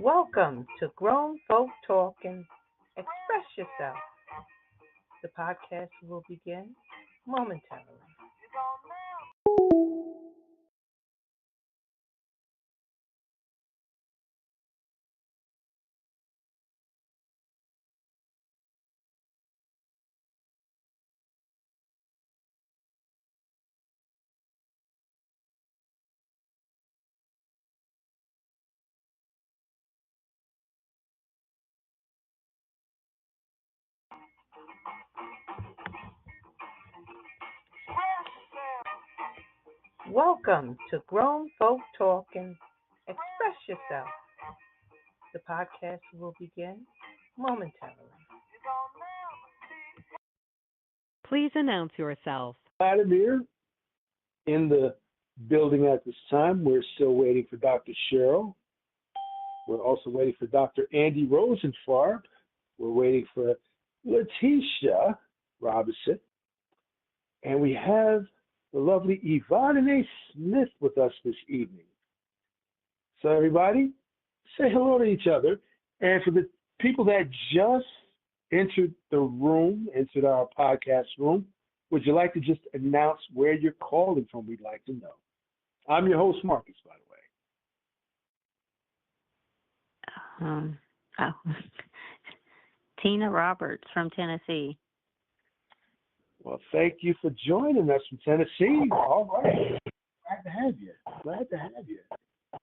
Welcome to Grown Folk Talking. Express yourself. The podcast will begin momentarily. Welcome to Grown Folk Talking. Express yourself. The podcast will begin momentarily. Please announce yourself. Vladimir in the building at this time. We're still waiting for Dr. Cheryl. We're also waiting for Dr. Andy Rosenfarb. We're waiting for Letitia Robinson. And we have the lovely Yvonne Smith with us this evening. So everybody, say hello to each other. And for the people that just entered the room, entered our podcast room, would you like to just announce where you're calling from? We'd like to know. I'm your host, Marcus, by the way. Tina Roberts from Tennessee. Well, thank you for joining us from Tennessee. All right. Glad to have you. Glad to have you.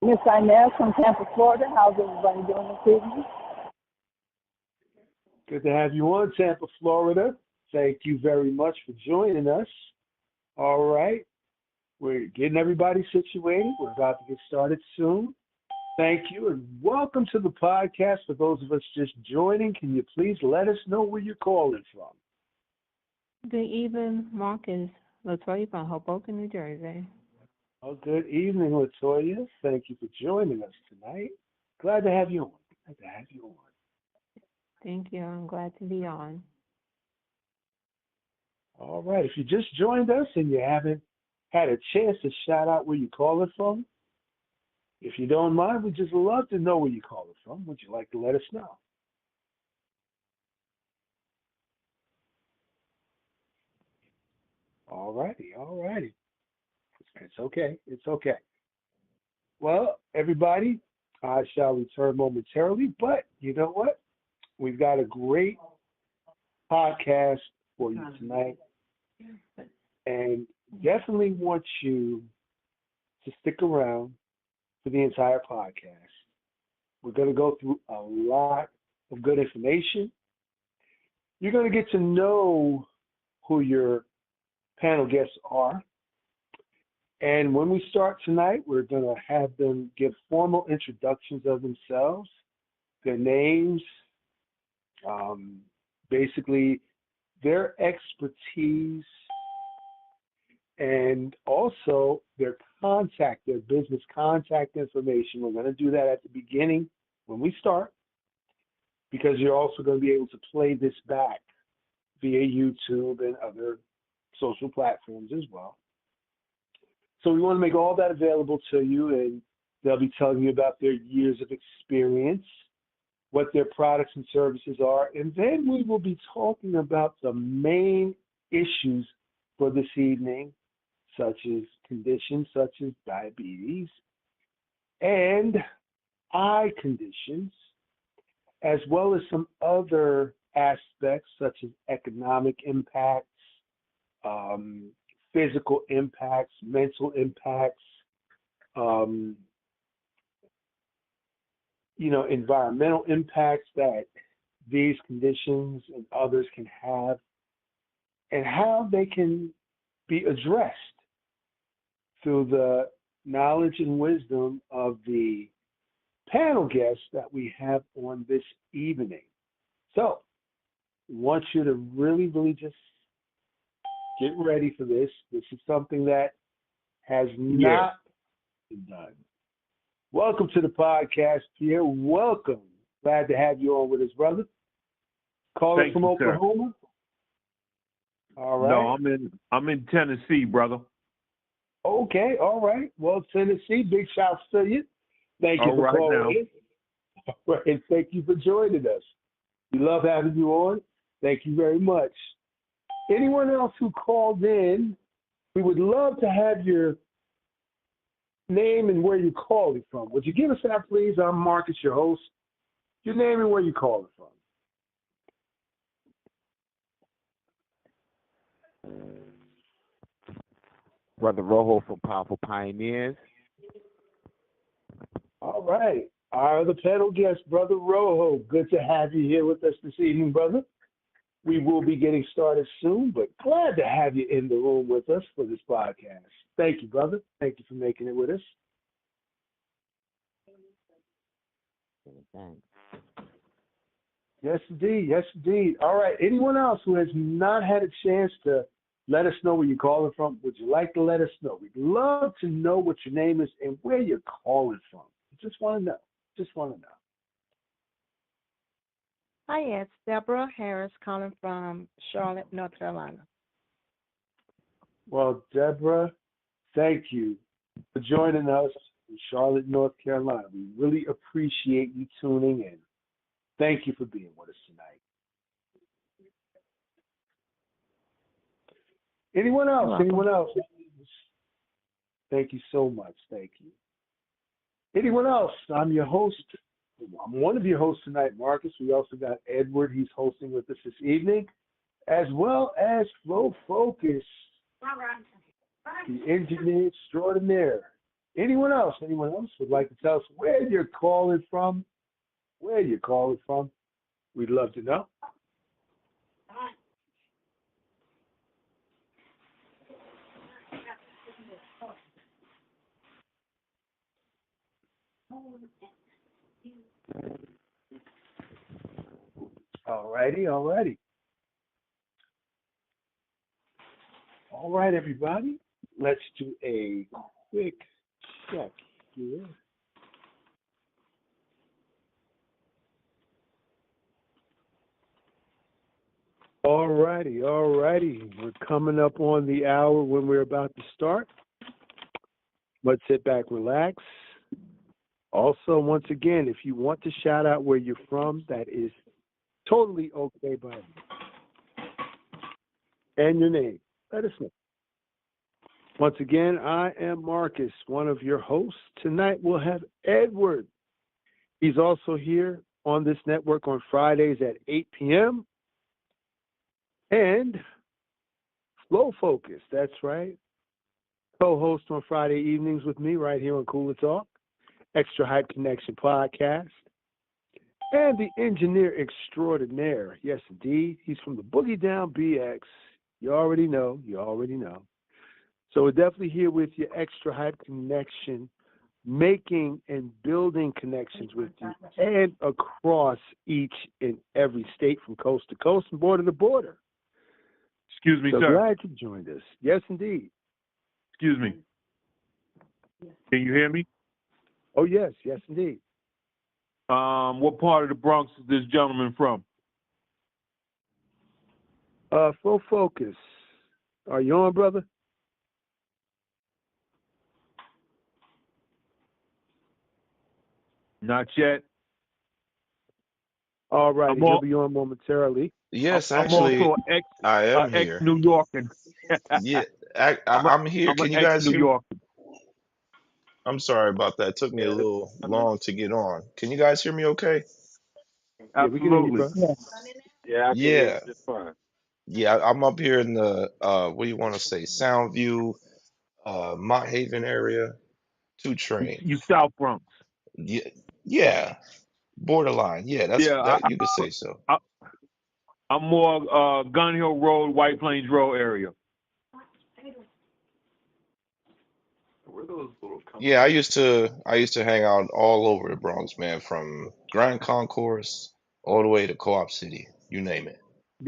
Miss Inez from Tampa, Florida. How's everybody doing this evening? Good to have you on, Tampa, Florida. Thank you very much for joining us. All right. We're getting everybody situated. We're about to get started soon. Thank you and welcome to the podcast. For those of us just joining, can you please let us know where you're calling from? Good evening, Marcus. Latoya from Hoboken, New Jersey. Oh, good evening, Latoya. Thank you for joining us tonight. Glad to have you on. Glad to have you on. Thank you. I'm glad to be on. All right. If you just joined us and you haven't had a chance to shout out where you're calling from, if you don't mind, we'd just love to know where you're calling from. Would you like to let us know? All righty. It's okay. Well, everybody, I shall return momentarily, but you know what? We've got a great podcast for you tonight, and definitely want you to stick around for the entire podcast. We're going to go through a lot of good information. You're going to get to know who your panel guests are. And when we start tonight, we're going to have them give formal introductions of themselves, their names, basically their expertise, and also their business contact information. We're going to do that at the beginning when we start, because you're also going to be able to play this back via YouTube and other social platforms as well. So we want to make all that available to you, and they'll be telling you about their years of experience, what their products and services are, and then we will be talking about the main issues for this evening, such as conditions such as diabetes and eye conditions, as well as some other aspects such as economic impacts, physical impacts, mental impacts, environmental impacts that these conditions and others can have, and how they can be addressed through the knowledge and wisdom of the panel guests that we have on this evening. So, I want you to really, really just get ready for this. This is something that has not been done. Welcome to the podcast, Pierre. Welcome. Glad to have you on with us, brother. Calling from Oklahoma. Sir. All right. No, I'm in Tennessee, brother. Okay, all right. Well, Tennessee, big shouts to you. Thank you for calling in. Right. Thank you for joining us. We love having you on. Thank you very much. Anyone else who called in, we would love to have your name and where you're calling from. Would you give us that, please? I'm Marcus, your host. Your name and where you're calling from. Brother Rojo from Powerful Pioneers. All right. Our other panel guest, Brother Rojo. Good to have you here with us this evening, brother. We will be getting started soon, but glad to have you in the room with us for this podcast. Thank you, brother. Thank you for making it with us. Thanks. Yes, indeed. Yes, indeed. All right. Anyone else who has not had a chance to let us know where you're calling from, would you like to let us know? We'd love to know what your name is and where you're calling from. We just want to know. Just want to know. Hi, it's Deborah Harris calling from Charlotte, North Carolina. Well, Deborah, thank you for joining us in Charlotte, North Carolina. We really appreciate you tuning in. Thank you for being with us tonight. Anyone else? Anyone else? Thank you so much. Thank you. Anyone else? I'm your host. I'm one of your hosts tonight, Marcus. We also got Edward. He's hosting with us this evening, as well as Flow Focus, the engineer extraordinaire. Anyone else? Anyone else would like to tell us where you're calling from? Where you're calling from? We'd love to know. All righty. All right, everybody. Let's do a quick check here. All righty. We're coming up on the hour when we're about to start. Let's sit back, relax. Also, once again, if you want to shout out where you're from, that is totally okay by me. And your name. Let us know. Once again, I am Marcus, one of your hosts. Tonight we'll have Edward. He's also here on this network on Fridays at 8 p.m. And Flow Focus, that's right. Co-host on Friday evenings with me right here on Cooler Talk. Xtra Hype Connection Podcast. And the engineer extraordinaire. Yes, indeed. He's from the Boogie Down BX. You already know. So we're definitely here with your Xtra Hype Connection, making and building connections with you and across each and every state from coast to coast and border to border. Excuse me, So sir. glad you joined us. Yes, indeed. Excuse me. Can you hear me? Oh, yes, indeed. What part of the Bronx is this gentleman from? Full focus. Are you on, brother? Not yet. All right, I'm he'll all- be on momentarily. Yes, I'm actually, also an I am here. ex-New Yorker. Yeah, I'm I'm here. Can an you guys hear me? ex-New Yorker. I'm sorry about that. It took me a little long to get on. Can you guys hear me okay? Yeah, we can hear you, Absolutely. bro. Yeah, I can hear Yeah. you just fine. Yeah, I'm up here in the what do you want to say, Soundview, Mott Haven area, 2 train. You South Bronx. Yeah, borderline. Yeah, Yeah, that you could say so. I'm more Gun Hill Road, White Plains Road area. Yeah, I used to hang out all over the Bronx, man, from Grand Concourse all the way to Co-op City, you name it.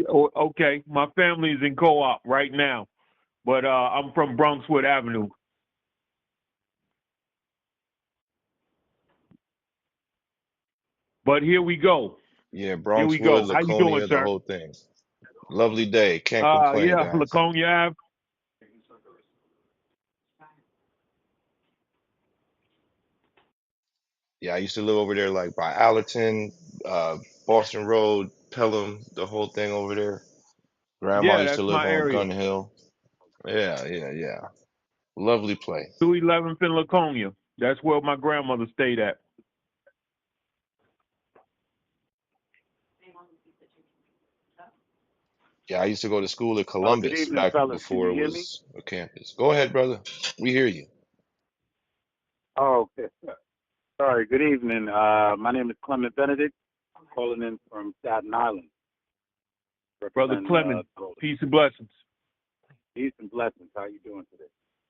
Okay, my family's in Co-op right now, but I'm from Bronxwood Avenue. But here we go. Yeah, Here we go. Bronxwood, How you doing, Laconia, the sir? whole thing. Lovely day. Can't complain, Yeah, guys. Laconia Ave. Yeah, I used to live over there, like by Allerton, Boston Road, Pelham, the whole thing over there. Grandma Yeah, used to that's live my on area. Gun Hill. Yeah, yeah, yeah. Lovely place. 211th in Laconia. That's where my grandmother stayed at. Yeah, I used to go to school at Good Columbus evening, back fellas. Can before you it hear me? was a campus. Go ahead, brother. We hear you. Oh, okay. Sorry. Good evening. My name is Clement Benedict. I'm calling in from Staten Island, Brother representing Clemens, Florida. peace and blessings. Peace and blessings. How you doing today?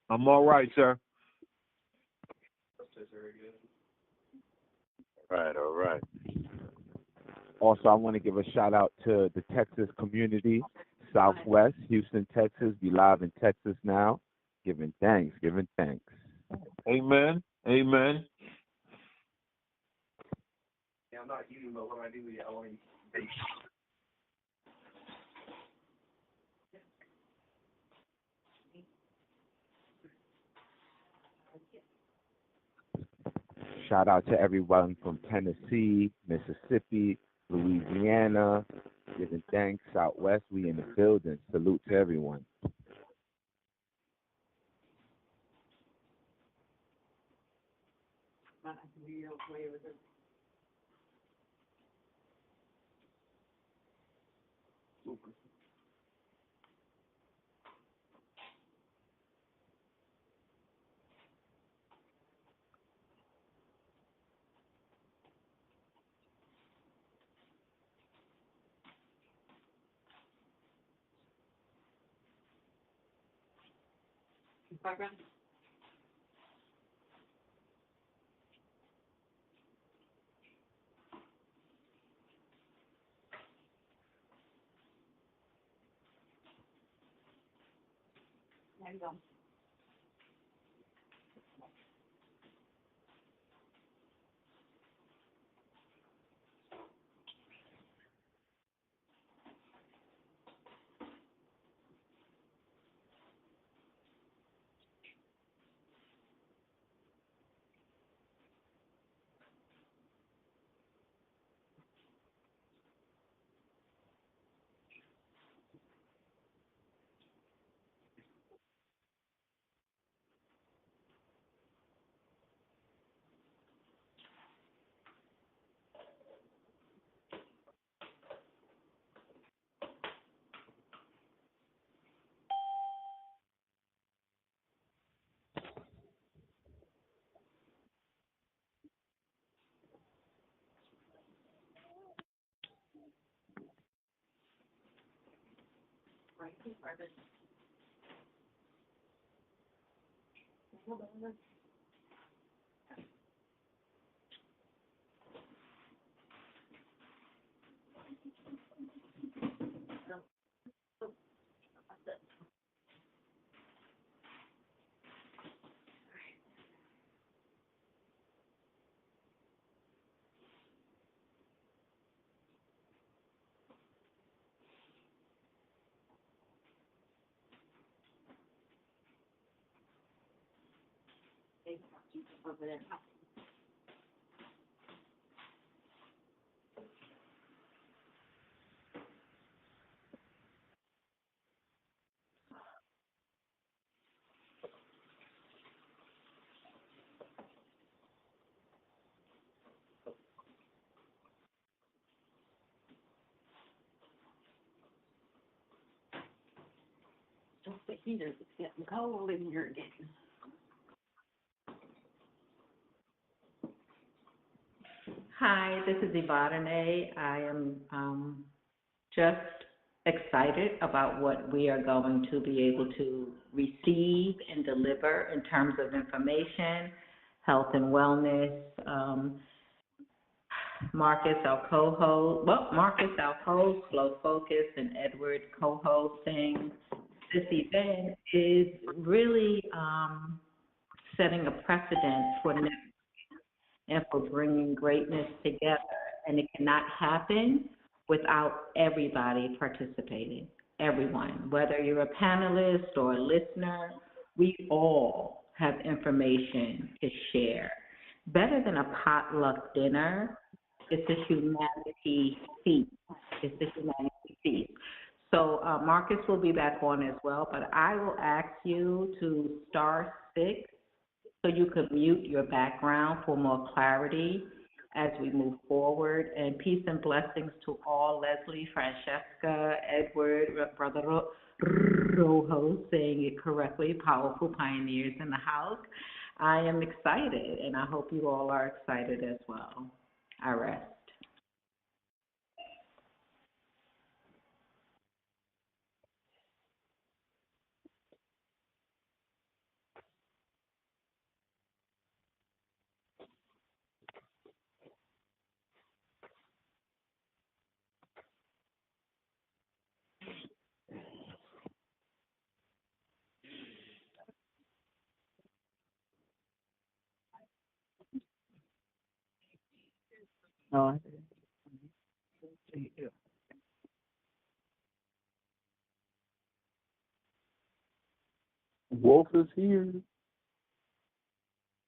I'm all right, sir. All right. Also, I want to give a shout out to the Texas community, Southwest, Houston, Texas. Be live in Texas now. Giving thanks. Amen. Amen. Shout out to everyone from Tennessee, Mississippi, Louisiana. Giving thanks. Southwest, we in the building. Salute to everyone. The heater is getting cold in here again. Hi, this is Ibadane. I am just excited about what we are going to be able to receive and deliver in terms of information, health and wellness. Marcus, our host, Flow Focus, and Edward co-hosting. This event is really setting a precedent for networking and for bringing greatness together. And it cannot happen without everybody participating, everyone. Whether you're a panelist or a listener, we all have information to share. better than a potluck dinner. It's a humanity feast. It's a humanity feast. So Marcus will be back on as well, but I will ask you to *6 so you could mute your background for more clarity as we move forward. And peace and blessings to all: Leslie, Francesca, Edward, Brother Rojo, saying it correctly, powerful pioneers in the house. I am excited, and I hope you all are excited as well. I rest. No. Wolf is here.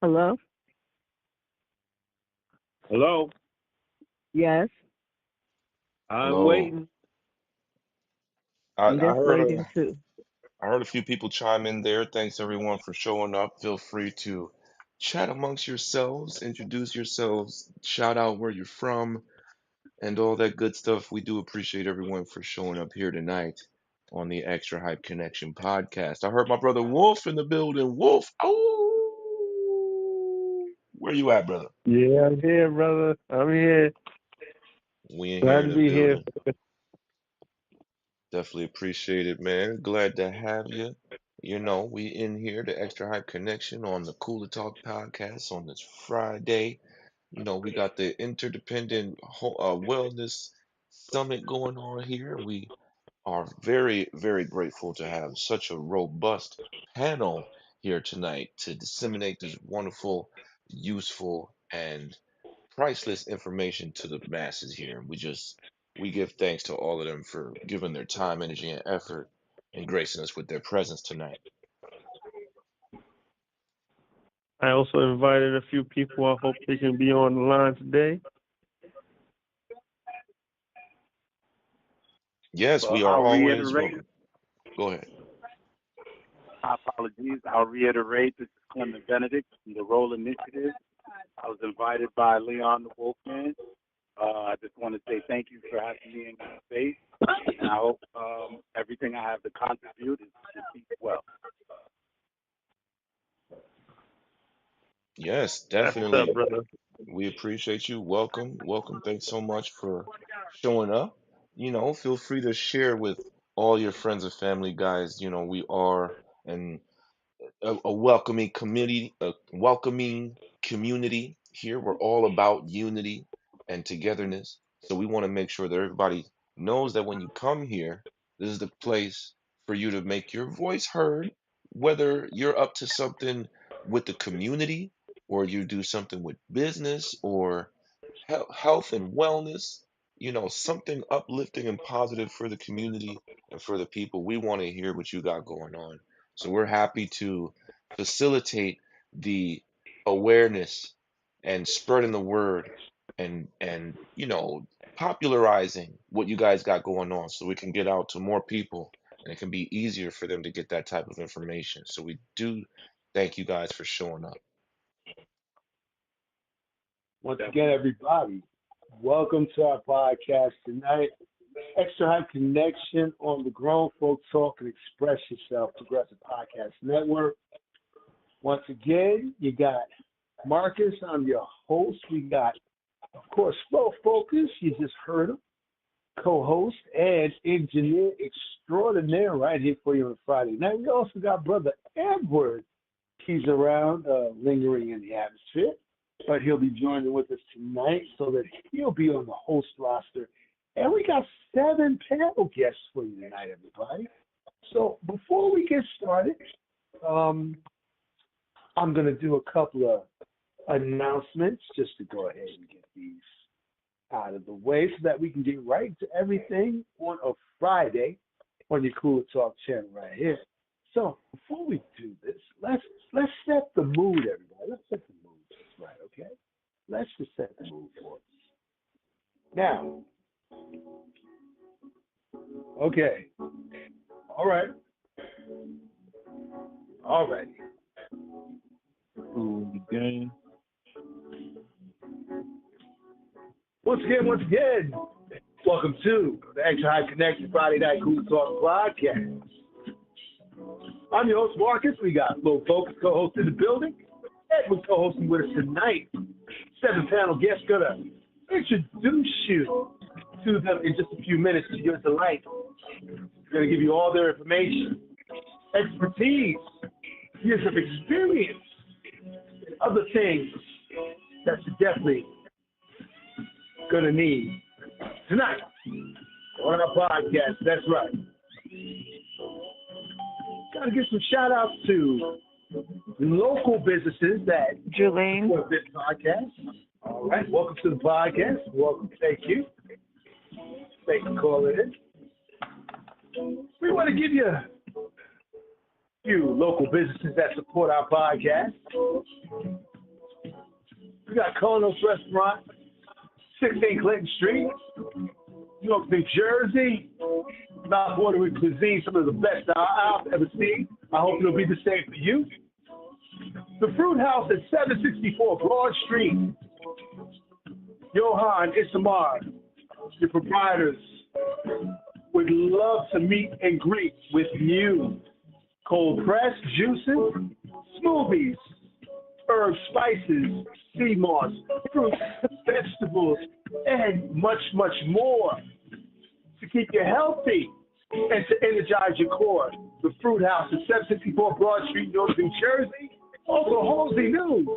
Hello? Hello. Yes. I'm Hello. waiting. I, I'm I just heard waiting a, too. I heard a few people chime in there. Thanks everyone for showing up. Feel free to chat amongst yourselves, introduce yourselves, shout out where you're from, and all that good stuff. We do appreciate everyone for showing up here tonight on the Extra Hype Connection podcast. I heard my brother Wolf in the building. Wolf, oh, where you at, brother? Yeah, I'm here, brother. I'm here. We in Glad here in to the be here. building. Definitely appreciate it, man. Glad to have you. You know, we in here, the Extra Hype Connection on the Cooler Talk podcast on this Friday. You know, we got the Interdependent Wellness Summit going on here. We are very, very grateful to have such a robust panel here tonight to disseminate this wonderful, useful, and priceless information to the masses here. We give thanks to all of them for giving their time, energy, and effort and gracing us with their presence tonight. I also invited a few people. I hope they can be on the line today. Yes, Well, we are I'll always reiterate. welcome. Go ahead. Apologies. I'll reiterate. This is Clement Benedict from the Role Initiative. I was invited by Leon the Wolfman. I just want to say thank you for having me in your space, and I hope everything I have to contribute is received well. Yes, definitely. We appreciate you. Welcome, welcome. Thanks so much for showing up. You know, feel free to share with all your friends and family, guys. You know, we are an a welcoming community here. We're all about unity and togetherness. So we want to make sure that everybody knows that when you come here, this is the place for you to make your voice heard, whether you're up to something with the community or you do something with business or health and wellness, you know, something uplifting and positive for the community and for the people. We want to hear what you got going on. So we're happy to facilitate the awareness and spreading the word and you know popularizing what you guys got going on so we can get out to more people and it can be easier for them to get that type of information. So we do thank you guys for showing up. Once again, everybody, welcome to our podcast tonight. Extra Hype Connection on the Grown Folk Talk and Express Yourself Progressive Podcast Network. Once again, you got Marcus. I'm your host. We got, of course, Flow Focus. You just heard him. Co-host and engineer extraordinaire right here for you on Friday night. We also got Brother Edward. He's around, lingering in the atmosphere, but he'll be joining with us tonight so that he'll be on the host roster. And we got 7 panel guests for you tonight, everybody. So before we get started, I'm going to do a couple of announcements just to go ahead and get these out of the way so that we can get right to everything on a Friday on your Cooler Talk channel right here. So before we do this, let's set the mood, everybody. Let's set the mood just right, okay? Gang. Once again, welcome to the Xtra Hype Connection Friday Night Cool Talk Podcast. I'm your host, Marcus. We got Flo Focus co-host in the building. Edward co-hosting with us tonight. 7-panel guest gonna introduce you to them in just a few minutes to your delight. We're gonna give you all their information, expertise, years of experience, and other things that you're definitely gonna need tonight on our podcast. That's right. Gotta give some shout outs to local businesses that Julene. support this podcast. All right, welcome to the podcast. Welcome, thank you. Thanks for calling in. We want to give you a few local businesses that support our podcast. We got Konos Restaurant, 16 Clinton Street, York, New Jersey. Mouth watering cuisine, some of the best I've ever seen. I hope it'll be the same for you. The Fruit House at 764 Broad Street. Johan Isamar, your proprietors, would love to meet and greet with you. Cold pressed juices, smoothies, herbs, spices, sea moss, fruits, vegetables, and much, much more to keep you healthy and to energize your core. The Fruit House at 764 Broad Street, York, New Jersey. Also, Halsey News,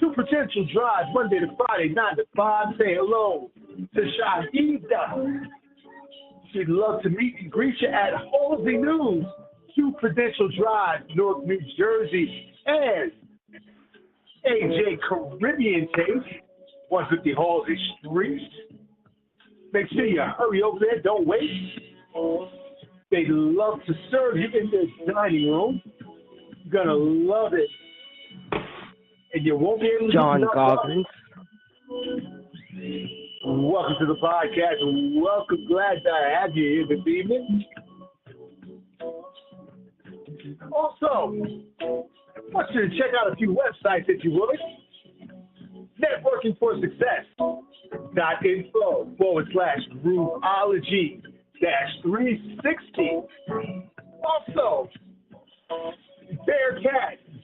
2 Potential Drive, Monday to Friday, 9 to 5. Say hello to Shahida. She'd love to meet and greet you at Halsey News, 2 Prudential Drive, Newark, New Jersey, and AJ Caribbean Taste, 150 Halsey Street. Make sure you hurry over there. Don't wait. They'd love to serve you in their dining room. You're going to love it. And you won't be able to John Goggins. Welcome to the podcast. Welcome. Glad to have you here this evening. Also, I want you to check out a few websites if you would. Networking for Success. .info/Groovology-360. Also,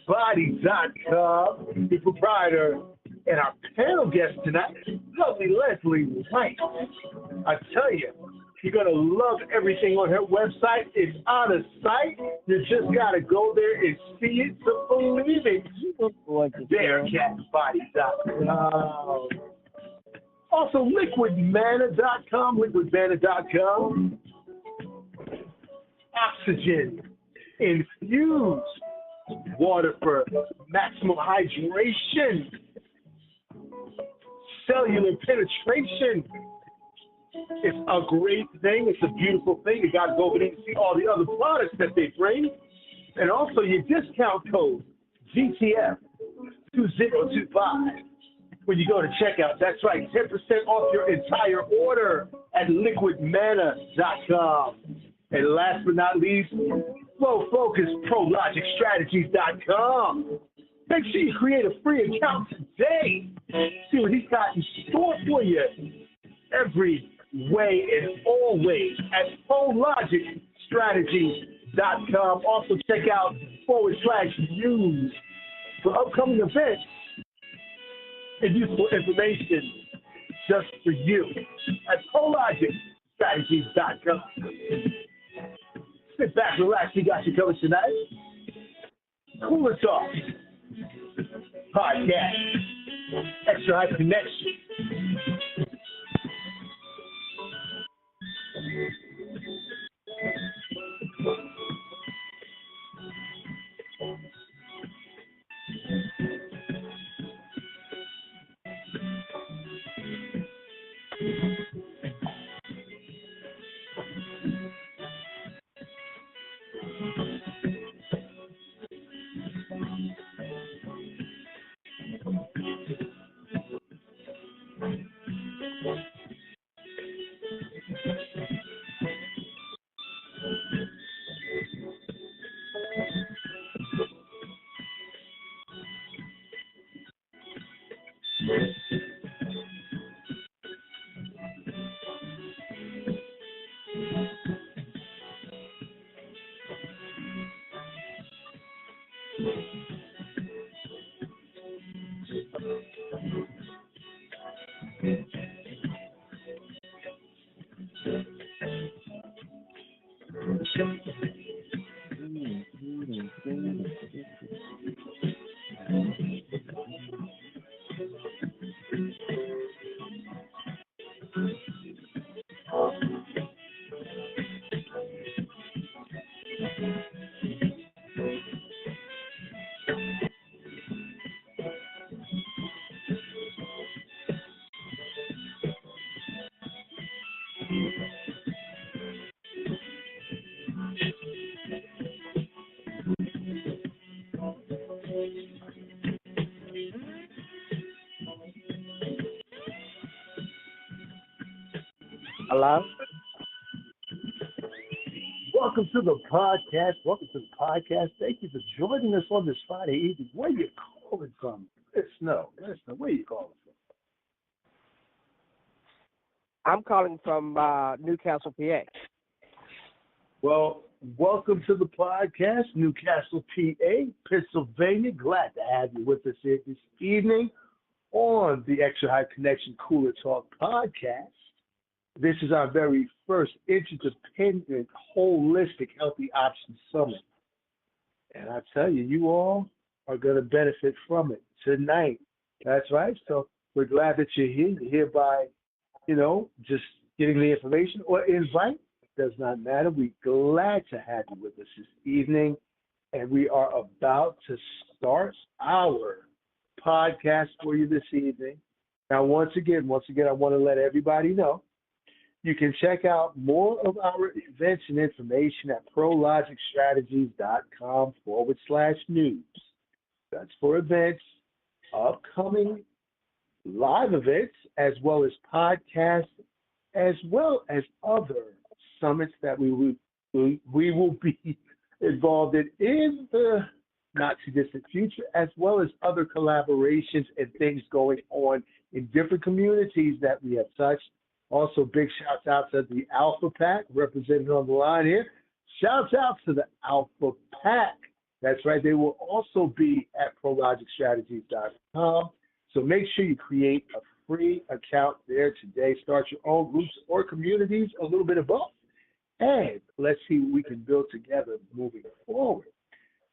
BearCatBody.com, the proprietor and our panel guest tonight, lovely Leslie White. I tell you, you're going to love everything on her website. It's out of sight. You just got to go there and see it to believe it. BearCatBody.com. Also, liquidmana.com, liquidmana.com. Oxygen infused water for maximum hydration, cellular penetration. It's a great thing. It's a beautiful thing. You got to go over there and see all the other products that they bring. And also your discount code, GTF2025. When you go to checkout, that's right, 10% off your entire order at liquidmana.com. And last but not least, Flow Focus ProLogicStrategies.com. Make sure you create a free account today. See what he's got in store for you every way and always at ProLogicStrategies.com. Also check out /news for upcoming events and useful information just for you at ProLogicStrategies.com. Sit back, relax, we got you covered tonight. Cooler Talk Podcast, Xtra Hype Connection. Hello? Welcome to the podcast. Welcome to the podcast. Thank you for joining us on this Friday evening. Where are you calling from? Let us know. Where are you calling from? I'm calling from Newcastle, PA. Well, welcome to the podcast, Newcastle, PA, Pennsylvania. Glad to have you with us here this evening on the Xtra Hype Connection Cooler Talk podcast. This is our very first interdependent, holistic, healthy options summit. And I tell you, you all are going to benefit from it tonight. That's right. So we're glad that you're here. You're here by, just getting the information or invite. It does not matter. We're glad to have you with us this evening. And we are about to start our podcast for you this evening. Now, once again, I want to let everybody know you can check out more of our events and information at prologicstrategies.com/news. That's for events, upcoming live events, as well as podcasts, as well as other summits that we will be involved in the not too distant future, as well as other collaborations and things going on in different communities that we have touched. Also, big shouts out to the Alpha Pack represented on the line here. Shouts out to the Alpha Pack. That's right. They will also be at prologicstrategies.com. So make sure you create a free account there today. Start your own groups or communities, a little bit of both. And let's see what we can build together moving forward.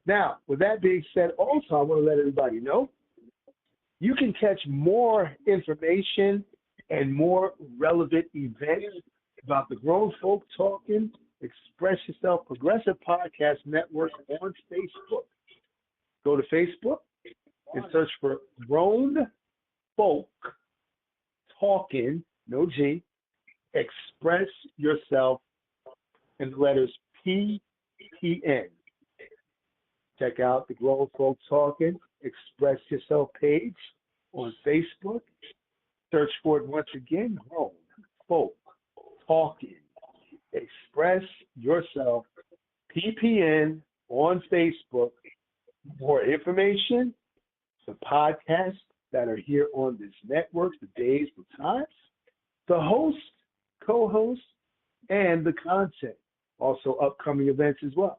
Now, with that being said, also, I want to let everybody know you can catch more information and more relevant events about the Grown Folk Talking, Express Yourself Progressive Podcast Network on Facebook. Go to Facebook and search for Grown Folk Talking, no G, Express Yourself, and the letters PTN. Check out the Grown Folk Talking, Express Yourself page on Facebook. Search for it once again, Grown Folk Talking, Express Yourself, PPN on Facebook. More information, the podcasts that are here on this network, the days, the times, the host, co-host, and the content. Also upcoming events as well.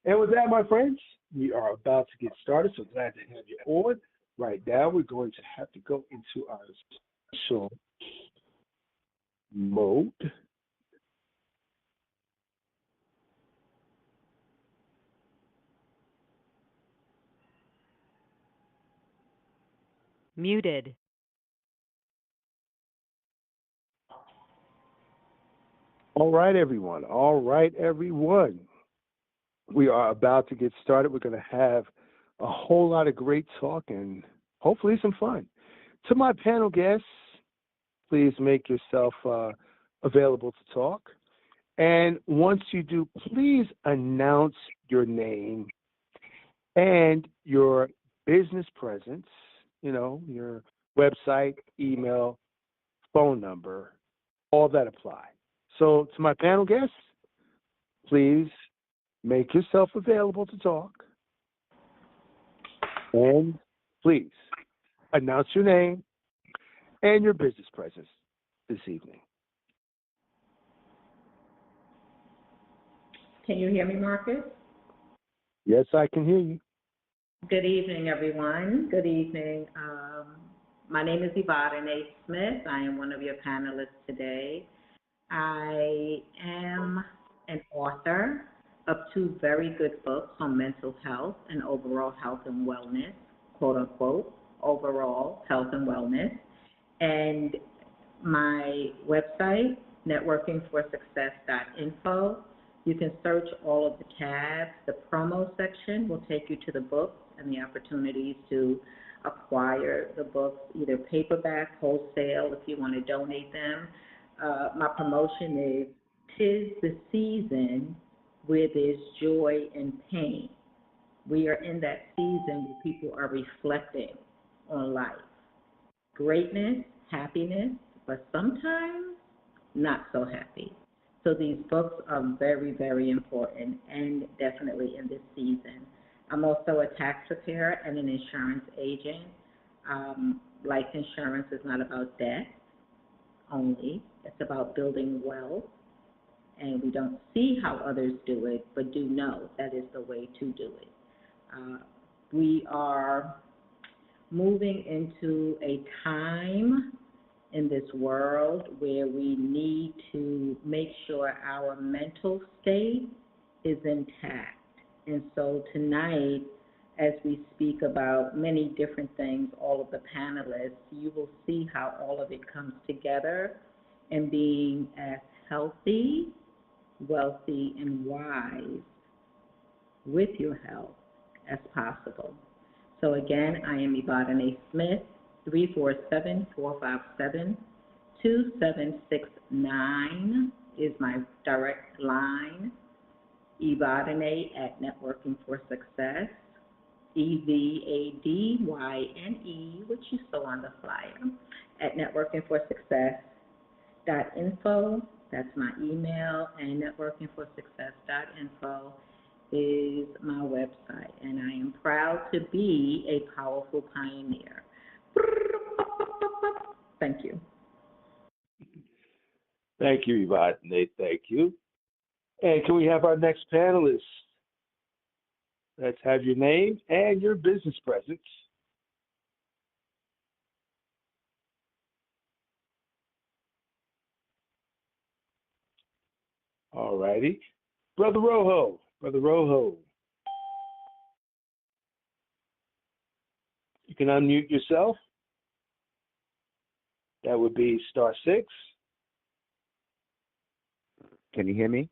And with that, my friends, we are about to get started, so glad to have you on. Right now, we're going to have to go into our special mode. Muted. All right, everyone. We are about to get started. We're going to have a whole lot of great talk and hopefully some fun. To my panel guests, please make yourself available to talk. And once you do, please announce your name and your business presence, your website, email, phone number, all that apply. So to my panel guests, please make yourself available to talk. And please announce your name and your business presence this evening. Can you hear me, Marcus? Yes, I can hear you. Good evening, everyone. Good evening. My name is Yvonne Smith. I am one of your panelists today. I am an author of 2 very good books on mental health and overall health and wellness, quote unquote, overall health and wellness. And my website, networkingforsuccess.info, you can search all of the tabs. The promo section will take you to the books and the opportunities to acquire the books, either paperback, wholesale, if you want to donate them. My promotion is, 'tis the season where there's joy and pain. We are in that season where people are reflecting on life. Greatness, happiness, but sometimes not so happy. So these books are very, very important and definitely in this season. I'm also a tax preparer and an insurance agent. Life insurance is not about death only. It's about building wealth. And we don't see how others do it, but do know that is the way to do it. We are moving into a time in this world where we need to make sure our mental state is intact. And so tonight, as we speak about many different things, all of the panelists, you will see how all of it comes together and being as healthy, wealthy, and wise with your health as possible. So again, I am Yvonne Smith, 347-457-2769 is my direct line. Evadene at Networking for Success, EVADYNE, which you saw on the flyer, at networkingforsuccess.info. That's my email, and networkingforsuccess.info is my website. And I am proud to be a powerful pioneer. Thank you. Thank you, Yvonne. Thank you. And can we have our next panelist? Let's have your name and your business presence. All righty. Brother Rojo. You can unmute yourself. That would be *6. Can you hear me?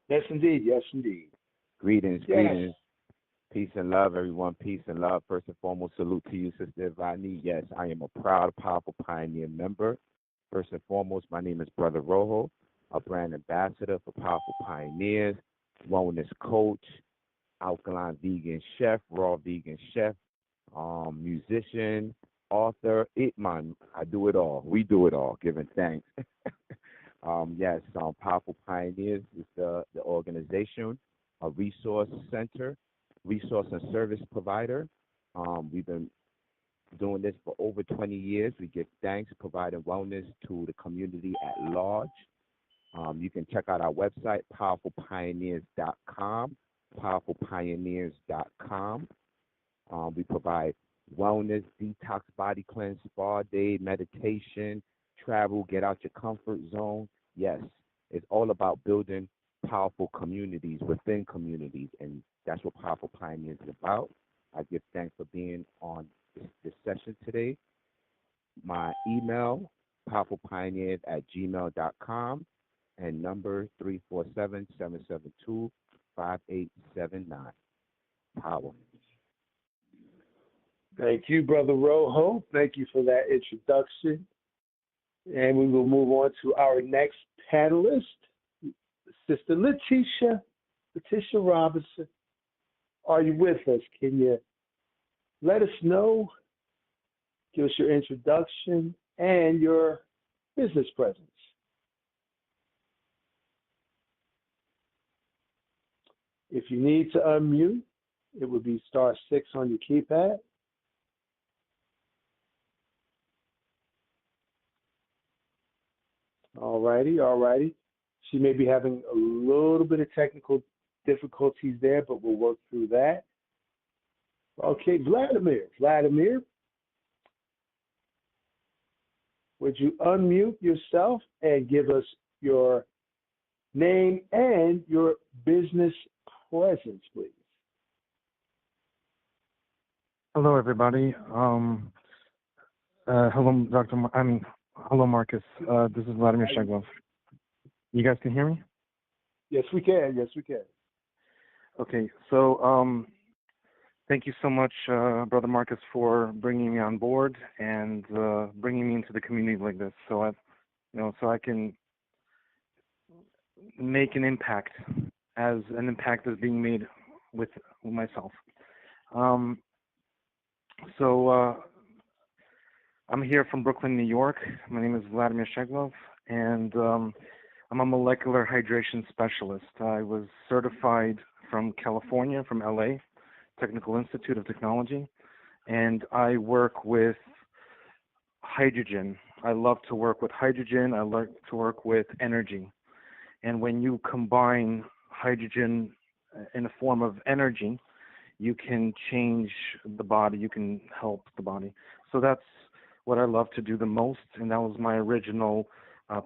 Yes, indeed. Greetings, Yes. greetings. Peace and love, everyone. Peace and love. First and foremost, salute to you, Sister Ivani. Yes, I am a proud, powerful pioneer member. First and foremost, my name is Brother Rojo, a brand ambassador for Powerful Pioneers, wellness coach, alkaline vegan chef, raw vegan chef, musician, author. I do it all. We do it all, giving thanks. Yes, Powerful Pioneers is the organization, a resource center, resource and service provider. We've been doing this for over 20 years. We give thanks, providing wellness to the community at large. You can check out our website, powerfulpioneers.com, powerfulpioneers.com. We provide wellness, detox, body cleanse, spa day, meditation, travel, get out your comfort zone. Yes, it's all about building powerful communities within communities, and that's what Powerful Pioneers is about. I give thanks for being on this session today. My email, powerfulpioneers@gmail.com, and number 347-772-5879. Power. Thank you, Brother Rojo. Thank you for that introduction. And we will move on to our next panelist, Sister Letitia Robinson. Are you with us? Can you let us know, give us your introduction and your business presence? If you need to unmute, it would be *6 on your keypad. All righty, all righty. She may be having a little bit of technical difficulties there, but we'll work through that. Okay, Vladimir. Vladimir, would you unmute yourself and give us your name and your business presence, please? Hello, everybody. Hello, hello, Marcus. This is Vladimir Sheglov. You guys can hear me? Yes, we can. Yes, we can. Okay, so thank you so much, Brother Marcus, for bringing me on board and bringing me into the community like this, so I can make an impact, as an impact is being made with myself. I'm here from Brooklyn, New York. My name is Vladimir Sheglov, and I'm a molecular hydration specialist. I was certified from California, from LA, Technical Institute of Technology, and I work with hydrogen. I love to work with hydrogen. I like to work with energy. And when you combine hydrogen in a form of energy, you can change the body, you can help the body. So that's what I love to do the most, and that was my original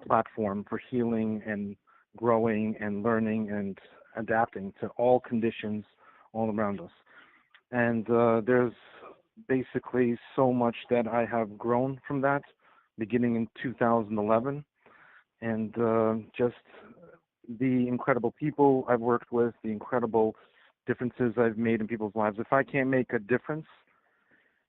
platform for healing and growing and learning and adapting to all conditions all around us. And there's basically so much that I have grown from that, beginning in 2011, and just the incredible people I've worked with, the incredible differences I've made in people's lives. If I can't make a difference,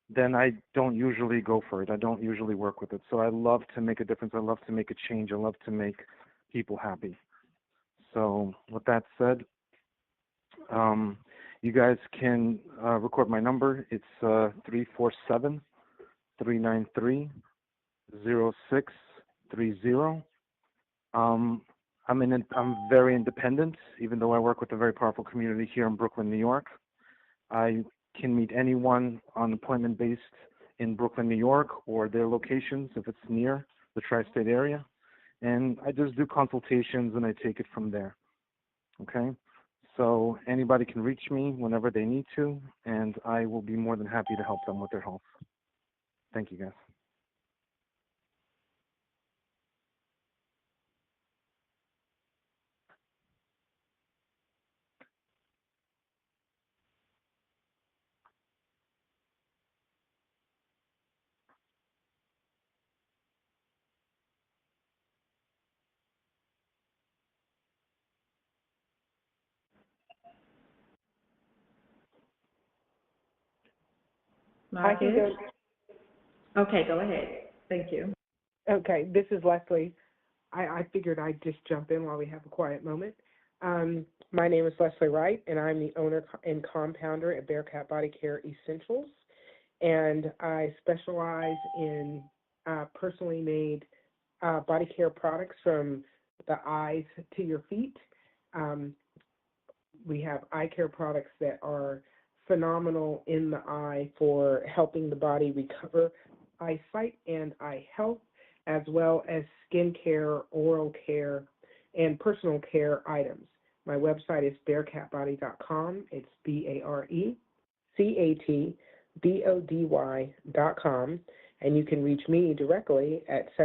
then I don't usually go for it. I don't usually work with it. So I love to make a difference. I love to make a change. I love to make people happy. So with that said, you guys can record my number. It's 347-393-0630. I'm very independent, even though I work with a very powerful community here in Brooklyn, New York. I can meet anyone on appointment based in Brooklyn, New York, or their locations if it's near the tri-state area. And I just do consultations and I take it from there. Okay? So anybody can reach me whenever they need to, and I will be more than happy to help them with their health. Thank you, guys. I can go. Okay, go ahead. Thank you. Okay, this is Leslie. I figured I'd just jump in while we have a quiet moment. My name is Leslie Wright, and I'm the owner and compounder at Bearcat Body Care Essentials. And I specialize in personally made body care products from the eyes to your feet. We have eye care products that are phenomenal in the eye for helping the body recover eyesight and eye health, as well as skin care, oral care, and personal care items. My website is bearcatbody.com. It's BearCatBody.com, and you can reach me directly at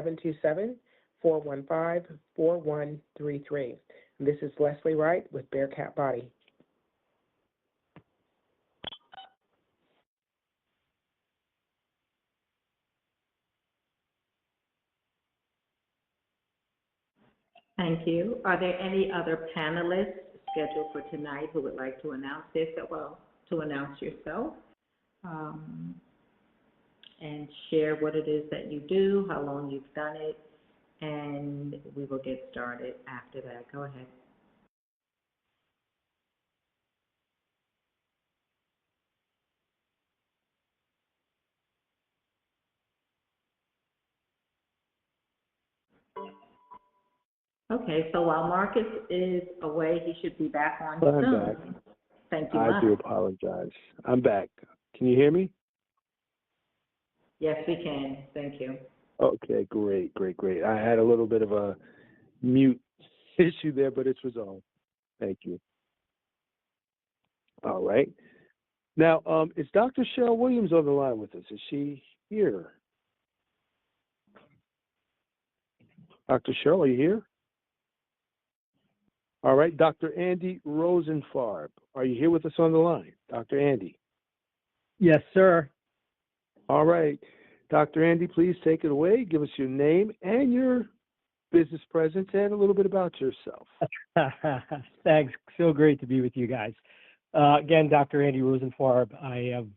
727-415-4133. This is Leslie Wright with Bearcat Body. Thank you. Are there any other panelists scheduled for tonight who would like to announce this? Well, to announce yourself and share what it is that you do, how long you've done it, and we will get started after that. Go ahead. Okay, so while Marcus is away, he should be back on soon. I'm back. Thank you. I do apologize. I'm back. Can you hear me? Yes, we can. Thank you. Okay, great, great, great. I had a little bit of a mute issue there, but it's resolved. Thank you. All right. Now, is Dr. Cheryl Williams on the line with us? Is she here? Dr. Cheryl, are you here? All right. Dr. Andy Rosenfarb, are you here with us on the line? Dr. Andy. Yes, sir. All right. Dr. Andy, please take it away. Give us your name and your business presence and a little bit about yourself. Thanks. So great to be with you guys. Again, Dr. Andy Rosenfarb. I have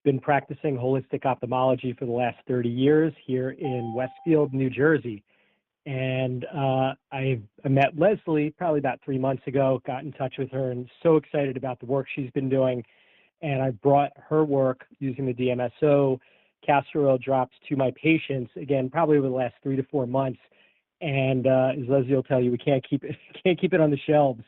been practicing holistic ophthalmology for the last 30 years here in Westfield, New Jersey. And I met Leslie probably about 3 months ago, got in touch with her, and so excited about the work she's been doing. And I brought her work using the DMSO castor oil drops to my patients, again, probably over the last 3 to 4 months. And as Leslie will tell you, we can't keep it on the shelves.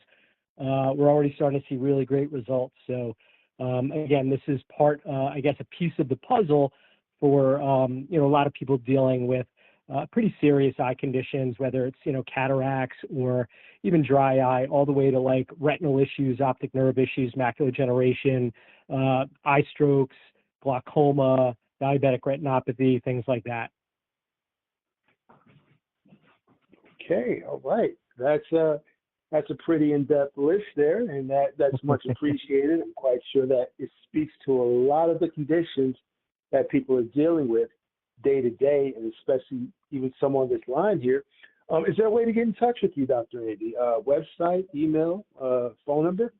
We're already starting to see really great results. So again, this is part, I guess, a piece of the puzzle for a lot of people dealing with pretty serious eye conditions, whether it's cataracts or even dry eye, all the way to like retinal issues, optic nerve issues, macular degeneration, eye strokes, glaucoma, diabetic retinopathy, things like that. Okay, all right. That's a pretty in-depth list there, and that's much appreciated. I'm quite sure that it speaks to a lot of the conditions that people are dealing with day to day, and especially even some on this line here. Is there a way to get in touch with you, Dr. Andy? Website, email, phone number?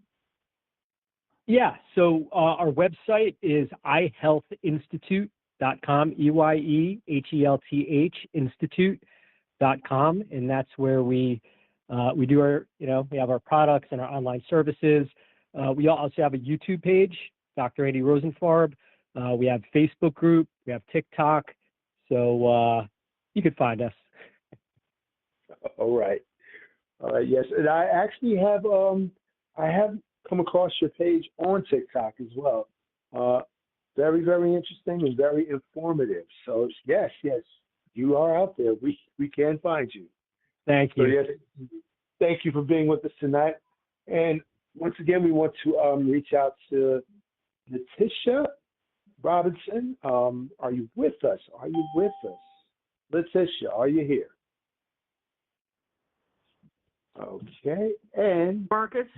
Yeah, so our website is eyehealthinstitute.com, EYEHELTH institute.com, and that's where we do our, we have our products and our online services. We also have a YouTube page, Dr. Andy Rosenfarb. We have Facebook group, we have TikTok, so you could find us. All right. Yes, and I actually have come across your page on TikTok as well. Very, very interesting and very informative. So yes, you are out there. We can find you. Thank you. So, yes, thank you for being with us tonight. And once again, we want to reach out to Letitia Robinson. Are you with us? Are you with us? Letitia, are you here? Okay. And Marcus?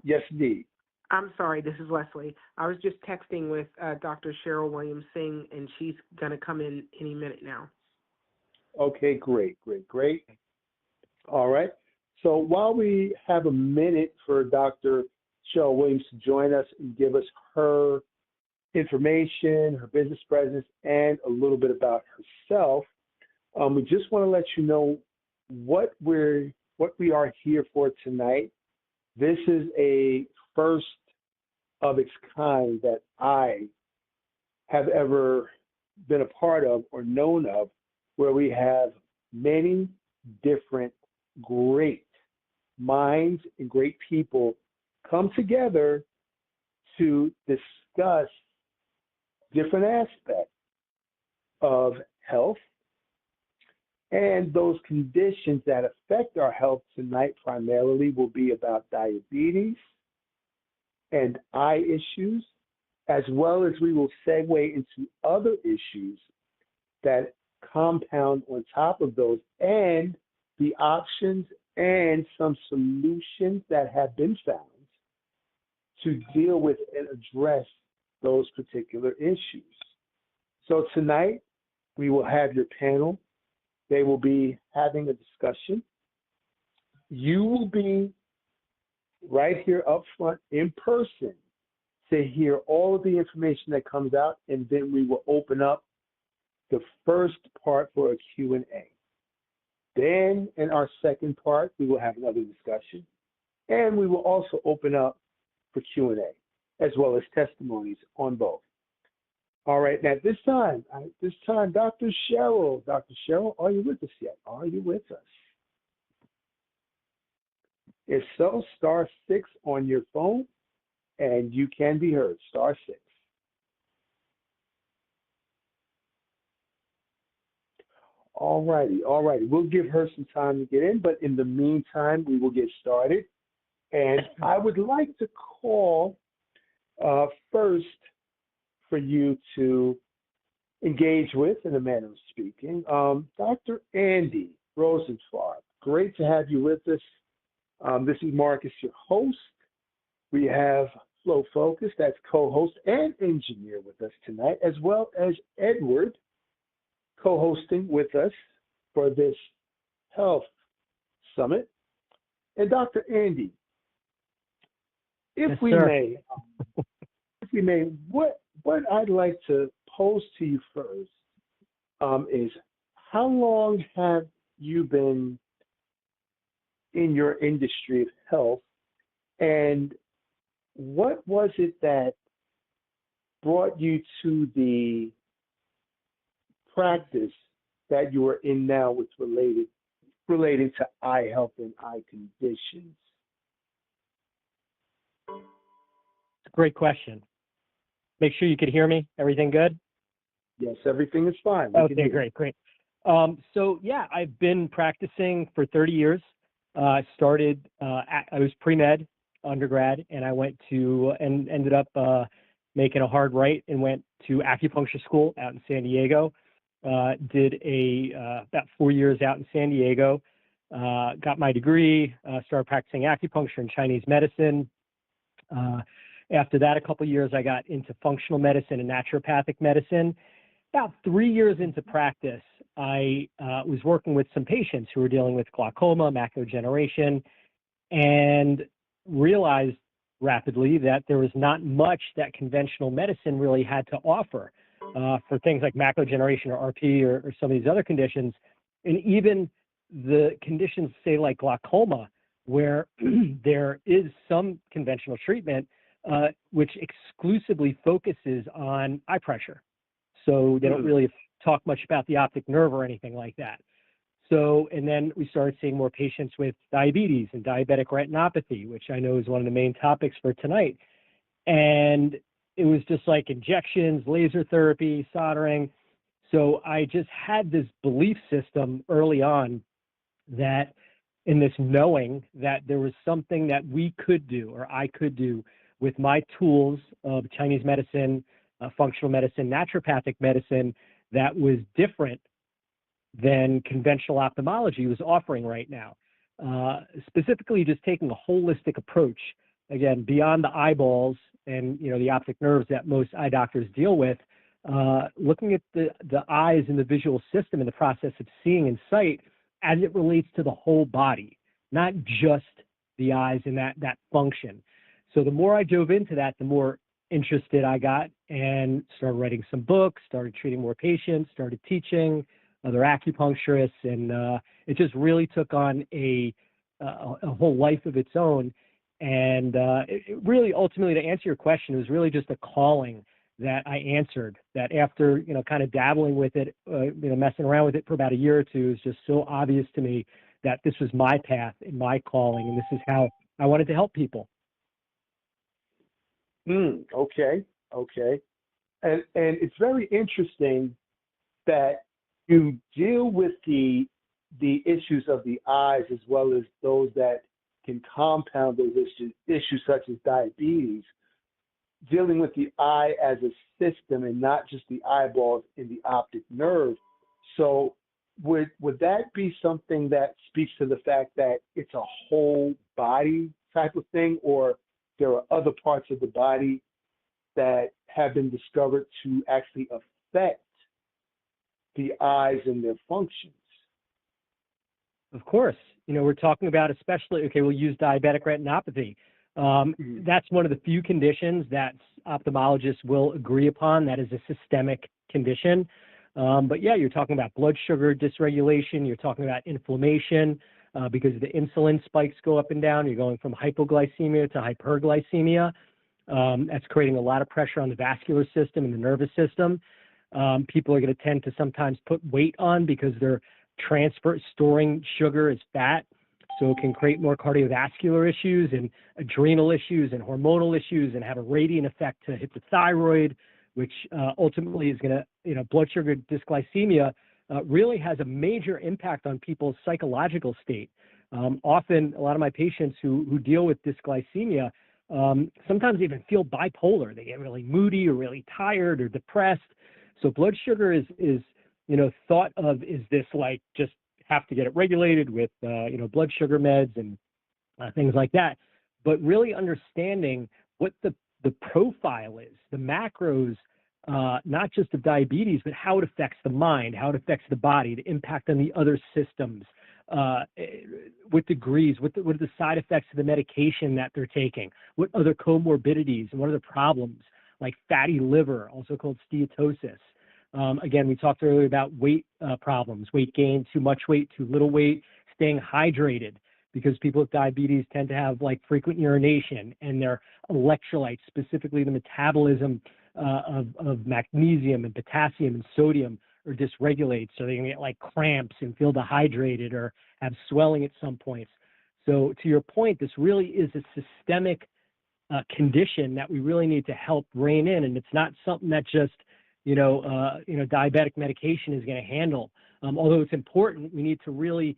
Yes, indeed. I'm sorry, this is Leslie. I was just texting with Dr. Cheryl Williams Singh, and she's going to come in any minute now. Okay, great. All right. So while we have a minute for Dr. Cheryl Williams to join us and give us her information, her business presence, and a little bit about herself, we just want to let you know what we are here for tonight. This is a first of its kind that I have ever been a part of or known of, where we have many different great minds and great people come together to discuss different aspects of health and those conditions that affect our health. Tonight primarily will be about diabetes and eye issues, as well as we will segue into other issues that compound on top of those, and the options and some solutions that have been found to deal with and address those particular issues. So tonight we will have your panel. They will be having a discussion. You will be right here up front in person to hear all of the information that comes out, and then we will open up the first part for a Q&A. Then in our second part, we will have another discussion, and we will also open up for Q&A, as well as testimonies on both. All right, now at this time, Dr. Cheryl, are you with us yet? Are you with us? If so, *6 on your phone, and you can be heard, *6. All righty, all righty. We'll give her some time to get in, but in the meantime, we will get started. And I would like to call first for you to engage with, in a manner of speaking, Dr. Andy Rosenfarb. Great to have you with us. This is Marcus, your host. We have Flow Focus, that's co-host and engineer with us tonight, as well as Edward, co-hosting with us for this health summit. And Dr. Andy, if we may, what I'd like to pose to you first is, how long have you been in your industry of health, and what was it that brought you to the practice that you are in now with relating to eye health and eye conditions? Great question. Make sure you could hear me. Everything good? Yes, everything is fine. Okay, great. So yeah, I've been practicing for 30 years. I was pre-med undergrad, and I went to and ended up making a hard right and went to acupuncture school out in San Diego. Did about 4 years out in San Diego. Got my degree. Started practicing acupuncture and Chinese medicine. After that, a couple of years, I got into functional medicine and naturopathic medicine. About 3 years into practice, I was working with some patients who were dealing with glaucoma, macular degeneration, and realized rapidly that there was not much that conventional medicine really had to offer for things like macular degeneration or RP or some of these other conditions. And even the conditions, say, like glaucoma, where there is some conventional treatment, which exclusively focuses on eye pressure. So they don't really talk much about the optic nerve or anything like that. So, and then we started seeing more patients with diabetes and diabetic retinopathy, which I know is one of the main topics for tonight. And it was just like injections, laser therapy, soldering. So I just had this belief system early on that, in this knowing that there was something that we could do, or I could do, with my tools of Chinese medicine, functional medicine, naturopathic medicine, that was different than conventional ophthalmology was offering right now. Specifically, just taking a holistic approach, again, beyond the eyeballs and the optic nerves that most eye doctors deal with, looking at the eyes and the visual system in the process of seeing and sight as it relates to the whole body, not just the eyes and that function. So the more I dove into that, the more interested I got, and started writing some books, started treating more patients, started teaching other acupuncturists, and it just really took on a whole life of its own. And it really, ultimately, to answer your question, it was really just a calling that I answered, that after, kind of dabbling with it, messing around with it for about a year or two, it was just so obvious to me that this was my path and my calling, and this is how I wanted to help people. Okay. And it's very interesting that you deal with the issues of the eyes, as well as those that can compound those issues such as diabetes, dealing with the eye as a system and not just the eyeballs and the optic nerve. So would that be something that speaks to the fact that it's a whole body type of thing, or there are other parts of the body that have been discovered to actually affect the eyes and their functions? Of course. We're talking about, especially, we'll use diabetic retinopathy. That's one of the few conditions that ophthalmologists will agree upon that is a systemic condition. But yeah, you're talking about blood sugar dysregulation. You're talking about inflammation because the insulin spikes go up and down. You're going from hypoglycemia to hyperglycemia. That's creating a lot of pressure on the vascular system and the nervous system. People are going to tend to sometimes put weight on because they're storing sugar as fat. So it can create more cardiovascular issues and adrenal issues and hormonal issues, and have a radiant effect to hit the thyroid, which ultimately is going to, blood sugar dysglycemia really has a major impact on people's psychological state. Often, a lot of my patients who deal with dysglycemia sometimes even feel bipolar. They get really moody or really tired or depressed. So blood sugar is thought of is this like just have to get it regulated with blood sugar meds and things like that. But really understanding what the profile is, the macros, not just of diabetes, but how it affects the mind, how it affects the body, the impact on the other systems, what degrees, what are the side effects of the medication that they're taking, what other comorbidities and what are the problems like fatty liver, also called steatosis. Again, we talked earlier about weight problems, weight gain, too much weight, too little weight, staying hydrated, because people with diabetes tend to have like frequent urination, and their electrolytes, specifically the metabolism of magnesium and potassium and sodium, are dysregulated. So they can get like cramps and feel dehydrated or have swelling at some points. So to your point, this really is a systemic condition that we really need to help rein in. And it's not something that just, diabetic medication is going to handle. Although it's important, we need to really,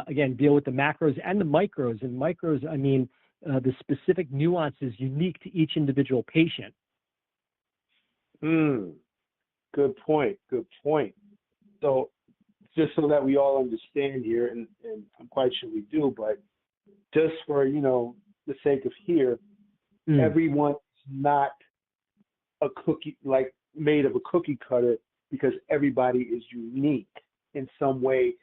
again, deal with the macros and the micros. And micros, I mean, the specific nuances unique to each individual patient. Good point. So just so that we all understand here, and I'm quite sure we do, but just for, the sake of here, everyone's not a cookie, like made of a cookie cutter, because everybody is unique in some way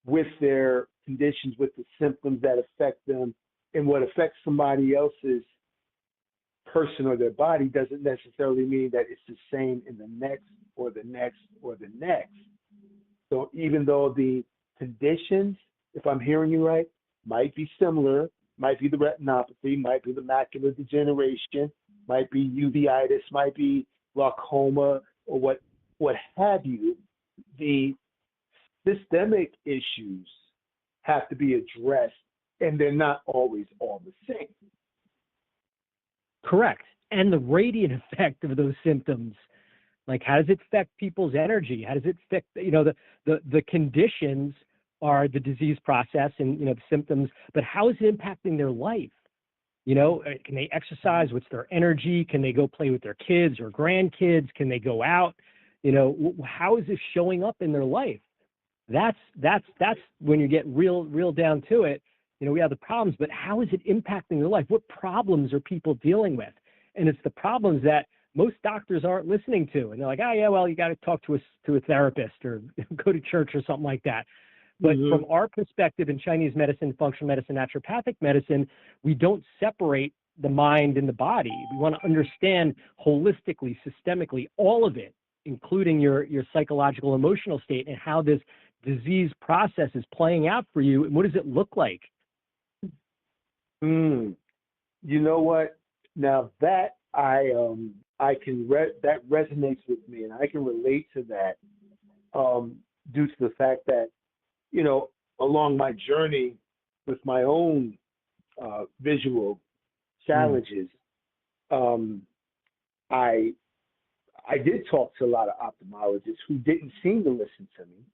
with their conditions, with the symptoms that affect them. And what affects somebody else's person or their body doesn't necessarily mean that it's the same in the next or the next or the next. So even though the conditions, if I'm hearing you right, might be similar, might be the retinopathy, might be the macular degeneration, might be uveitis, might be glaucoma, or what have you, the systemic issues have to be addressed, and they're not always all the same. Correct. And the radiant effect of those symptoms, like how does it affect people's energy? How does it affect, the conditions are the disease process and, the symptoms, but how is it impacting their life? Can they exercise? What's their energy? Can they go play with their kids or grandkids? Can they go out? How is this showing up in their life? That's when you get real down to it. We have the problems, but how is it impacting their life? What problems are people dealing with? And it's the problems that most doctors aren't listening to. And they're like, oh, yeah, well, you got to talk to a therapist or go to church or something like that. But from our perspective in Chinese medicine, functional medicine, naturopathic medicine, we don't separate the mind and the body. We want to understand holistically, systemically, all of it, including your psychological, emotional state, and how this disease process is playing out for you, and what does it look like? You know what? Now that that resonates with me, and I can relate to that due to the fact that, along my journey with my own visual challenges, I did talk to a lot of ophthalmologists who didn't seem to listen to me,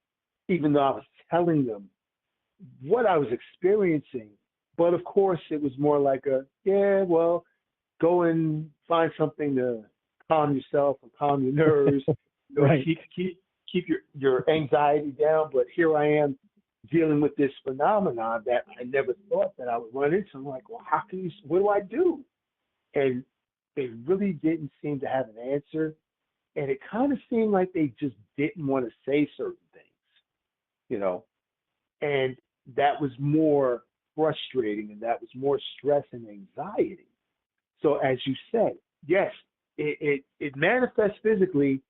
even though I was telling them what I was experiencing. But of course, it was more like go and find something to calm yourself or calm your nerves, right. keep your anxiety down. But here I am dealing with this phenomenon that I never thought that I would run into. I'm like, well, what do I do? And they really didn't seem to have an answer. And it kind of seemed like they just didn't want to say certain things, and that was more frustrating, and that was more stress and anxiety. So as you said, yes, it manifests physically,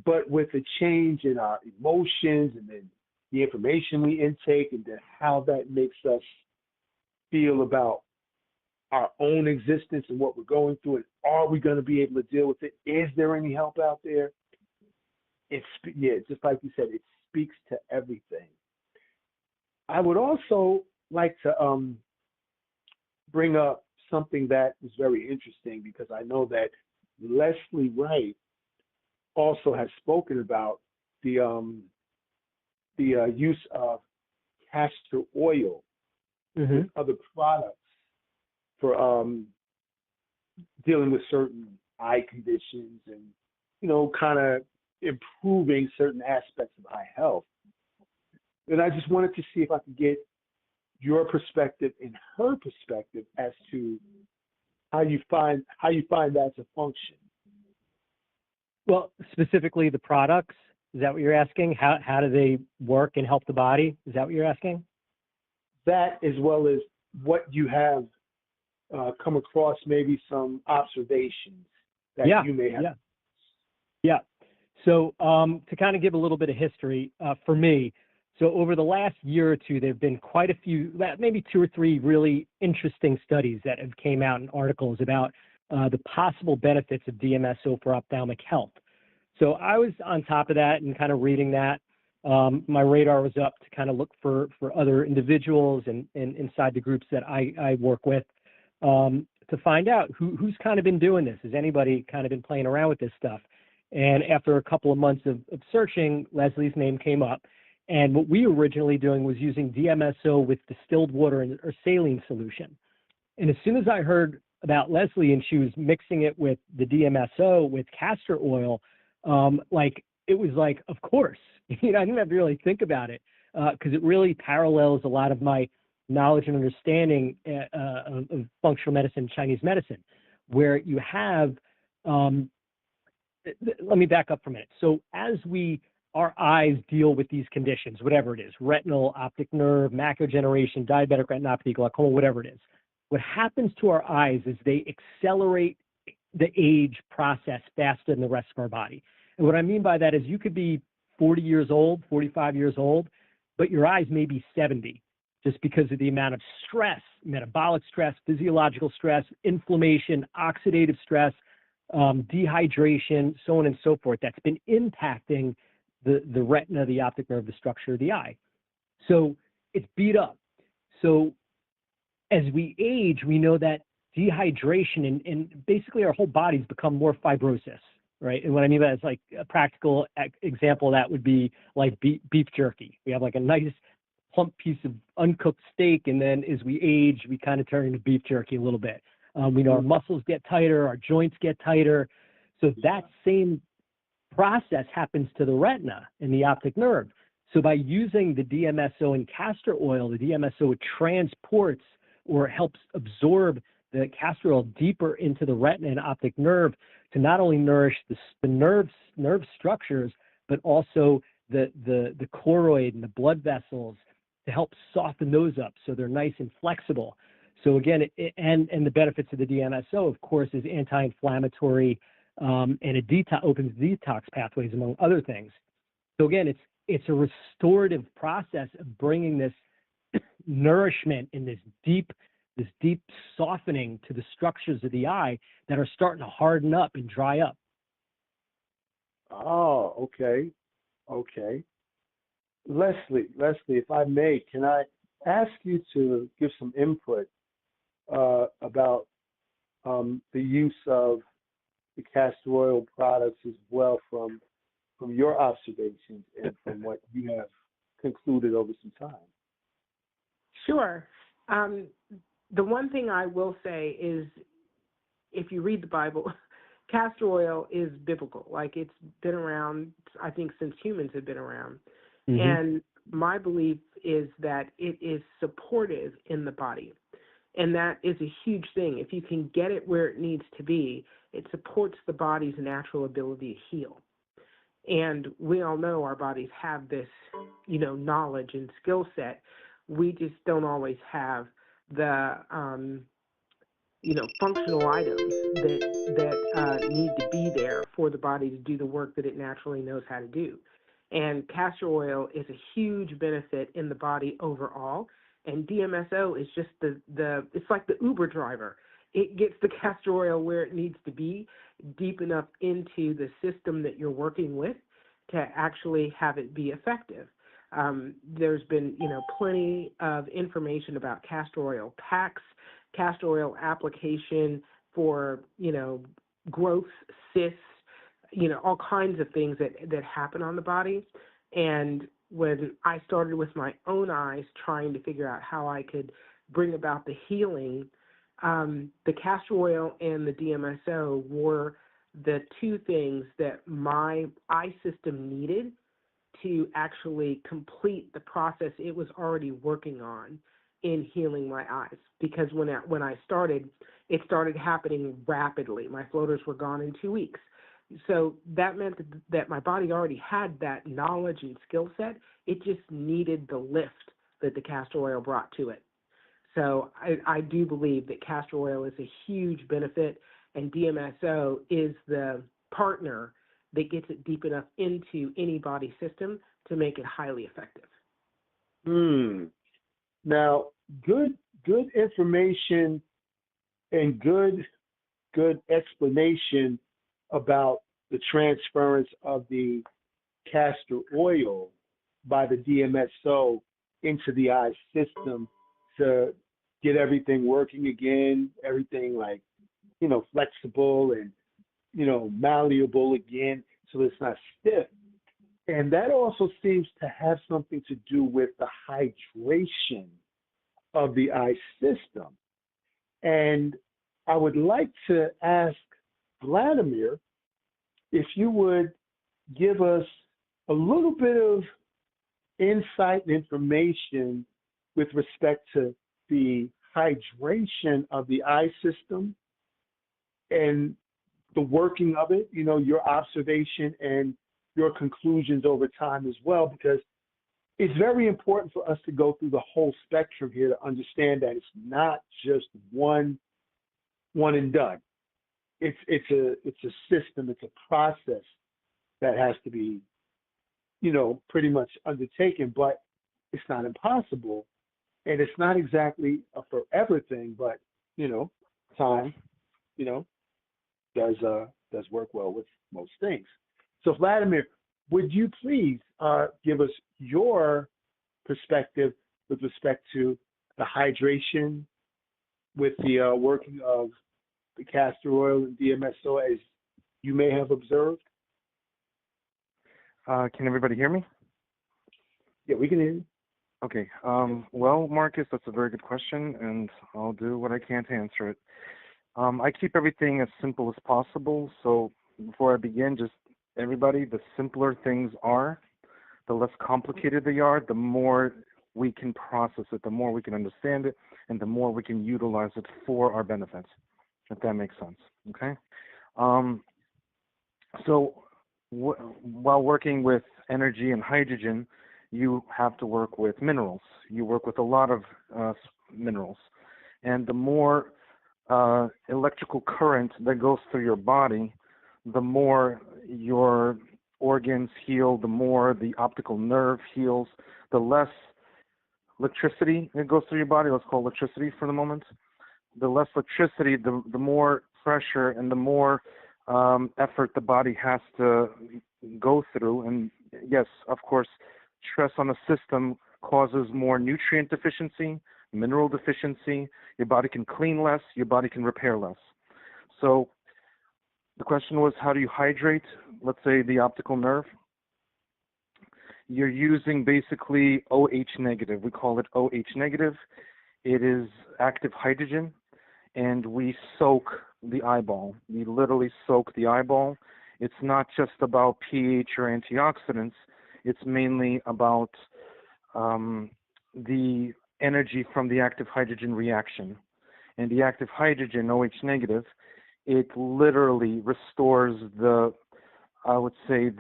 but with a change in our emotions and then the information we intake and then how that makes us feel about our own existence and what we're going through, and are we going to be able to deal with it? Is there any help out there? Just like you said, it speaks to everything. I would also like to bring up something that is very interesting, because I know that Leslie Wright also has spoken about the the use of castor oil with other products for dealing with certain eye conditions and, kind of improving certain aspects of eye health. And I just wanted to see if I could get your perspective and her perspective as to how you find that to function. Well, specifically the products, is that what you're asking? How do they work and help the body? Is that what you're asking? That, as well as what you have come across, maybe some observations that you may have. Yeah. So to kind of give a little bit of history for me, so over the last year or two, there have been quite a few, maybe 2 or 3 really interesting studies that have came out in articles about the possible benefits of DMSO for ophthalmic health. So I was on top of that and kind of reading that. My radar was up to kind of look for other individuals and inside the groups that I work with to find out who's kind of been doing this. Has anybody kind of been playing around with this stuff? And after a couple of months of searching, Leslie's name came up. And what we were originally doing was using DMSO with distilled water or saline solution. And as soon as I heard about Leslie and she was mixing it with the DMSO with castor oil, it was like, of course, I didn't have to really think about it because it really parallels a lot of my knowledge and understanding of functional medicine, Chinese medicine, where you have, let me back up for a minute. So as our eyes deal with these conditions, whatever it is, retinal, optic nerve, macular degeneration, diabetic retinopathy, glaucoma, whatever it is, what happens to our eyes is they accelerate the age process faster than the rest of our body. And what I mean by that is you could be 40 years old, 45 years old, but your eyes may be 70 just because of the amount of stress, metabolic stress, physiological stress, inflammation, oxidative stress, dehydration, so on and so forth, that's been impacting the retina, the optic nerve, the structure of the eye. So it's beat up. So as we age, we know that dehydration and basically our whole bodies become more fibrosis, right? And what I mean by that is like a practical example of that would be like beef jerky. We have like a nice plump piece of uncooked steak, and then as we age, we kind of turn into beef jerky a little bit. We know our muscles get tighter, our joints get tighter. So that same process happens to the retina and the optic nerve. So by using the DMSO and castor oil, the DMSO transports or helps absorb the castor oil deeper into the retina and optic nerve to not only nourish the nerve structures, but also the choroid and the blood vessels to help soften those up so they're nice and flexible. So again, and the benefits of the DMSO, of course, is anti-inflammatory and it opens detox pathways, among other things. So again, it's a restorative process of bringing this nourishment and this deep softening to the structures of the eye that are starting to harden up and dry up. Oh, okay. Leslie, if I may, can I ask you to give some input about the use of the castor oil products as well from your observations and from what you have concluded over some time? Sure. The one thing I will say is, if you read the Bible, castor oil is biblical. Like, it's been around, I think, since humans have been around. Mm-hmm. And my belief is that it is supportive in the body. And that is a huge thing. If you can get it where it needs to be, it supports the body's natural ability to heal. And we all know our bodies have this, knowledge and skill set. We just don't always have the, functional items that need to be there for the body to do the work that it naturally knows how to do. And castor oil is a huge benefit in the body overall. And DMSO is just it's like the Uber driver. It gets the castor oil where it needs to be, deep enough into the system that you're working with to actually have it be effective. There's been, plenty of information about castor oil packs, castor oil application for, growth, cysts, all kinds of things that happen on the body. And when I started with my own eyes trying to figure out how I could bring about the healing, the castor oil and the DMSO were the two things that my eye system needed to actually complete the process it was already working on in healing my eyes. Because when I started, it started happening rapidly. My floaters were gone in 2 weeks. So that meant that my body already had that knowledge and skill set. It just needed the lift that the castor oil brought to it. So I do believe that castor oil is a huge benefit, and DMSO is the partner that gets it deep enough into any body system to make it highly effective. Now, good information and good explanation about the transference of the castor oil by the DMSO into the eye system to get everything working again, everything flexible and, malleable again, so it's not stiff. And that also seems to have something to do with the hydration of the eye system. And I would like to ask Vladimir if you would give us a little bit of insight and information with respect to the hydration of the eye system and the working of it, your observation and your conclusions over time as well, because it's very important for us to go through the whole spectrum here to understand that it's not just one and done. It's a system, it's a process that has to be, pretty much undertaken, but it's not impossible. And it's not exactly a forever thing, but, time, does work well with most things. So Vladimir, would you please give us your perspective with respect to the hydration with the working of the castor oil and DMSO as you may have observed? Can everybody hear me? Yeah, we can hear you. Okay. Well, Marcus, that's a very good question, and I'll do what I can to answer it. I keep everything as simple as possible, so before I begin, just everybody, the simpler things are, the less complicated they are, the more we can process it, the more we can understand it, and the more we can utilize it for our benefit, if that makes sense, okay? While working with energy and hydrogen, you have to work with minerals. You work with a lot of minerals. And the more electrical current that goes through your body, the more your organs heal, the more the optical nerve heals, the less electricity that goes through your body, let's call electricity for the moment. The less electricity, the more pressure and the more effort the body has to go through. And yes, of course, stress on the system causes more nutrient deficiency, mineral deficiency. Your body can clean less, your body can repair less. So the question was, how do you hydrate, let's say, the optical nerve? You're using basically OH negative. We call it OH negative. It is active hydrogen, and we soak the eyeball. We literally soak the eyeball. It's not just about pH or antioxidants. It's mainly about the energy from the active hydrogen reaction. And the active hydrogen, OH negative, it literally restores the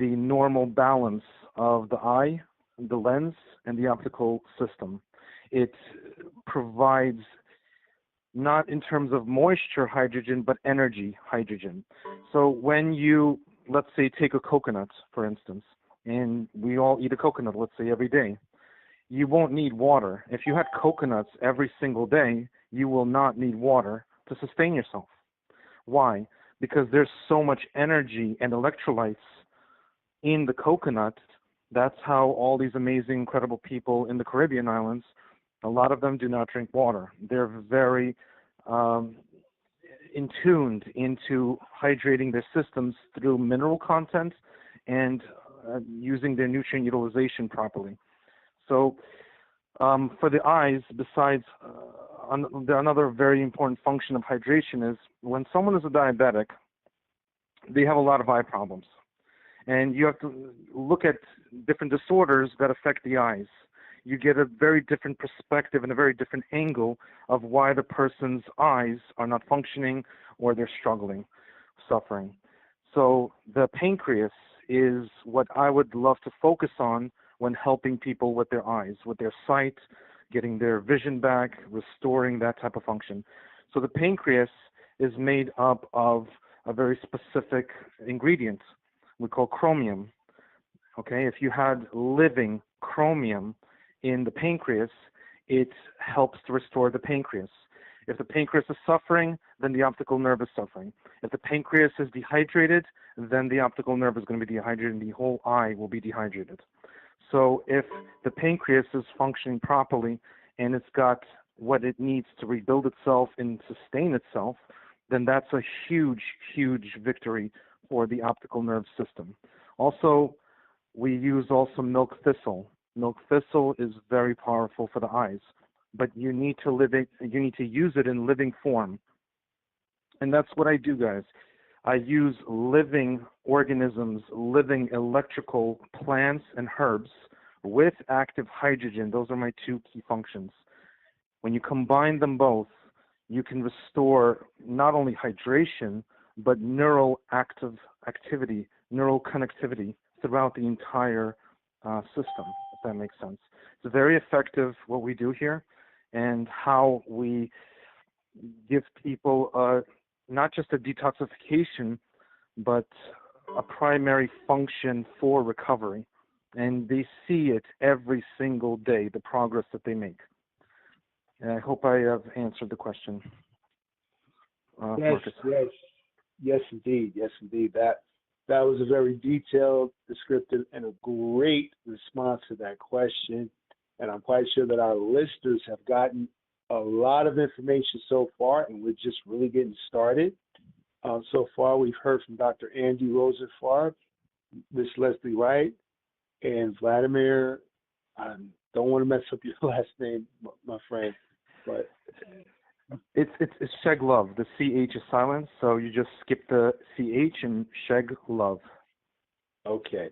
normal balance of the eye, the lens, and the optical system. It provides, not in terms of moisture hydrogen, but energy hydrogen. So when you, let's say, take a coconut, for instance, and we all eat a coconut, let's say, every day, you won't need water. If you had coconuts every single day, you will not need water to sustain yourself. Why? Because there's so much energy and electrolytes in the coconut. That's how all these amazing, incredible people in the Caribbean islands, a lot of them do not drink water. They're very in tuned into hydrating their systems through mineral content and using their nutrient utilization properly. So for the eyes, besides another very important function of hydration is when someone is a diabetic, they have a lot of eye problems. And you have to look at different disorders that affect the eyes. You get a very different perspective and a very different angle of why the person's eyes are not functioning or they're struggling, suffering. So the pancreas is what I would love to focus on when helping people with their eyes, with their sight, getting their vision back, restoring that type of function. So the pancreas is made up of a very specific ingredient we call chromium. Okay, if you had living chromium in the pancreas, it helps to restore the pancreas. If the pancreas is suffering, then the optical nerve is suffering. If the pancreas is dehydrated, then the optical nerve is going to be dehydrated and the whole eye will be dehydrated. So if the pancreas is functioning properly and it's got what it needs to rebuild itself and sustain itself, then that's a huge, huge victory for the optical nerve system. Also, we use also milk thistle. Milk thistle is very powerful for the eyes, but you need to use it in living form. And that's what I do, guys. I use living organisms, living electrical plants and herbs with active hydrogen. Those are my two key functions. When you combine them both, you can restore not only hydration, but neural activity, neural connectivity throughout the entire system, if that makes sense. It's very effective what we do here and how we give people not just a detoxification, but a primary function for recovery. And they see it every single day, the progress that they make. And I hope I have answered the question. Marcus. Yes, indeed. That was a very detailed, descriptive, and a great response to that question. And I'm quite sure that our listeners have gotten a lot of information so far, and we're just really getting started. So far, we've heard from Dr. Andy Rosenfarb, Ms. Leslie Wright, and Vladimir. I don't want to mess up your last name, my friend, but it's Sheglov. The CH is silent, so you just skip the CH and Sheglov. Okay,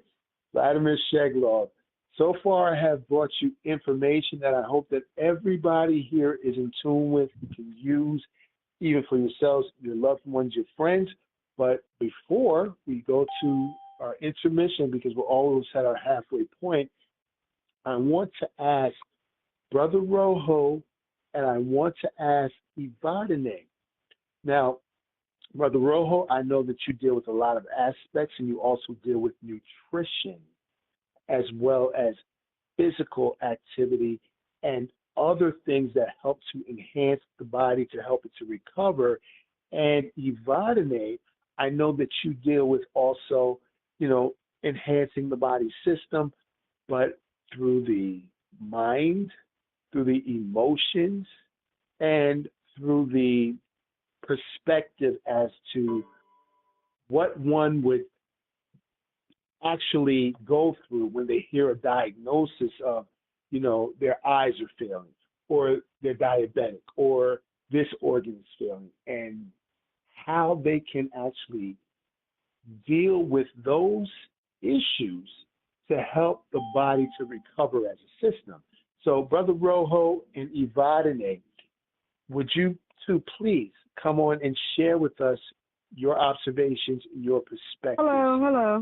Vladimir Sheglov. So far, I have brought you information that I hope that everybody here is in tune with, you can use, even for yourselves, your loved ones, your friends. But before we go to our intermission, because we're almost at our halfway point, I want to ask Brother Rojo and I want to ask Ivadine. Now, Brother Rojo, I know that you deal with a lot of aspects and you also deal with nutrition as well as physical activity and other things that help to enhance the body to help it to recover. And Ivadine, I know that you deal with also, enhancing the body system, but through the mind, through the emotions, and through the perspective as to what one would actually go through when they hear a diagnosis of, their eyes are failing, or they're diabetic, or this organ is failing, and how they can actually deal with those issues to help the body to recover as a system. So, Brother Rojo and Ivadine, would you two please come on and share with us your observations, your perspective? Hello.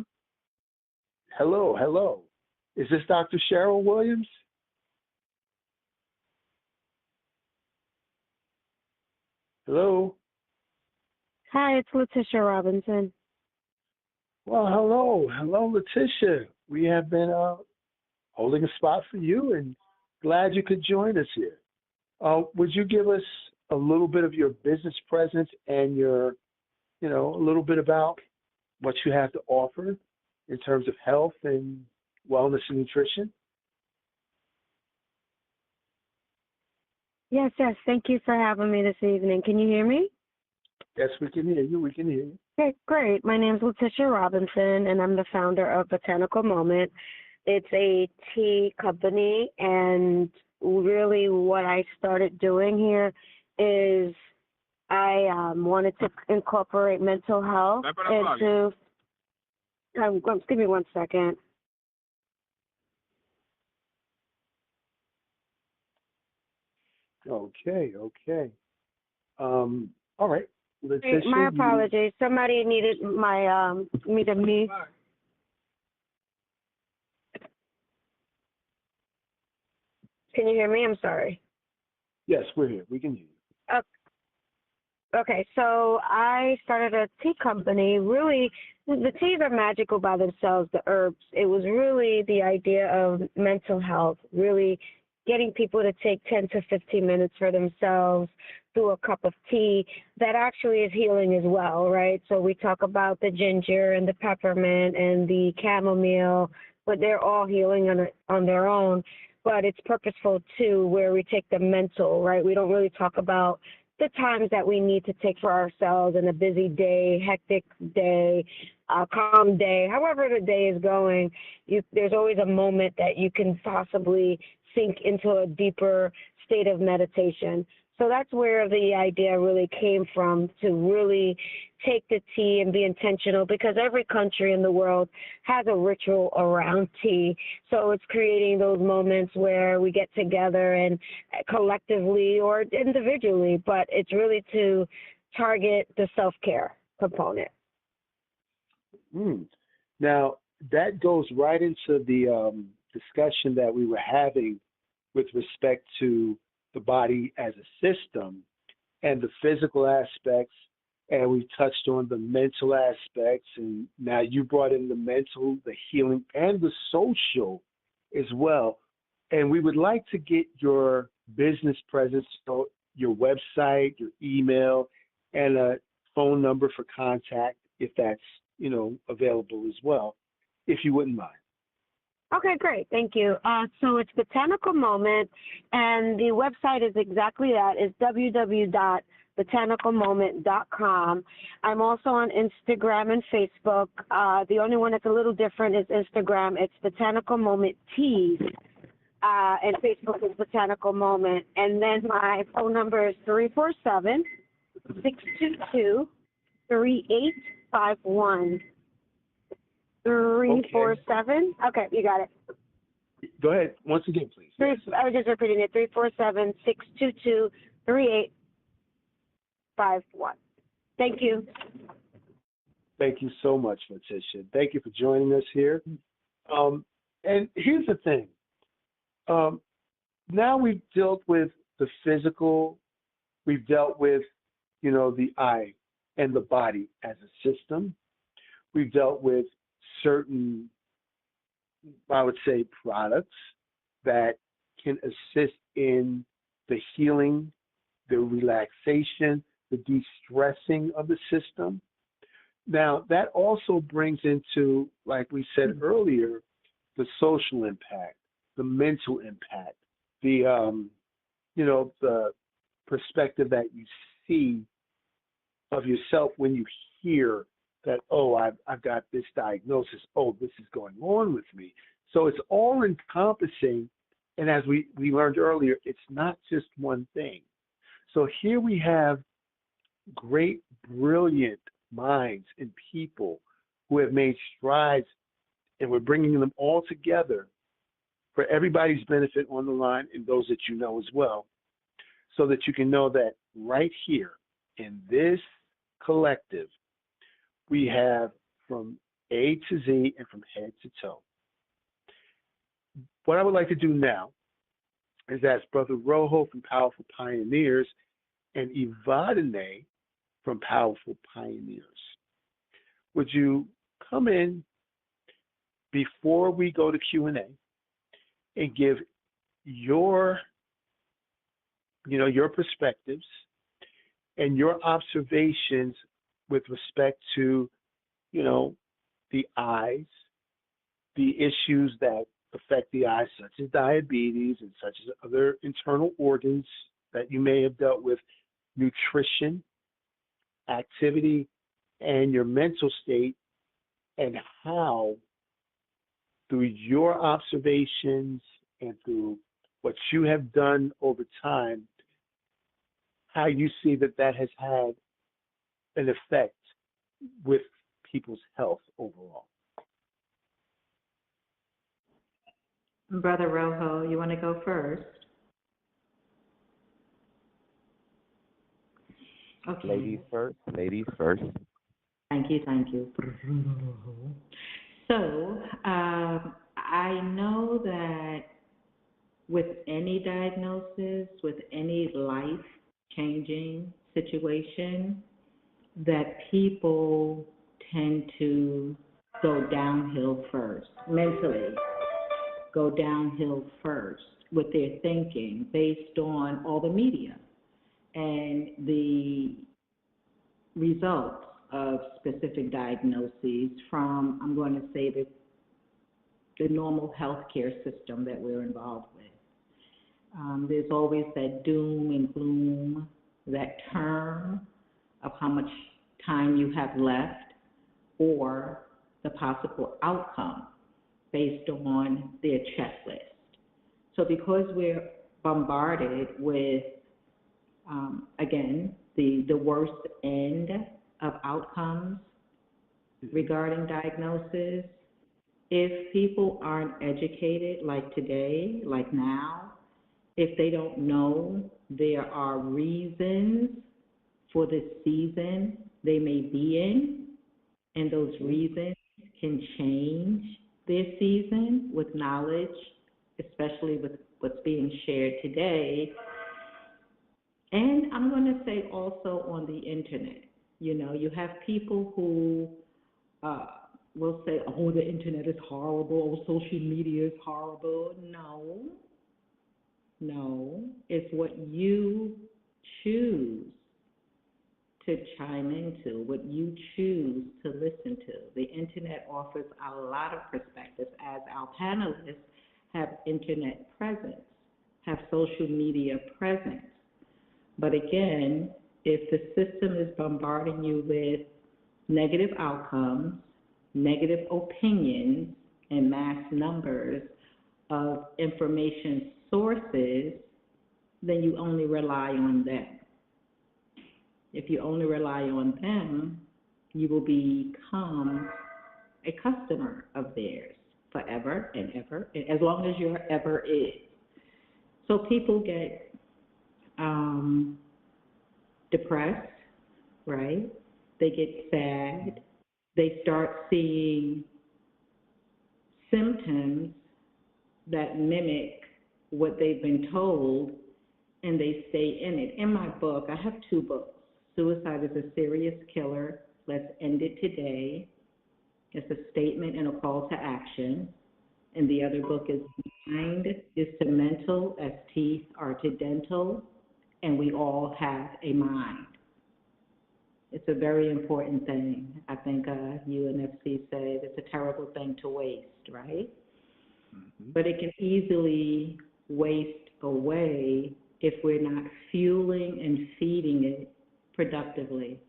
Hello. Is this Dr. Cheryl Williams? Hello. Hi, it's Letitia Robinson. Well, hello, Letitia. We have been holding a spot for you, and glad you could join us here. Would you give us a little bit of your business presence and your, a little bit about what you have to offer in terms of health and wellness and nutrition? Yes. Thank you for having me this evening. Can you hear me? Yes, we can hear you. We can hear you. Okay, great. My name is Letitia Robinson, and I'm the founder of Botanical Moment. It's a tea company, and really what I started doing here is I wanted to incorporate mental health into. Give me 1 second. Okay. All right. Letitia, My apologies. Somebody needed me. Can you hear me? I'm sorry. Yes, we're here. We can hear you. Okay, so I started a tea company. Really, the teas are magical by themselves, the herbs. It was really the idea of mental health, really getting people to take 10 to 15 minutes for themselves through a cup of tea that actually is healing as well, right? So we talk about the ginger and the peppermint and the chamomile, but they're all healing on their own. But it's purposeful too, where we take the mental, right? We don't really talk about the times that we need to take for ourselves in a busy day, hectic day, calm day, however the day is going. There's always a moment that you can possibly sink into a deeper state of meditation. So that's where the idea really came from, to really take the tea and be intentional, because every country in the world has a ritual around tea. So it's creating those moments where we get together and collectively or individually, but it's really to target the self-care component. Now, that goes right into the discussion that we were having with respect to the body as a system and the physical aspects, and we touched on the mental aspects, and now you brought in the mental, the healing, and the social as well. And we would like to get your business presence, so your website, your email, and a phone number for contact if that's, available as well, if you wouldn't mind. Okay, great. Thank you. So it's Botanical Moment, and the website is exactly that. It's www.botanicalmoment.com. I'm also on Instagram and Facebook. The only one that's a little different is Instagram. It's Botanical Moment Teas, and Facebook is Botanical Moment. And then my phone number is 347-622-3851. 347. Okay, you got it. Go ahead. Once again, please. I was just repeating it. 347-622-3851. Thank you. Thank you so much, Letitia. Thank you for joining us here. And here's the thing. Now we've dealt with the physical. We've dealt with, the eye and the body as a system. We've dealt with certain, I would say, products that can assist in the healing, the relaxation, the de-stressing of the system. Now, that also brings into, like we said earlier, the social impact, the mental impact, the, the perspective that you see of yourself when you hear that, oh, I've got this diagnosis. Oh, this is going on with me. So it's all encompassing. And as we learned earlier, it's not just one thing. So here we have great, brilliant minds and people who have made strides, and we're bringing them all together for everybody's benefit on the line and those that you know as well, so that you can know that right here in this collective, we have from A to Z and from head to toe. What I would like to do now is ask Brother Rojo from Powerful Pioneers and Evadne from Powerful Pioneers. Would you come in before we go to Q&A and give your perspectives and your observations with respect to, the eyes, the issues that affect the eyes, such as diabetes and such as other internal organs that you may have dealt with, nutrition, activity and your mental state, and how, through your observations and through what you have done over time, how you see that that has had an effect with people's health overall. Brother Rojo, you want to go first? Okay. Ladies first. Ladies first. Thank you, thank you. So, I know that with any diagnosis, with any life-changing situation, that people tend to go downhill first, mentally go downhill first with their thinking based on all the media and the results of specific diagnoses from, I'm going to say, the normal healthcare system that we're involved with. There's always that doom and gloom, that term of how much time you have left or the possible outcome based on their checklist. So because we're bombarded with, again, the worst end of outcomes regarding diagnosis, if people aren't educated like today, like now, if they don't know there are reasons for the season they may be in, and those reasons can change their season with knowledge, especially with what's being shared today. And I'm going to say also on the internet, you know, you have people who will say, oh, the internet is horrible, oh, social media is horrible. No, it's what you choose to chime into, what you choose to listen to. The internet offers a lot of perspectives, as our panelists have internet presence, have social media presence. But again, if the system is bombarding you with negative outcomes, negative opinions, and mass numbers of information sources, then you only rely on them. If you only rely on them, you will become a customer of theirs forever and ever, and as long as your ever is. So people get depressed, right? They get sad. They start seeing symptoms that mimic what they've been told, and they stay in it. In my book, I have 2 books. Suicide is a Serious Killer. Let's End It Today. It's a statement and a call to action. And the other book is Mind is to Mental as Teeth are to Dental, and we all have a mind. It's a very important thing. I think UNFC said it's a terrible thing to waste, right? Mm-hmm. But it can easily waste away if we're not fueling and feeding it productively.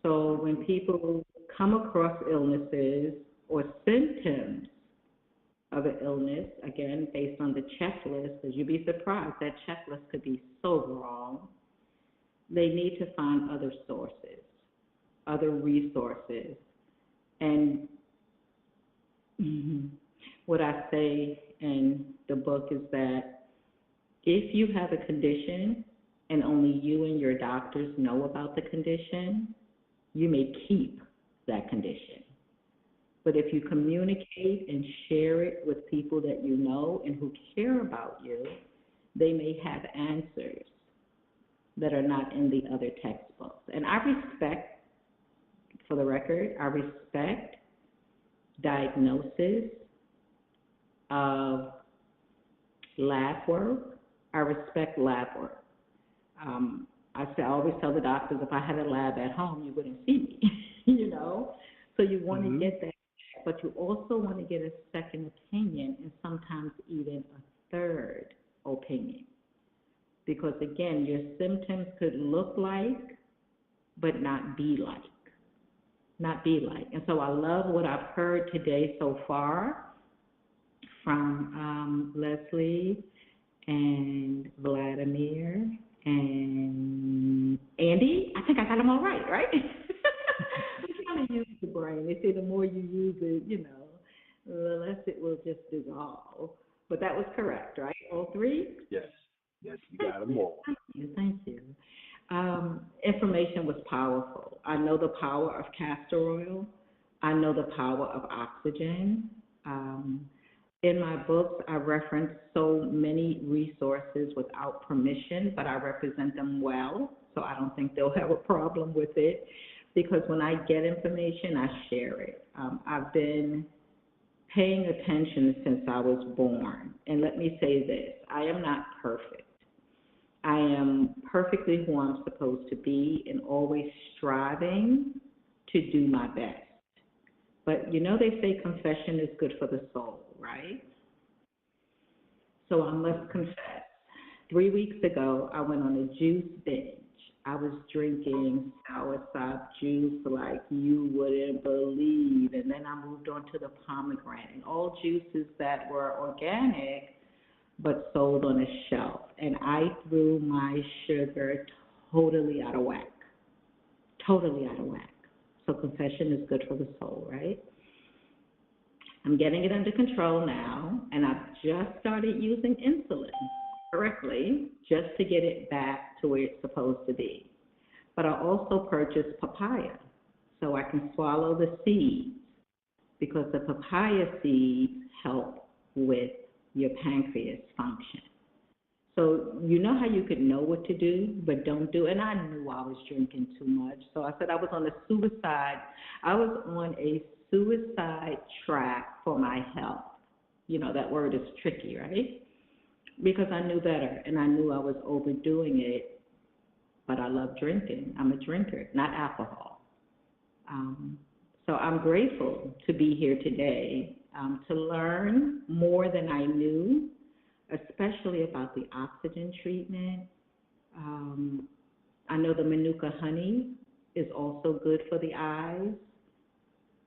So when people come across illnesses or symptoms of an illness, again, based on the checklist, because you'd be surprised, that checklist could be so wrong, they need to find other sources, other resources. And what I say in the book is that if you have a condition and only you and your doctors know about the condition, you may keep that condition. But if you communicate and share it with people that you know and who care about you, they may have answers that are not in the other textbooks. And I respect, for the record, I respect diagnosis of lab work. I respect lab work. I always tell the doctors, if I had a lab at home, you wouldn't see me, you know? So you want to get that, but you also want to get a second opinion and sometimes even a third opinion. Because again, your symptoms could look like but not be like. Not be like. And so I love what I've heard today so far from Leslie and Vladimir and Andy. I think I got them all right, right? I'm trying to use the brain. They say the more you use it, the less it will just dissolve. But that was correct, right? All three? Yes. Yes, you got them all. Thank you. Information was powerful. I know the power of castor oil. I know the power of oxygen. In my books, I reference so many resources without permission, but I represent them well, so I don't think they'll have a problem with it, because when I get information, I share it. I've been paying attention since I was born, and let me say this, I am not perfect. I am perfectly who I'm supposed to be and always striving to do my best. But they say confession is good for the soul, right? So I must confess. 3 weeks ago, I went on a juice binge. I was drinking soursop juice like you wouldn't believe. And then I moved on to the pomegranate. All juices that were organic but sold on a shelf. And I threw my sugar totally out of whack. Totally out of whack. So confession is good for the soul, right? I'm getting it under control now, and I've just started using insulin correctly just to get it back to where it's supposed to be. But I also purchased papaya so I can swallow the seeds, because the papaya seeds help with your pancreas function. So you know how you could know what to do, but don't do it. And I knew I was drinking too much. So I said I was on a suicide track for my health. That word is tricky, right? Because I knew better, and I knew I was overdoing it, but I love drinking. I'm a drinker, not alcohol. So I'm grateful to be here today to learn more than I knew, especially about the oxygen treatment. I know the Manuka honey is also good for the eyes.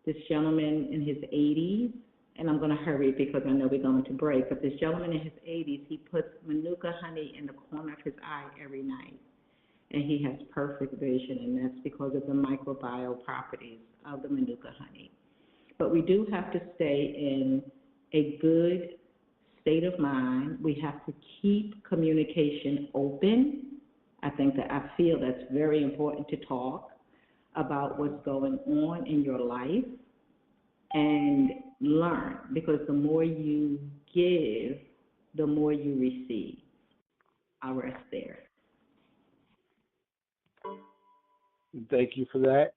This gentleman in his 80s, and I'm going to hurry because I know we're going to break, but this gentleman in his 80s, he puts Manuka honey in the corner of his eye every night, and he has perfect vision, and that's because of the microbial properties of the Manuka honey. But we do have to stay in a good state of mind. We have to keep communication open. I feel that's very important to talk about what's going on in your life and learn, because the more you give, the more you receive. I'll rest there. Thank you for that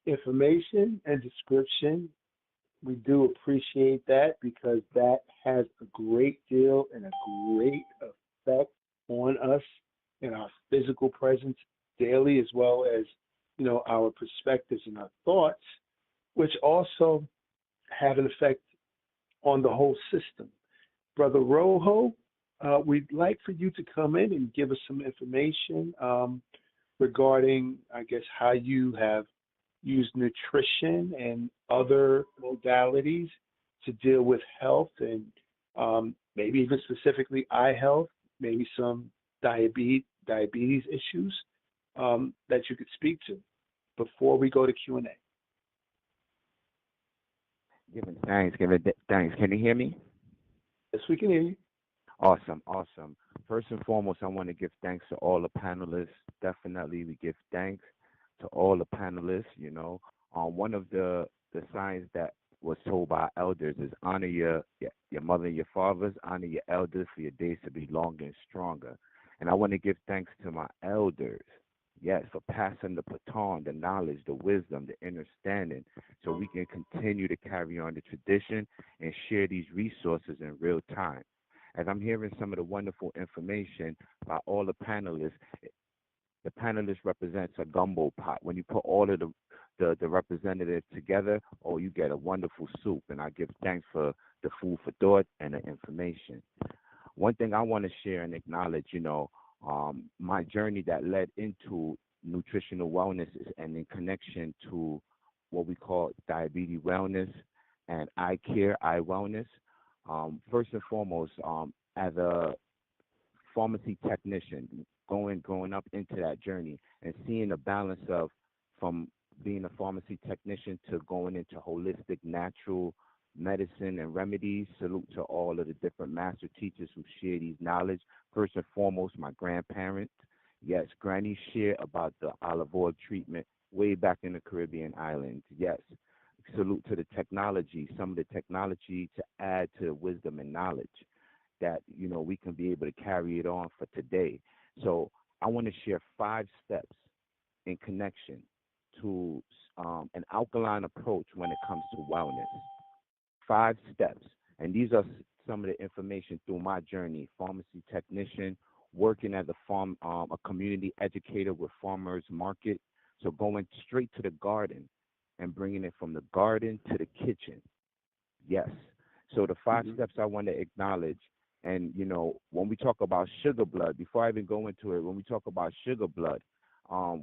information and description. We do appreciate that, because that has a great deal and a great effect on us in our physical presence daily, as well as our perspectives and our thoughts, which also have an effect on the whole system. Brother Rojo, we'd like for you to come in and give us some information regarding, how you have used nutrition and other modalities to deal with health, and maybe even specifically eye health, maybe some diabetes issues that you could speak to before we go to Q&A. Giving thanks. Can you hear me? Yes, we can hear you. Awesome. First and foremost, I want to give thanks to all the panelists. Definitely, we give thanks to all the panelists. One of the signs that was told by elders is honor your mother and your fathers, honor your elders for your days to be longer and stronger. And I want to give thanks to my elders, yes, for passing the baton, the knowledge, the wisdom, the understanding, so we can continue to carry on the tradition and share these resources in real time. As I'm hearing some of the wonderful information by all the panelists represents a gumbo pot. When you put all of the representatives together, you get a wonderful soup. And I give thanks for the food for thought and the information. One thing I want to share and acknowledge, my journey that led into nutritional wellness and in connection to what we call diabetes wellness and eye care, eye wellness. First and foremost, as a pharmacy technician, growing up into that journey and seeing the balance of from being a pharmacy technician to going into holistic natural medicine and remedies. Salute to all of the different master teachers who share these knowledge. First and foremost, my grandparents. Yes, Granny shared about the olive oil treatment way back in the Caribbean islands. Yes, salute to the technology, some of the technology to add to wisdom and knowledge that, we can be able to carry it on for today. So I want to share 5 steps in connection to an alkaline approach when it comes to wellness. 5 steps. And these are some of the information through my journey, pharmacy technician, working as a community educator with farmers market. So going straight to the garden and bringing it from the garden to the kitchen. Yes. So the 5 steps I want to acknowledge. And, when we talk about sugar blood, before I even go into it, when we talk about sugar blood,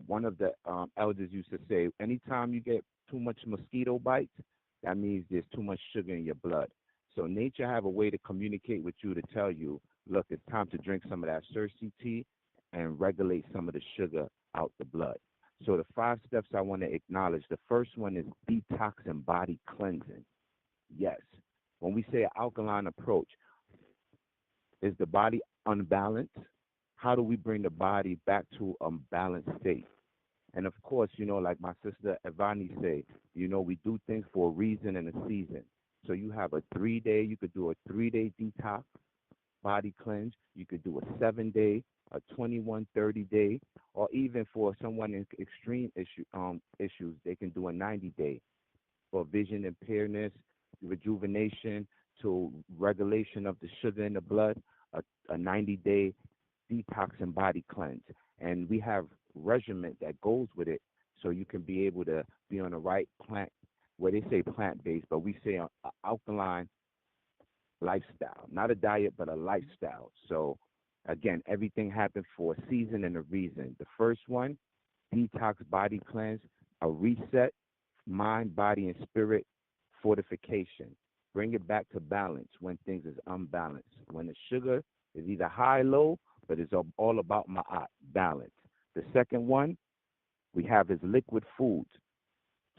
one of the elders used to say, anytime you get too much mosquito bites, that means there's too much sugar in your blood. So nature have a way to communicate with you to tell you, look, it's time to drink some of that Cersei tea and regulate some of the sugar out the blood. So the 5 steps I want to acknowledge, the first one is detox and body cleansing. Yes. When we say an alkaline approach, is the body unbalanced? How do we bring the body back to a balanced state? And of course, like my sister Ivani say, we do things for a reason and a season. So you have a 3-day, you could do a 3-day detox, body cleanse. You could do a 7-day, a 21, 30-day, or even for someone in extreme issues, they can do a 90-day for vision impairment, rejuvenation, to regulation of the sugar in the blood, a 90-day detox and body cleanse. And we have regimen that goes with it, so you can be able to be on the right plant, where they say plant-based, but we say alkaline lifestyle, not a diet, but a lifestyle. So again, everything happens for a season and a reason. The first one, detox body cleanse, a reset, mind, body, and spirit fortification. Bring it back to balance when things is unbalanced. When the sugar is either high, low, but it's all about ma'at, balance. The second one we have is liquid foods.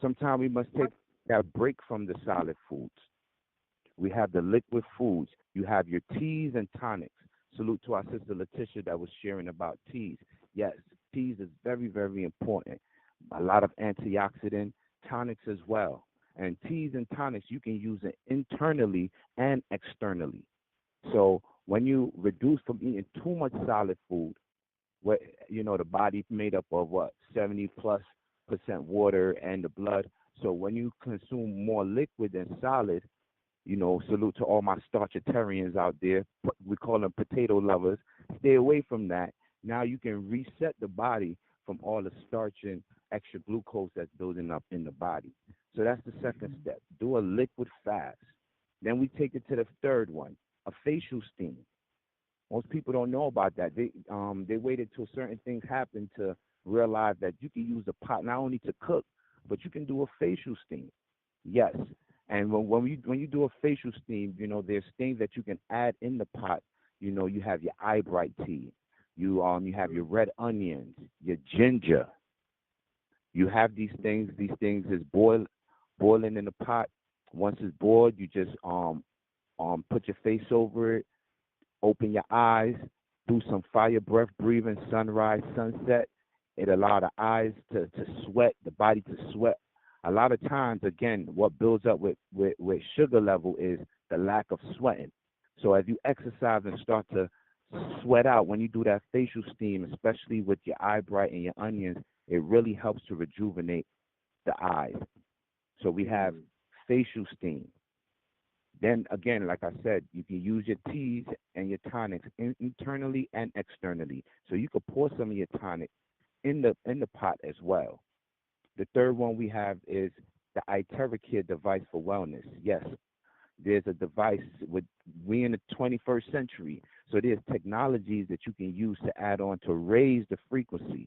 Sometimes we must take that break from the solid foods. We have the liquid foods. You have your teas and tonics. Salute to our sister Letitia that was sharing about teas. Yes, teas is very, very important. A lot of antioxidant, tonics as well. And teas and tonics, you can use it internally and externally. So when you reduce from eating too much solid food, what the body's made up of 70+% water and the blood. So when you consume more liquid than solid, salute to all my starchitarians out there. We call them potato lovers. Stay away from that. Now you can reset the body from all the starch and extra glucose that's building up in the body. So that's the second step. Do a liquid fast. Then we take it to the third one, a facial steam. Most people don't know about that. They waited till certain things happen to realize that you can use the pot not only to cook, but you can do a facial steam. Yes. And when you do a facial steam, there's things that you can add in the pot. You have your eye bright tea. You have your red onions, your ginger. You have these things. These things is boiling in the pot. Once it's boiled, you just put your face over it, open your eyes, do some fire breath breathing, sunrise, sunset. It allows the eyes to sweat, the body to sweat. A lot of times, again, what builds up with sugar level is the lack of sweating. So as you exercise and start to sweat out, when you do that facial steam, especially with your eye bright and your onions, it really helps to rejuvenate the eyes. So we have facial steam. Then again, like I said, you can use your teas and your tonics internally and externally. So you could pour some of your tonic in the pot as well. The third one we have is the iTerracare device for wellness. Yes, there's a device we in the 21st century. So there's technologies that you can use to add on to raise the frequency.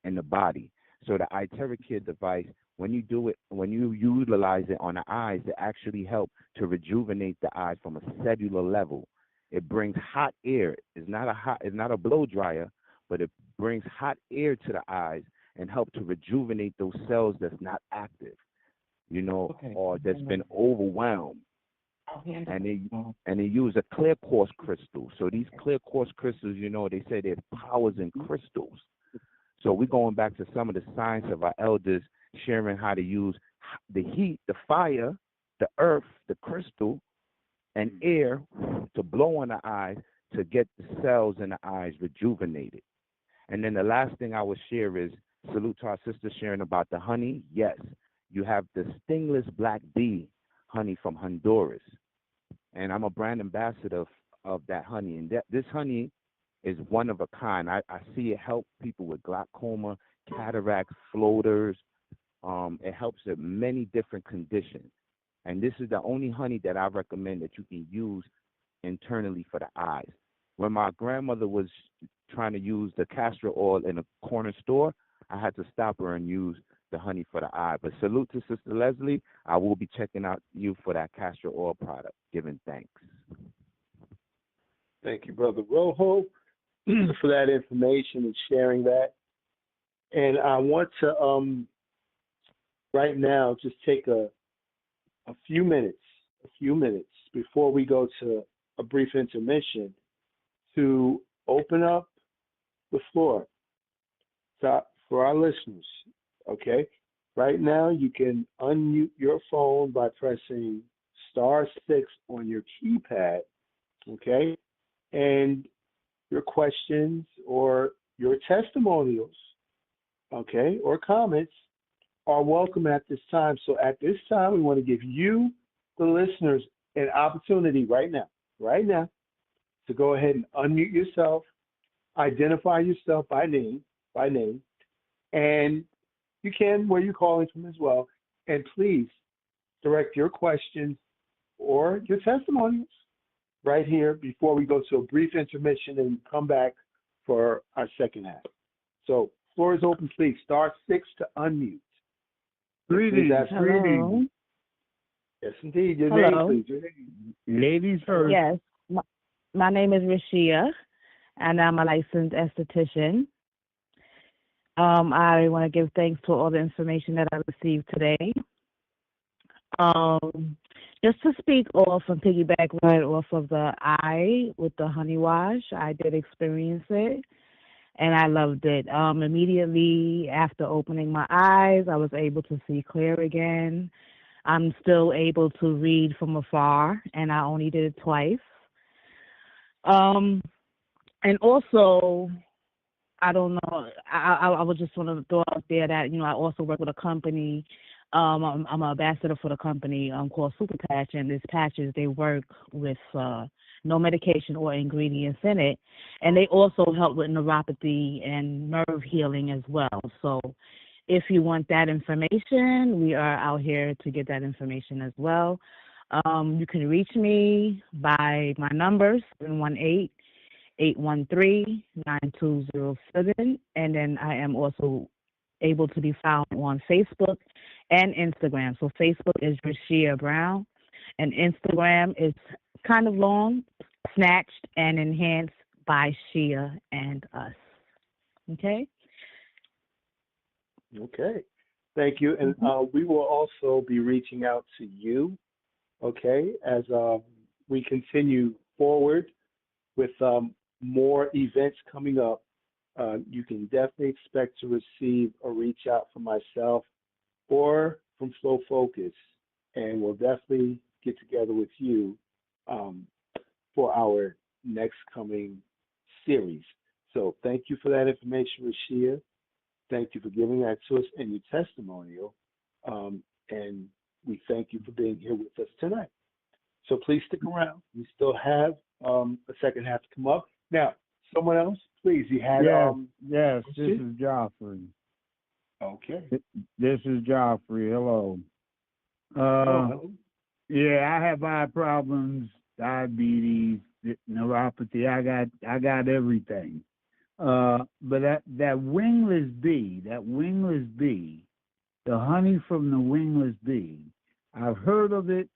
in the body. So the iTeracare device, when you do it, when you utilize it on the eyes, it actually helps to rejuvenate the eyes from a cellular level. It brings hot air. It's not a blow dryer, but it brings hot air to the eyes and help to rejuvenate those cells that's not active, or that's been overwhelmed. And they use a clear quartz crystal. So these clear quartz crystals, they say there's powers in crystals. So we're going back to some of the science of our elders sharing how to use the heat, the fire, the earth, the crystal, and air to blow on the eyes to get the cells in the eyes rejuvenated. And then the last thing I will share is salute to our sister sharing about the honey. Yes, you have the stingless black bee honey from Honduras. And I'm a brand ambassador of that honey. And this honey is one of a kind. I see it help people with glaucoma, cataracts, floaters. It helps with many different conditions. And this is the only honey that I recommend that you can use internally for the eyes. When my grandmother was trying to use the castor oil in a corner store, I had to stop her and use the honey for the eye. But salute to Sister Leslie. I will be checking out you for that castor oil product. Giving thanks. Thank you, Brother Rojo, for that information and sharing that. And I want to right now just take a few minutes before we go to a brief intermission to open up the floor for our listeners. Okay, right now you can unmute your phone by pressing *6 on your keypad. Okay, and your questions or your testimonials, okay, or comments are welcome at this time. So at this time, we want to give you, the listeners, an opportunity right now, to go ahead and unmute yourself, identify yourself by name, and you can where you're calling from as well. And please direct your questions or your testimonials right here before we go to a brief intermission and come back for our second half. So floor is open, please. *6 to unmute. Greetings. Greetings. Yes, indeed. Your Hello. name, please. Your name. Ladies first. Yes, my name is Rashia, and I'm a licensed esthetician. I want to give thanks to all the information that I received today. Just to speak off and piggyback right off of the eye with the honey wash, I did experience it, and I loved it. Immediately after opening my eyes, I was able to see clear again. I'm still able to read from afar, and I only did it twice. And also, I don't know, I would just want to throw out there that, I also work with a company. I'm an ambassador for the company called Super Patch, and these patches, they work with no medication or ingredients in it. And they also help with neuropathy and nerve healing as well. So if you want that information, we are out here to get that information as well. You can reach me by my numbers, 718-813-9207. And then I am also able to be found on Facebook and Instagram. So Facebook is Rashia Brown, and Instagram is kind of long, snatched and enhanced by Shia and us. Okay? Okay. Thank you. And we will also be reaching out to you, okay, as we continue forward with more events coming up. You can definitely expect to receive a reach out from myself or from Flow Focus, and we'll definitely get together with you for our next coming series. So thank you for that information, Rashia. Thank you for giving that to us and your testimonial. And we thank you for being here with us tonight. So please stick around. We still have a second half to come up. Now, someone else, please. You had Yes, this is Joffrey. Okay. This is Joffrey. Hello. Hello. Yeah, I have eye problems, diabetes, neuropathy. I got everything. But that wingless bee, the honey from the wingless bee, I've heard of it,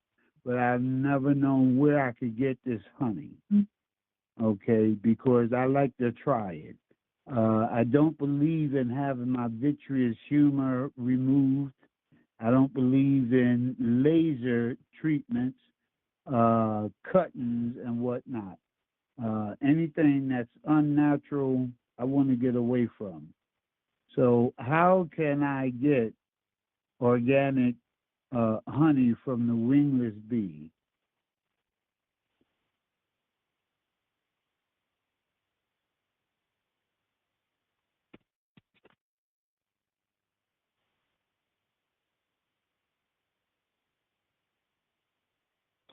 but I've never known where I could get this honey. Okay, because I like to try it. I don't believe in having my vitreous humor removed. I don't believe in laser treatments, cuttings, and whatnot. Anything that's unnatural, I want to get away from. So how can I get organic honey from the wingless bee?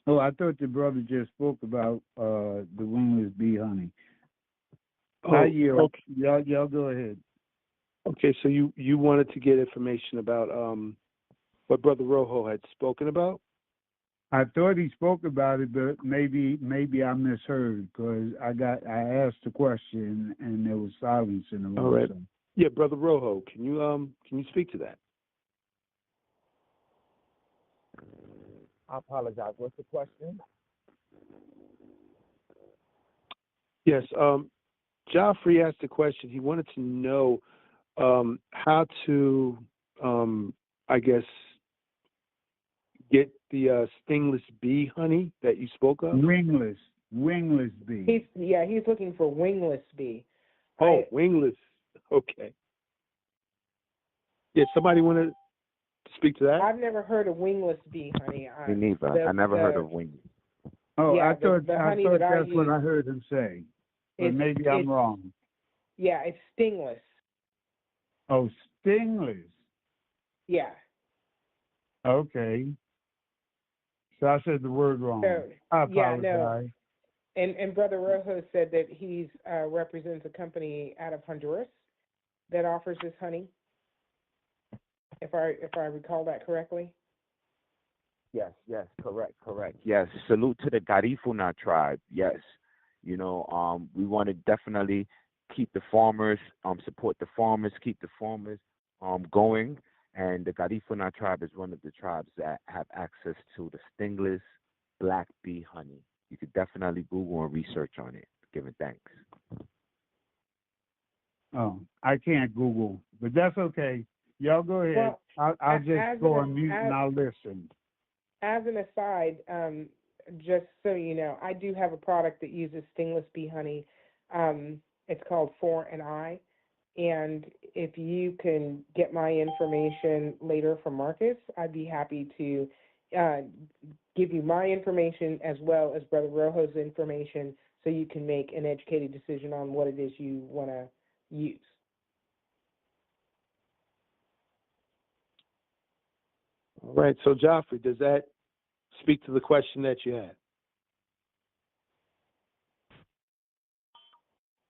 Oh, I thought the brother just spoke about the wingless bee honey. Okay. Y'all go ahead. Okay, so you wanted to get information about what Brother Rojo had spoken about? I thought he spoke about it, but maybe I misheard because I asked the question and there was silence in the room. All right. So. Yeah, Brother Rojo, can you speak to that? I apologize. What's the question? Yes, Joffrey asked a question. He wanted to know how to, I guess, get the stingless bee honey that you spoke of. Wingless bee. He's looking for wingless bee. Wingless. Okay. Yeah, somebody want to speak to that? I've never heard of wingless bee honey. Me neither. I never heard of wingless. Oh, yeah, I thought honey that that's what use, I heard him say. But maybe I'm wrong. Yeah, it's stingless. Oh, stingless. Yeah. Okay. So I said the word wrong. So, I apologize. Yeah, no. And Brother Rojo said that he's represents a company out of Honduras that offers this honey. If I recall that correctly. Yes, correct. Yes, salute to the Garifuna tribe. Yes, we want to definitely keep the farmers, support the farmers, keep the farmers going. And the Garifuna tribe is one of the tribes that have access to the stingless black bee honey. You could definitely Google and research on it. Giving thanks. Oh, I can't Google, but that's okay. Y'all go ahead. Well, I'll just go on mute and I'll listen. As an aside, just so you know, I do have a product that uses stingless bee honey. It's called For an Eye. And if you can get my information later from Marcus, I'd be happy to give you my information as well as Brother Rojo's information so you can make an educated decision on what it is you want to use. All right. So, Joffrey, does that speak to the question that you had?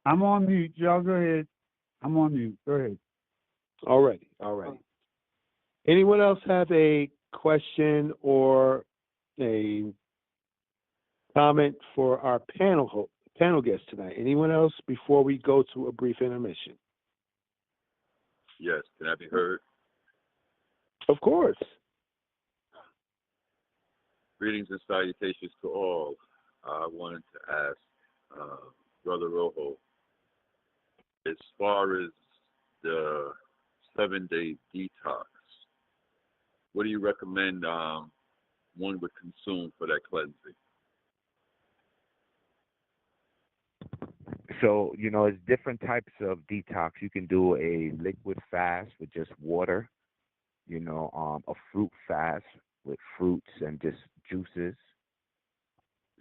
I'm on mute. Y'all go ahead. I'm on mute. Go ahead. All righty. Anyone else have a question or a comment for our panel guest tonight? Anyone else before we go to a brief intermission? Yes. Can I be heard? Of course. Greetings and salutations to all. I wanted to ask Brother Rojo, as far as the 7-day detox, what do you recommend one would consume for that cleansing? So, it's different types of detox. You can do a liquid fast with just water, a fruit fast with fruits and just juices.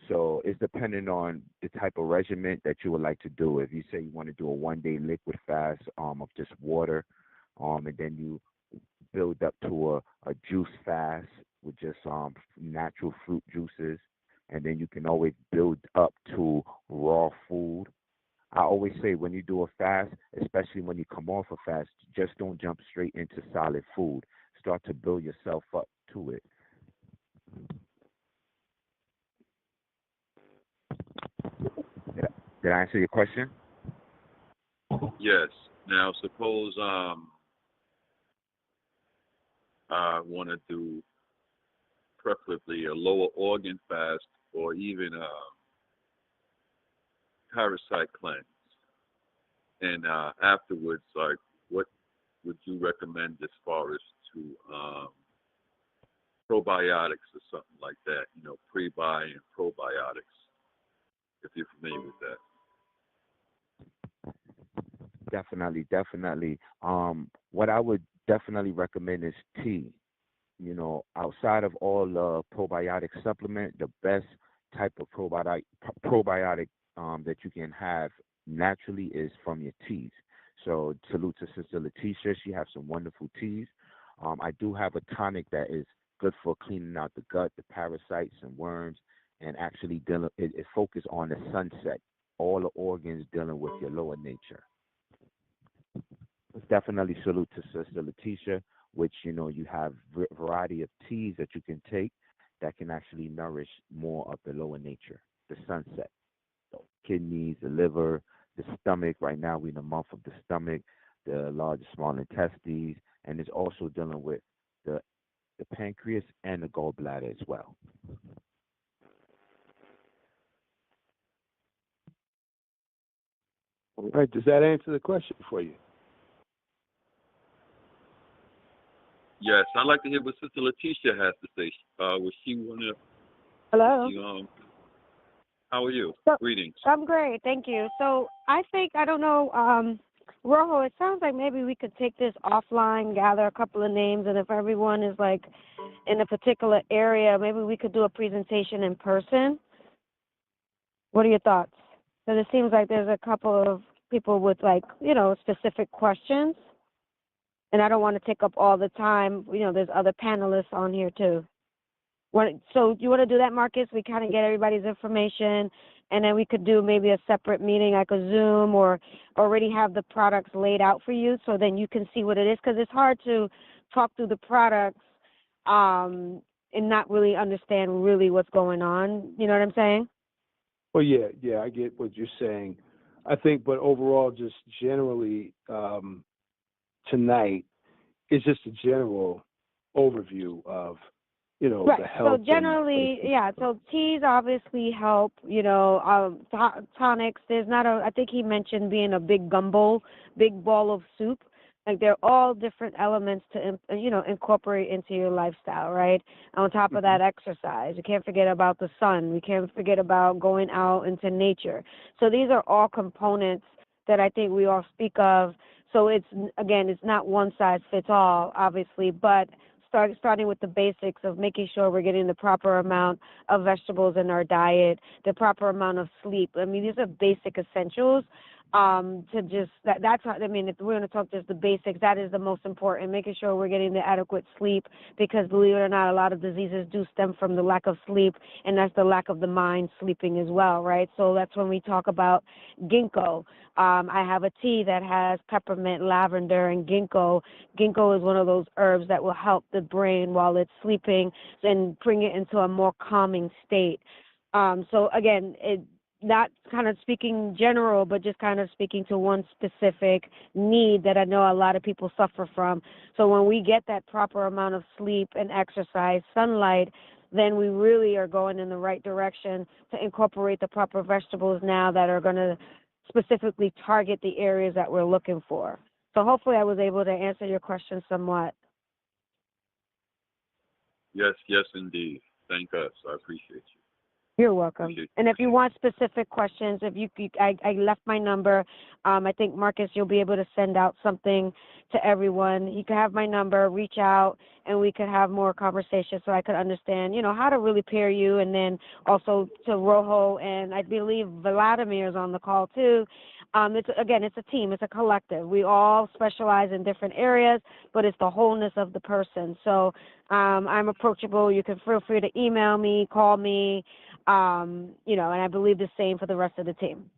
So it's dependent on the type of regimen that you would like to do. If you say you want to do a 1-day liquid fast of just water, and then you build up to a juice fast with just natural fruit juices, and then you can always build up to raw food. I always say when you do a fast, especially when you come off a fast, just don't jump straight into solid food. Start to build yourself up to it. Did I answer your question? Yes. Now, suppose I want to do preferably a lower organ fast or even a parasite cleanse. And afterwards, like, what would you recommend as far as to probiotics or something like that? You know, pre-bi and probiotics, if you're familiar with that. Definitely. What I would definitely recommend is tea. You know, outside of all probiotic supplement, the best type of probiotic that you can have naturally is from your teas. So salute to Sister Letitia. She has some wonderful teas. I do have a tonic that is good for cleaning out the gut, the parasites and worms, and actually it focuses on the sunset, all the organs dealing with your lower nature. Definitely salute to Sister Letitia, which, you know, you have variety of teas that you can take that can actually nourish more of the lower nature, the sunset, the kidneys, the liver, the stomach. Right now we're in the month of the stomach, the large and small intestines, and it's also dealing with the pancreas and the gallbladder as well. All right, does that answer the question for you? Yes, I'd like to hear what Sister Letitia has to say. Was she want to? Hello. How are you? So, Greetings. I'm great, thank you. So I think, I don't know, Rojo, it sounds like maybe we could take this offline, gather a couple of names, and if everyone is like in a particular area, maybe we could do a presentation in person. What are your thoughts? Because it seems like there's a couple of people with, like, you know, specific questions, and I don't want to take up all the time. You know, there's other panelists on here too. So you want to do that, Marcus? We kind of get everybody's information, and then we could do maybe a separate meeting, like a Zoom, or already have the products laid out for you, so then you can see what it is. Because it's hard to talk through the products and not really understand really what's going on. You know what I'm saying? Well, yeah, I get what you're saying. I think, but overall, just generally, tonight is just a general overview of, you know, right. the health. So generally, yeah. So teas obviously help. You know, tonics. There's not a. I think he mentioned being a big ball of soup. Like they're all different elements to, you know, incorporate into your lifestyle, right? On top of that, exercise. We can't forget about the sun. We can't forget about going out into nature. So these are all components that I think we all speak of. So it's not one size fits all, obviously, but starting with the basics of making sure we're getting the proper amount of vegetables in our diet, the proper amount of sleep. I mean, these are basic essentials. That's how, I mean, if we're going to talk just the basics, that is the most important, making sure we're getting the adequate sleep, because believe it or not, a lot of diseases do stem from the lack of sleep, and that's the lack of the mind sleeping as well, right? So that's when we talk about ginkgo. I have a tea that has peppermint, lavender, and ginkgo. Ginkgo is one of those herbs that will help the brain while it's sleeping and bring it into a more calming state. So again, not kind of speaking general, but just kind of speaking to one specific need that I know a lot of people suffer from. So when we get that proper amount of sleep and exercise, sunlight, then we really are going in the right direction to incorporate the proper vegetables now that are going to specifically target the areas that we're looking for. So hopefully I was able to answer your question somewhat. Yes, indeed. Thank us. I appreciate you. You're welcome. And if you want specific questions, I left my number. I think, Marcus, you'll be able to send out something to everyone. You can have my number, reach out, and we could have more conversation so I could understand, you know, how to really pair you. And then also to Rojo, and I believe Vladimir is on the call too. It's a team. It's a collective. We all specialize in different areas, but it's the wholeness of the person. So I'm approachable. You can feel free to email me, call me, you know, and I believe the same for the rest of the team.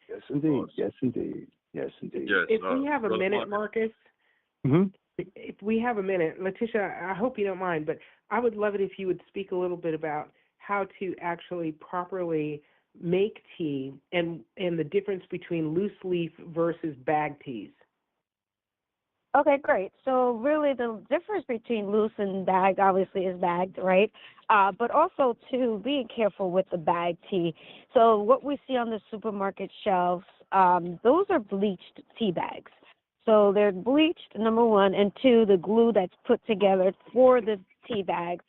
Yes, indeed. Yes, indeed. Yes, indeed. Yes, If we have a minute, Marcus, if we have a minute, Letitia, I hope you don't mind, but I would love it if you would speak a little bit about how to actually properly make tea and the difference between loose leaf versus bag teas? Okay, great. So really the difference between loose and bagged obviously is bagged, right? But also too, being careful with the bag tea. So what we see on the supermarket shelves, those are bleached tea bags. So they're bleached, number one, and two, the glue that's put together for the tea bags.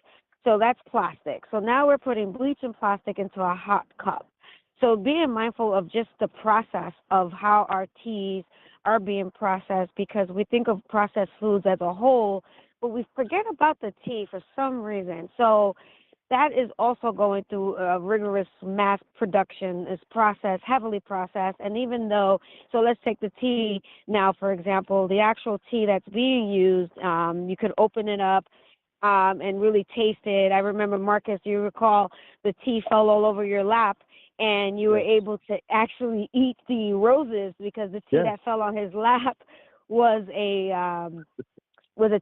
So that's plastic. So now we're putting bleach and plastic into a hot cup. So being mindful of just the process of how our teas are being processed, because we think of processed foods as a whole, but we forget about the tea for some reason. So that is also going through a rigorous mass production. Is processed, heavily processed. And even though, so let's take the tea now, for example, the actual tea that's being used, you could open it up and really taste it. I remember, Marcus, you recall the tea fell all over your lap, and you were able to actually eat the roses because the tea that fell on his lap was a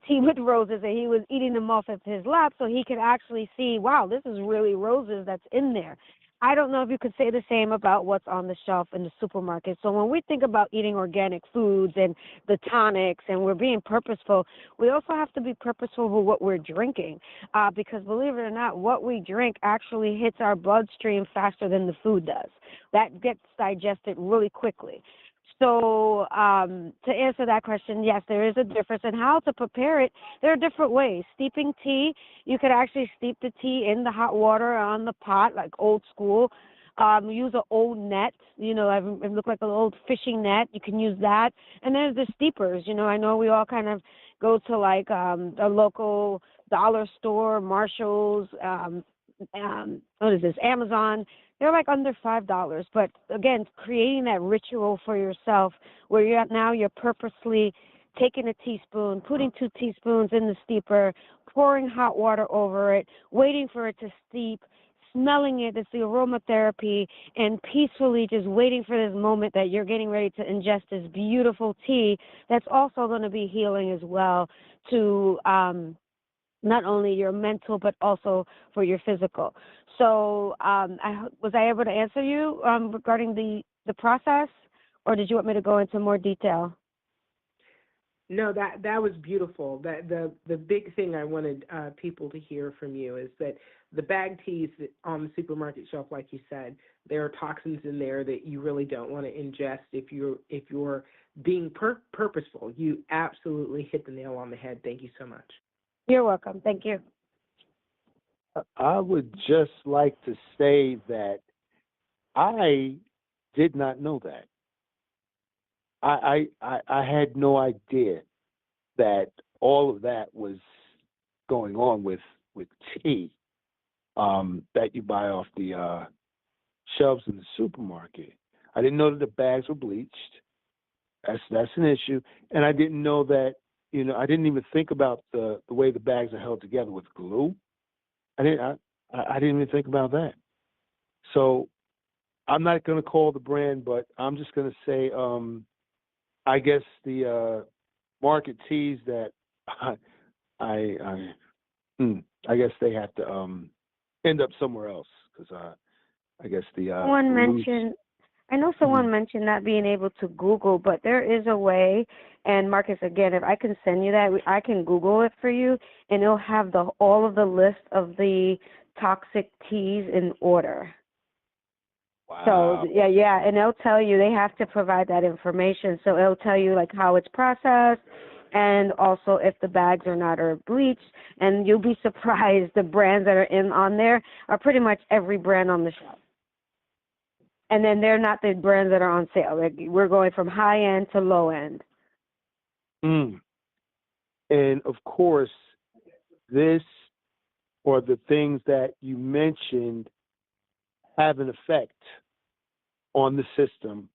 tea with roses, and he was eating them off of his lap so he could actually see, wow, this is really roses that's in there. I don't know if you could say the same about what's on the shelf in the supermarket. So when we think about eating organic foods and the tonics and we're being purposeful, we also have to be purposeful with what we're drinking because believe it or not, what we drink actually hits our bloodstream faster than the food does. That gets digested really quickly. So to answer that question, yes, there is a difference in how to prepare it. There are different ways. Steeping tea, you could actually steep the tea in the hot water on the pot, like old school. Use an old net, it looked like an old fishing net. You can use that. And there's the steepers. I know we all kind of go to like a local dollar store, Marshall's, what is this, Amazon. They're like under $5, but again, creating that ritual for yourself where you're purposely taking a teaspoon, putting 2 teaspoons in the steeper, pouring hot water over it, waiting for it to steep, smelling it, it's the aromatherapy, and peacefully just waiting for this moment that you're getting ready to ingest this beautiful tea that's also going to be healing as well to not only your mental but also for your physical. So was I able to answer you regarding the process, or did you want me to go into more detail? No, that was beautiful. That the big thing I wanted people to hear from you is that the bag teas on the supermarket shelf, like you said, there are toxins in there that you really don't want to ingest if you're being purposeful. You absolutely hit the nail on the head. Thank you so much. You're welcome. Thank you. I would just like to say that I did not know that. I had no idea that all of that was going on with tea that you buy off the shelves in the supermarket. I didn't know that the bags were bleached. That's an issue, and I didn't know that. I didn't even think about the way the bags are held together with glue. I didn't even think about that. So I'm not going to call the brand, but I'm just going to say, I guess the market teas that I guess they have to end up somewhere else because I guess the I know someone mentioned not being able to Google, but there is a way. And Marcus, again, if I can send you that, I can Google it for you, and it'll have all of the list of the toxic teas in order. Wow. So yeah, and it'll tell you they have to provide that information. So it'll tell you like how it's processed, and also if the bags are not or bleached. And you'll be surprised the brands that are on there are pretty much every brand on the shelf. And then they're not the brands that are on sale. Like we're going from high end to low end. And of course, this or the things that you mentioned have an effect on the system,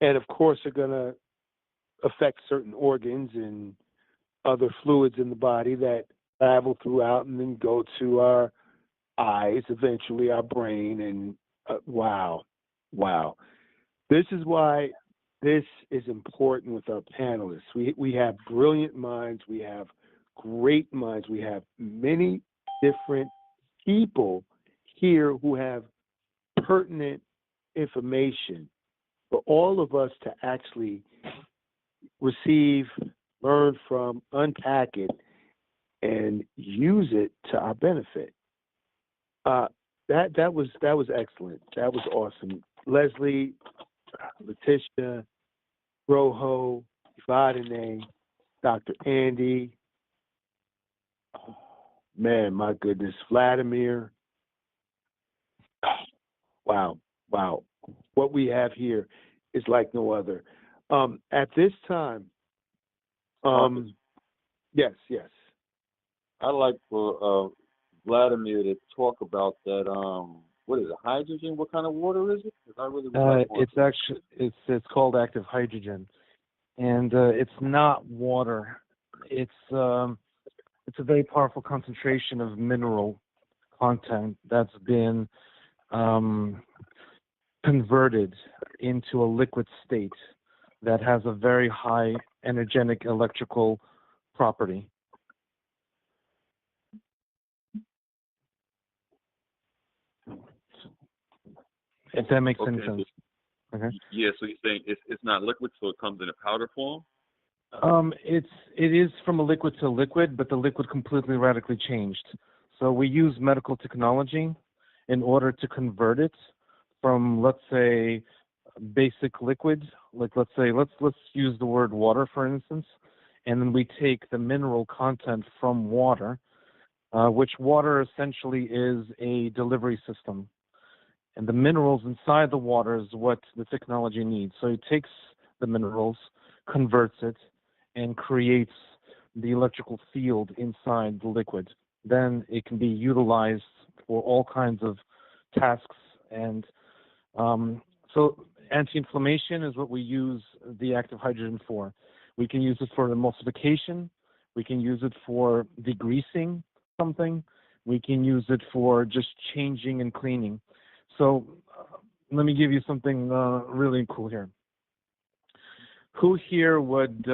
and of course are going to affect certain organs and other fluids in the body that travel throughout and then go to our eyes, eventually our brain, and wow. This is why this is important with our panelists. We have brilliant minds. We have great minds. We have many different people here who have pertinent information for all of us to actually receive, learn from, unpack it, and use it to our benefit. That was excellent. That was awesome. Leslie, Letitia, Rojo, Ivadine, Dr. Andy, man, my goodness, Vladimir. Wow. What we have here is like no other. At this time, yes. I'd like for Vladimir to talk about that. What is it? Hydrogen? What kind of water is it? 'Cause I really would like more. It's actually it's called active hydrogen, and it's not water. It's a very powerful concentration of mineral content that's been converted into a liquid state that has a very high energetic electrical property. If that makes any sense. Okay. Yeah, so you're saying it's not liquid, so it comes in a powder form? It is from a liquid to liquid, but the liquid completely radically changed. So we use medical technology in order to convert it from, let's say, basic liquid. Like let's use the word water for instance, and then we take the mineral content from water, which water essentially is a delivery system. And the minerals inside the water is what the technology needs. So it takes the minerals, converts it, and creates the electrical field inside the liquid. Then it can be utilized for all kinds of tasks. And so anti-inflammation is what we use the active hydrogen for. We can use it for emulsification. We can use it for degreasing something. We can use it for just changing and cleaning. So let me give you something really cool here. Who here would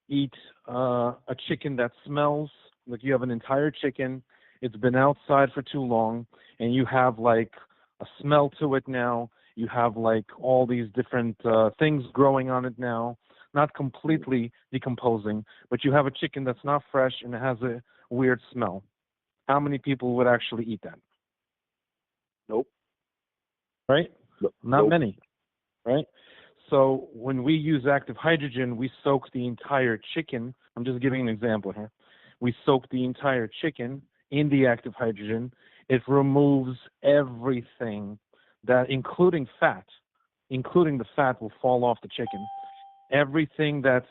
eat a chicken that smells? Like you have an entire chicken, it's been outside for too long, and you have like a smell to it now. You have like all these different things growing on it now, not completely decomposing, but you have a chicken that's not fresh and it has a weird smell. How many people would actually eat that? Nope. Right? Not Nope. many, right? So when we use active hydrogen, we soak the entire chicken. I'm just giving an example here. We soak the entire chicken in the active hydrogen. It removes everything, that including fat, including the fat will fall off the chicken. Everything that's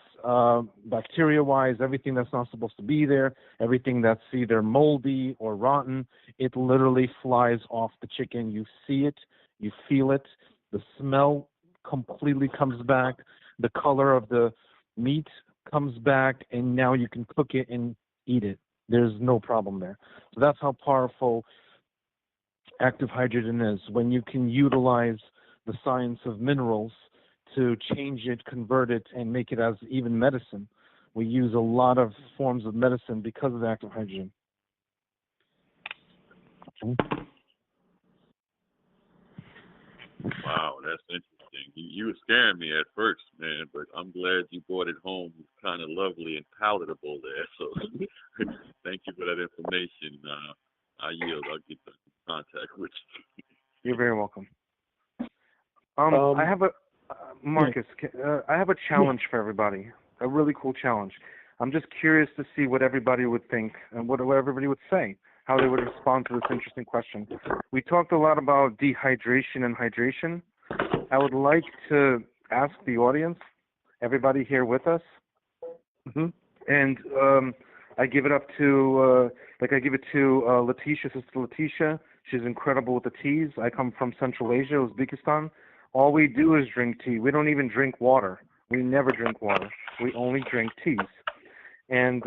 bacteria-wise, everything that's not supposed to be there, everything that's either moldy or rotten, it literally flies off the chicken. You see it, you feel it, the smell completely comes back, the color of the meat comes back, and now you can cook it and eat it. There's no problem there. So that's how powerful active hydrogen is, when you can utilize the science of minerals to change it, convert it, and make it as even medicine. We use a lot of forms of medicine because of active hydrogen. Wow, that's interesting. You were scaring me at first, man, but I'm glad you brought it home. It's kind of lovely and palatable there. So thank you for that information. I yield. I'll get in contact with you. You're very welcome. I have a Marcus. I have a challenge for everybody. A really cool challenge. I'm just curious to see what everybody would think and what everybody would say, how they would respond to this interesting question. We talked a lot about dehydration and hydration. I would like to ask the audience, everybody here with us, and I give it up to, Letitia, Sister Letitia. She's incredible with the teas. I come from Central Asia, Uzbekistan. All we do is drink tea. We don't even drink water. We never drink water. We only drink teas. And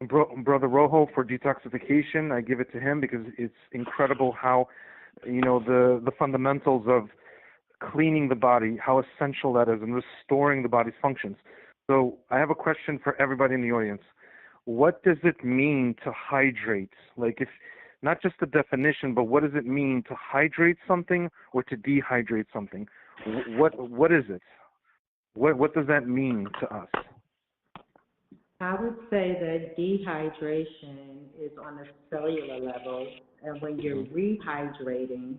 Brother Rojo, for detoxification, I give it to him because it's incredible how, the fundamentals of cleaning the body, how essential that is, and restoring the body's functions. So I have a question for everybody in the audience. What does it mean to hydrate? Like, if not just the definition, but what does it mean to hydrate something or to dehydrate something? What is it? What does that mean to us? I would say that dehydration is on a cellular level, and when you're rehydrating,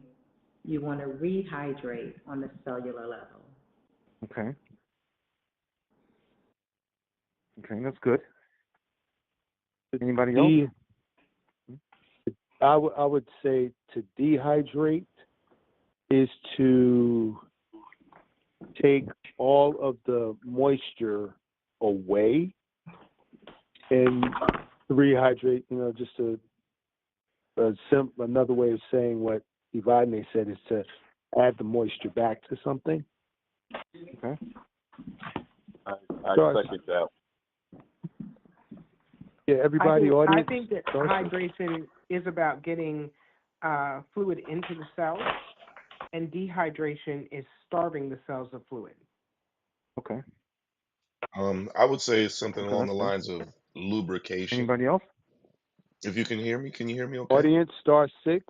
you want to rehydrate on the cellular level. Okay. Okay, that's good. Anybody else? I would say to dehydrate is to take all of the moisture away, and rehydrate, just another way of saying what Ivane said is to add the moisture back to something. Okay. I second that. Yeah, everybody, audience. I think that hydration is about getting fluid into the cells, and dehydration is starving the cells of fluid. Okay. I would say something along the that's good. lines of lubrication. Anybody else? If you can hear me okay? Audience, star 6.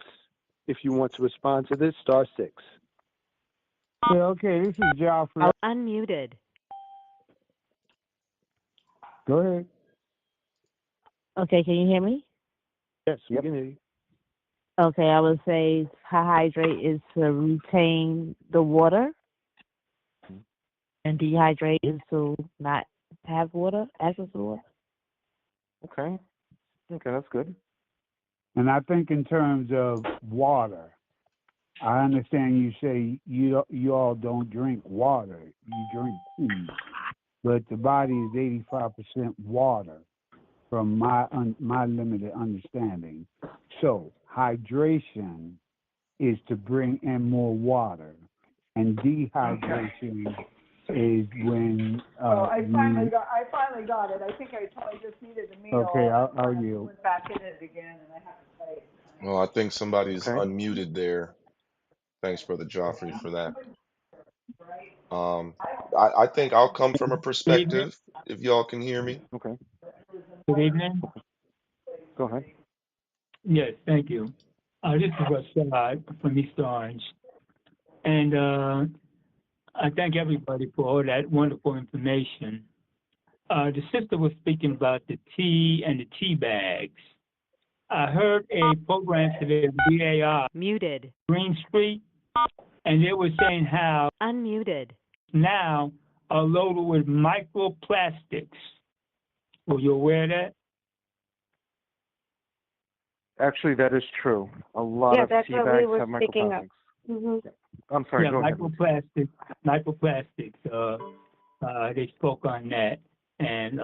If you want to respond to this, star 6. Yeah, okay, this is Joffrey. Unmuted. Go ahead. Okay, can you hear me? Yes, we can hear you. Okay, I would say to hydrate is to retain the water, and dehydrate is to not have water, access to water. Okay. Okay, that's good. And I think in terms of water, I understand you say you all don't drink water, you drink tea, but the body is 85% water, from my limited understanding. So hydration is to bring in more water, and dehydration is when I finally got it. I think I just needed a meal. Okay, I'll yield. Went back in it again, and I have to say. Well, I think somebody's unmuted there. Thanks, Brother Joffrey, for that. I think I'll come from a perspective, if y'all can hear me. Okay. Good evening. Go ahead. Yes, thank you. This is Rashad from East Orange. And I thank everybody for all that wonderful information. The sister was speaking about the tea and the tea bags. I heard a program today, VAR, Muted. Green Street, and they were saying how Unmuted. now are loaded with microplastics. Were you aware of that? Actually, that is true. A lot of tea bags have microplastics. I'm sorry, go ahead. Microplastics. They spoke on that. And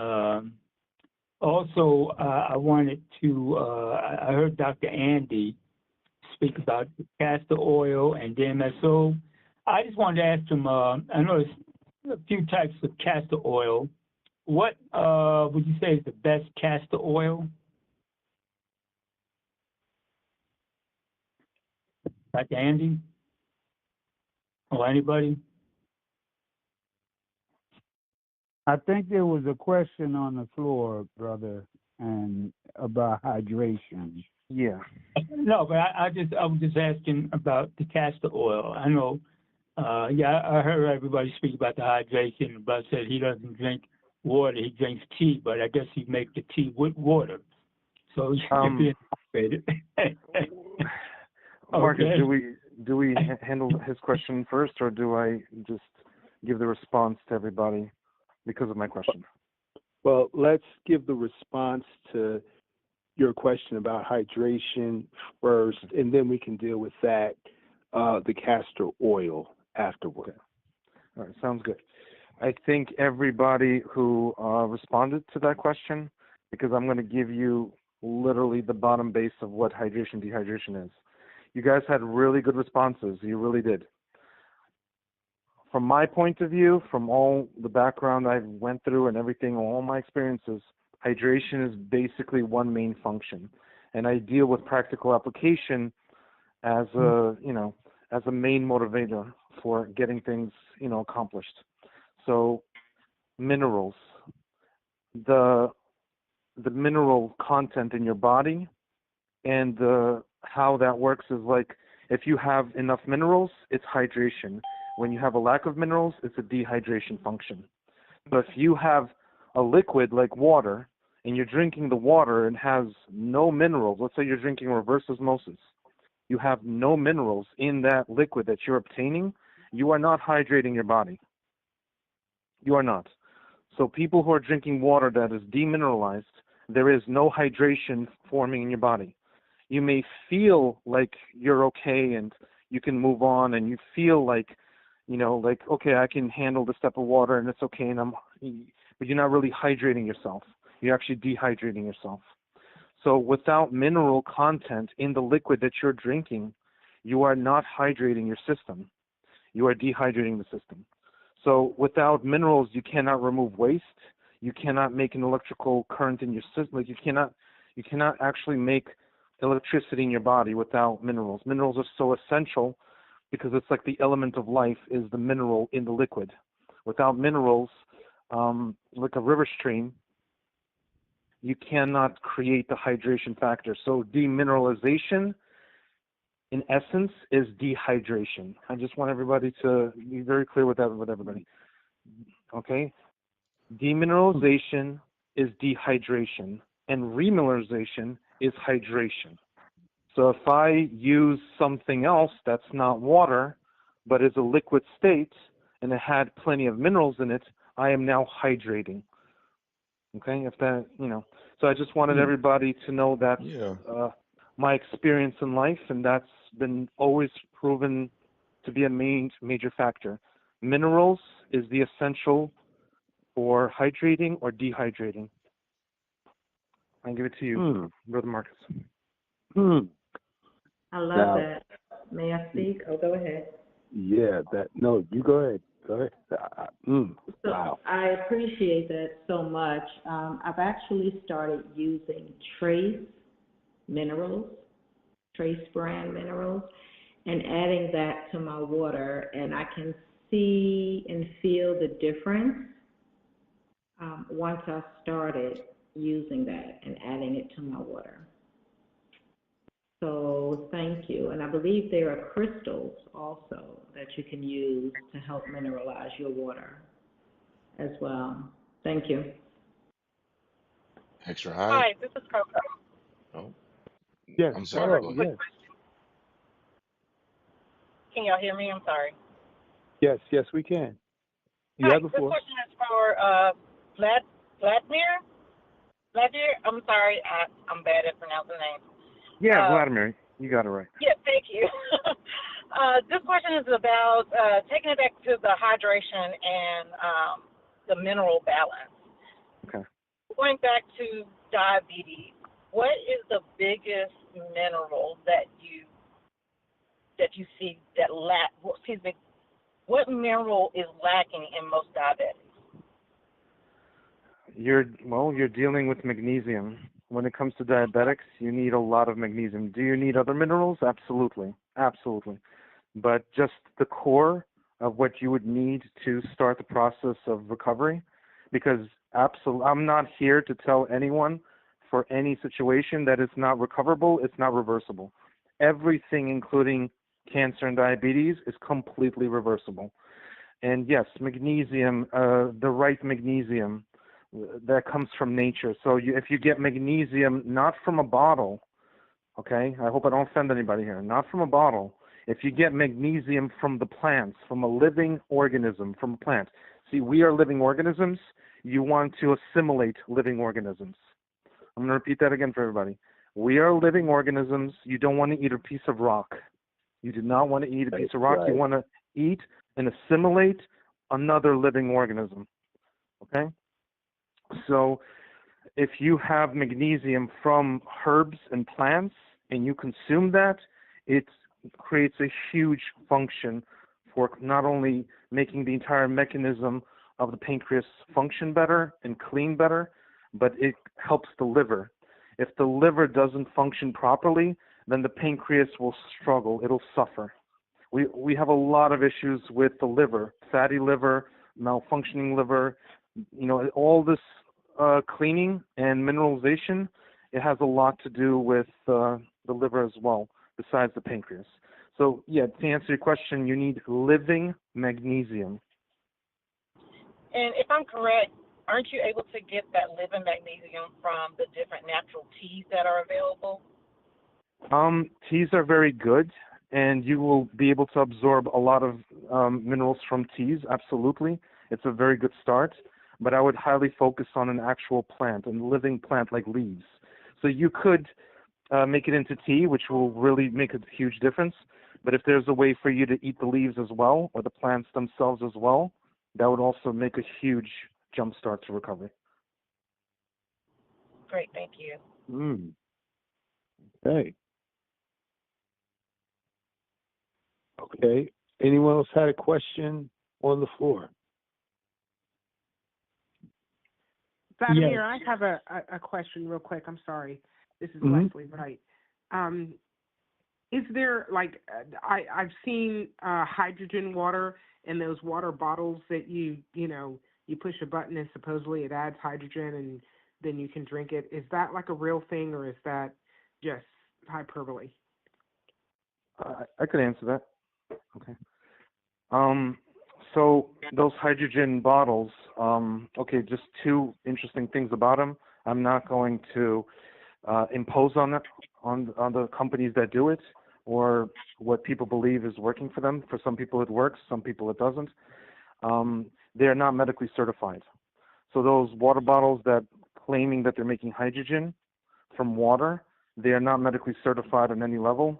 also, I wanted to, I heard Dr. Andy speak about castor oil and DMSO. I just wanted to ask him, I know there's a few types of castor oil. What would you say is the best castor oil? Dr. Andy? Or anybody? I think there was a question on the floor, brother, and about hydration. Yeah. No, but I was just asking about the castor oil. I know, I heard everybody speak about the hydration. But said he doesn't drink water; he drinks tea. But I guess he makes the tea with water, so he should be hydrated. Marcus, Okay. do we handle his question first, or do I just give the response to everybody because of my question? Well, let's give the response to your question about hydration first, and then we can deal with that, the castor oil afterward. Okay. All right, sounds good. I think everybody who responded to that question, because I'm going to give you literally the bottom base of what hydration, dehydration is. You guys had really good responses. You really did. From my point of view, from all the background I went through and everything, all my experiences, hydration is basically one main function. And I deal with practical application as a, as a main motivator for getting things, accomplished. So minerals, the mineral content in your body And how that works is like if you have enough minerals, it's hydration. When you have a lack of minerals, it's a dehydration function. But if you have a liquid like water and you're drinking the water and has no minerals, let's say you're drinking reverse osmosis, you have no minerals in that liquid that you're obtaining, you are not hydrating your body. You are not. So people who are drinking water that is demineralized, there is no hydration forming in your body. You may feel like you're okay and you can move on, and you feel like, like, okay, I can handle this type of water and it's okay, but you're not really hydrating yourself. You're actually dehydrating yourself. So without mineral content in the liquid that you're drinking, you are not hydrating your system. You are dehydrating the system. So without minerals, you cannot remove waste. You cannot make an electrical current in your system. Like you cannot actually make electricity in your body without minerals. Minerals are so essential because it's like the element of life is the mineral in the liquid. Without minerals, like a river stream, you cannot create the hydration factor. So demineralization, in essence, is dehydration. I just want everybody to be very clear with that, with everybody. Okay? Demineralization is dehydration, and remineralization is hydration. So if I use something else that's not water, but is a liquid state, and it had plenty of minerals in it, I am now hydrating. Okay, if that, So I just wanted everybody to know that my experience in life, and that's been always proven to be a major factor. Minerals is the essential for hydrating or dehydrating. I'll give it to you, Brother Marcus. I love that. May I speak? Oh, go ahead. Yeah, no, you go ahead. Go ahead. So Wow. I appreciate that so much. I've actually started using trace brand minerals, and adding that to my water, and I can see and feel the difference once I started using that and adding it to my water. So thank you. And I believe there are crystals also that you can use to help mineralize your water as well. Thank you. Extra high? Hi, this is Coco. Oh, Yes, I'm sorry. Go ahead. yes. Can y'all hear me? I'm sorry. Yes, we can. You Hi, have the this floor. question is for Vladimir. Vladimir, I'm sorry, I'm bad at pronouncing names. Yeah, Vladimir, you got it right. Yeah, thank you. This question is about taking it back to the hydration and the mineral balance. Okay. Going back to diabetes, what is the biggest mineral that you see that what mineral is lacking in most diabetics? You're dealing with magnesium. When it comes to diabetics, you need a lot of magnesium. Do you need other minerals? Absolutely. But just the core of what you would need to start the process of recovery, because I'm not here to tell anyone for any situation that it's not recoverable, it's not reversible. Everything, including cancer and diabetes, is completely reversible. And yes, magnesium, the right magnesium, that comes from nature. So if you get magnesium not from a bottle, okay, I hope I don't offend anybody here, not from a bottle. If you get magnesium from the plants, from a living organism, from a plant. See, we are living organisms. You want to assimilate living organisms. I'm going to repeat that again for everybody. We are living organisms. You don't want to eat a piece of rock. You do not want to eat a piece of rock. Right. You want to eat and assimilate another living organism. Okay? So if you have magnesium from herbs and plants and you consume that, it creates a huge function for not only making the entire mechanism of the pancreas function better and clean better, but it helps the liver. If the liver doesn't function properly, then the pancreas will struggle. It'll suffer. We have a lot of issues with the liver, fatty liver, malfunctioning liver. All this cleaning and mineralization it has a lot to do with the liver as well, besides the pancreas. So, yeah, to answer your question, you need living magnesium. And if I'm correct, aren't you able to get that living magnesium from the different natural teas that are available? Teas are very good, and you will be able to absorb a lot of minerals from teas, absolutely. It's a very good start, but I would highly focus on an actual plant, a living plant like leaves. So you could make it into tea, which will really make a huge difference, but if there's a way for you to eat the leaves as well, or the plants themselves as well, that would also make a huge jump start to recovery. Great, thank you. Okay. Okay. Anyone else had a question on the floor? Vladimir, I have a question real quick. I'm sorry. This is Leslie Wright. Is there, like, I've seen hydrogen water in those water bottles that you push a button and supposedly it adds hydrogen and then you can drink it. Is that like a real thing, or is that just hyperbole? I could answer that. Okay. So those hydrogen bottles, okay, just two interesting things about them. I'm not going to impose on the companies that do it or what people believe is working for them. For some people it works, some people it doesn't. They are not medically certified. So those water bottles that claiming that they're making hydrogen from water, they are not medically certified on any level.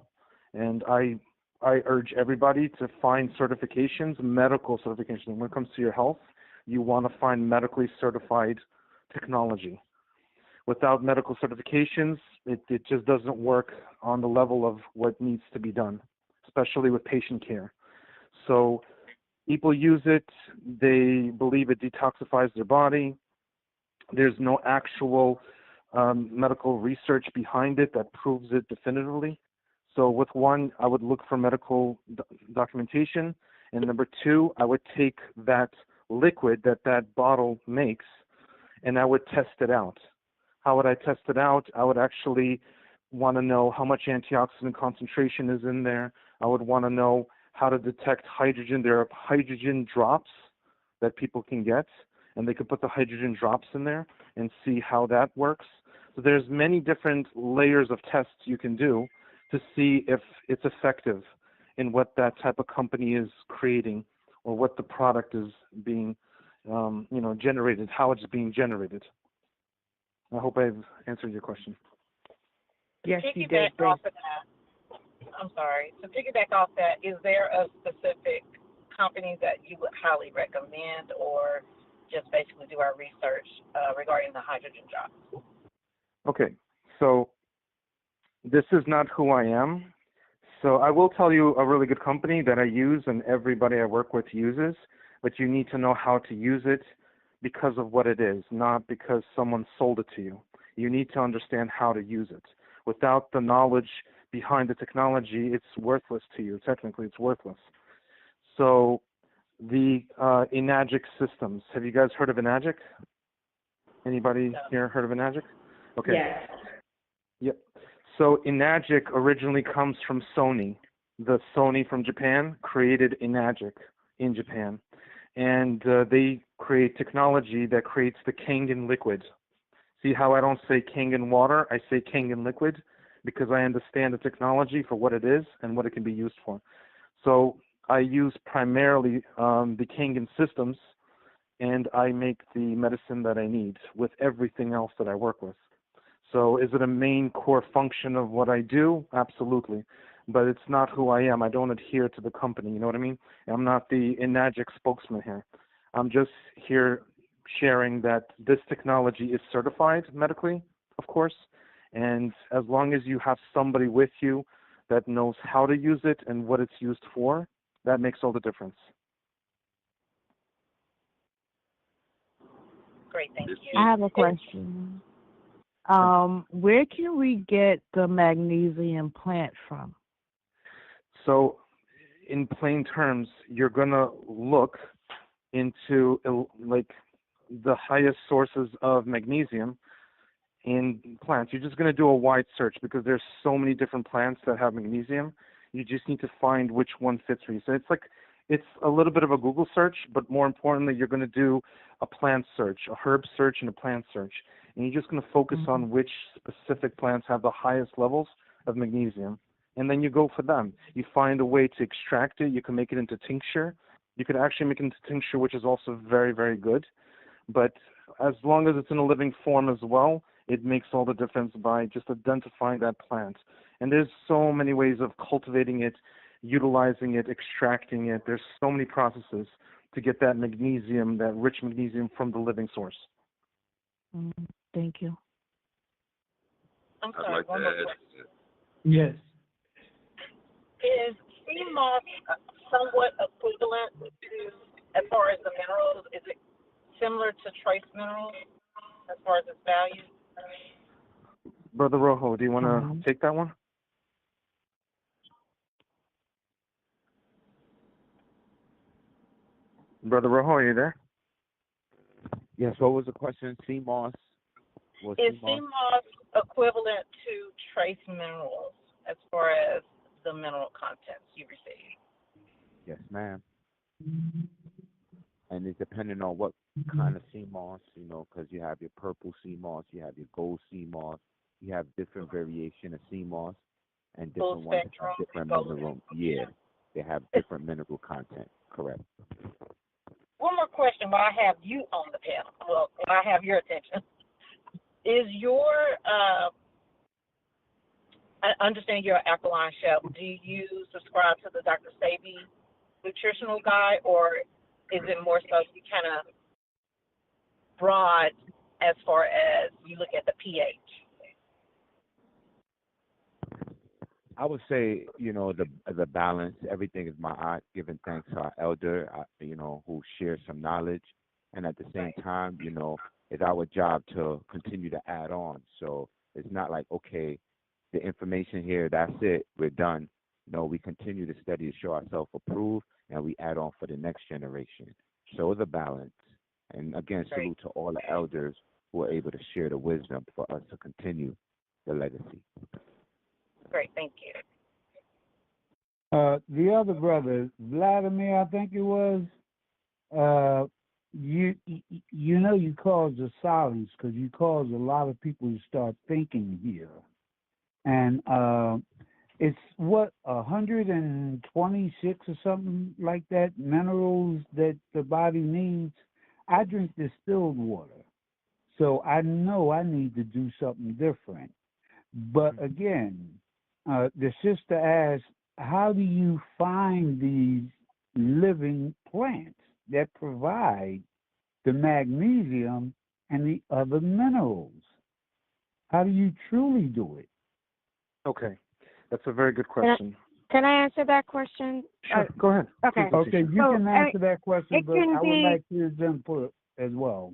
And I urge everybody to find certifications, medical certifications. When it comes to your health, you want to find medically certified technology. Without medical certifications, it just doesn't work on the level of what needs to be done, especially with patient care. So people use it, they believe it detoxifies their body. There's no actual medical research behind it that proves it definitively. So with one, I would look for medical documentation. And number two, I would take that liquid that bottle makes and I would test it out. How would I test it out? I would actually want to know how much antioxidant concentration is in there. I would want to know how to detect hydrogen. There are hydrogen drops that people can get, and they could put the hydrogen drops in there and see how that works. So there's many different layers of tests you can do to see if it's effective in what that type of company is creating or what the product is being generated, how it's being generated. I hope I've answered your question. Yes, you did. Off of that, I'm sorry. To piggyback off that, is there a specific company that you would highly recommend, or just basically do our research regarding the hydrogen drops? Okay, so this is not who I am. So I will tell you a really good company that I use and everybody I work with uses, but you need to know how to use it because of what it is, not because someone sold it to you. You need to understand how to use it. Without the knowledge behind the technology, it's worthless to you. Technically, it's worthless. So the Enagic systems, have you guys heard of Enagic? Anybody here heard of Enagic? Okay. Yes. Yep. So Enagic originally comes from Sony. The Sony from Japan created Enagic in Japan. And they create technology that creates the Kangen liquid. See how I don't say Kangen water, I say Kangen liquid, because I understand the technology for what it is and what it can be used for. So I use primarily the Kangen systems, and I make the medicine that I need with everything else that I work with. So is it a main core function of what I do? Absolutely. But it's not who I am. I don't adhere to the company, you know what I mean? I'm not the Enagic spokesman here. I'm just here sharing that this technology is certified medically, of course, and as long as you have somebody with you that knows how to use it and what it's used for, that makes all the difference. Great, thank you. I have a question. Where can we get the magnesium plant from? So in plain terms, you're going to look into like the highest sources of magnesium in plants. You're just going to do a wide search because there's so many different plants that have magnesium. You just need to find which one fits for you. So it's a little bit of a Google search, but more importantly, you're going to do a plant search, a herb search and a plant search. And you're just going to focus on which specific plants have the highest levels of magnesium. And then you go for them. You find a way to extract it. You can make it into tincture. You could actually make it into tincture, which is also very, very good. But as long as it's in a living form as well, it makes all the difference by just identifying that plant. And there's so many ways of cultivating it, utilizing it, extracting it. There's so many processes to get that magnesium, that rich magnesium from the living source. Thank you. I'm I'd sorry, like to one more add. question. Yes. Is sea moss somewhat equivalent to, as far as the minerals, is it similar to trace minerals as far as its value? Brother Rojo, do you want to take that one? Brother Rojo, are you there? Yes, what was the question? Sea moss? Is sea moss equivalent to trace minerals as far as the mineral contents you receive? Yes, ma'am. And it's depending on what kind of sea moss, because you have your purple sea moss, you have your gold sea moss, you have different variation of sea moss, and different ones have different mineral. Yeah, they have different mineral content. Correct. One more question while I have you on the panel. Well, while I have your attention. Is your, I understand you're an alkaline chef. Do you subscribe to the Dr. Sabi nutritional guide, or is it more so you kind of broad as far as you look at the pH? I would say, the balance. Everything is my art. Giving thanks to our elder, who shares some knowledge, and at the same time, it's our job to continue to add on. So it's not like, okay, the information here, that's it, we're done. No, we continue to study to show ourselves approved, and we add on for the next generation. So the balance. And again, salute to all the elders who are able to share the wisdom for us to continue the legacy. Great, thank you. The other brother, Vladimir, I think it was, you caused a silence because you caused a lot of people to start thinking here. And it's 126 or something like that, minerals that the body needs. I drink distilled water, so I know I need to do something different. But again, the sister asked, how do you find these living plants that provide the magnesium and the other minerals? How do you truly do it? Okay, that's a very good question. Can I answer that question? Sure, go ahead. Okay. Okay, you can answer that question, but I would like his input as well.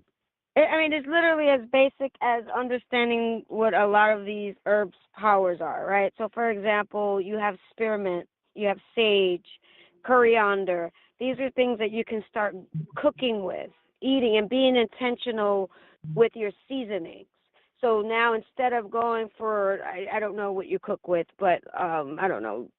I mean, it's literally as basic as understanding what a lot of these herbs' powers are, right? So, for example, you have spearmint, you have sage, coriander. These are things that you can start cooking with, eating, and being intentional with your seasonings. So now instead of going for, I don't know what you cook with, but I don't know,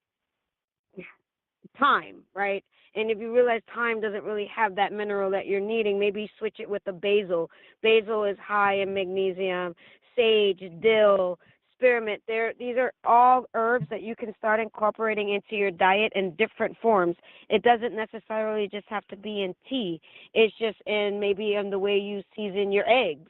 thyme, right? And if you realize thyme doesn't really have that mineral that you're needing, maybe you switch it with the basil. Basil is high in magnesium, sage, dill, spearmint. These are all herbs that you can start incorporating into your diet in different forms. It doesn't necessarily just have to be in tea. It's just maybe in the way you season your eggs,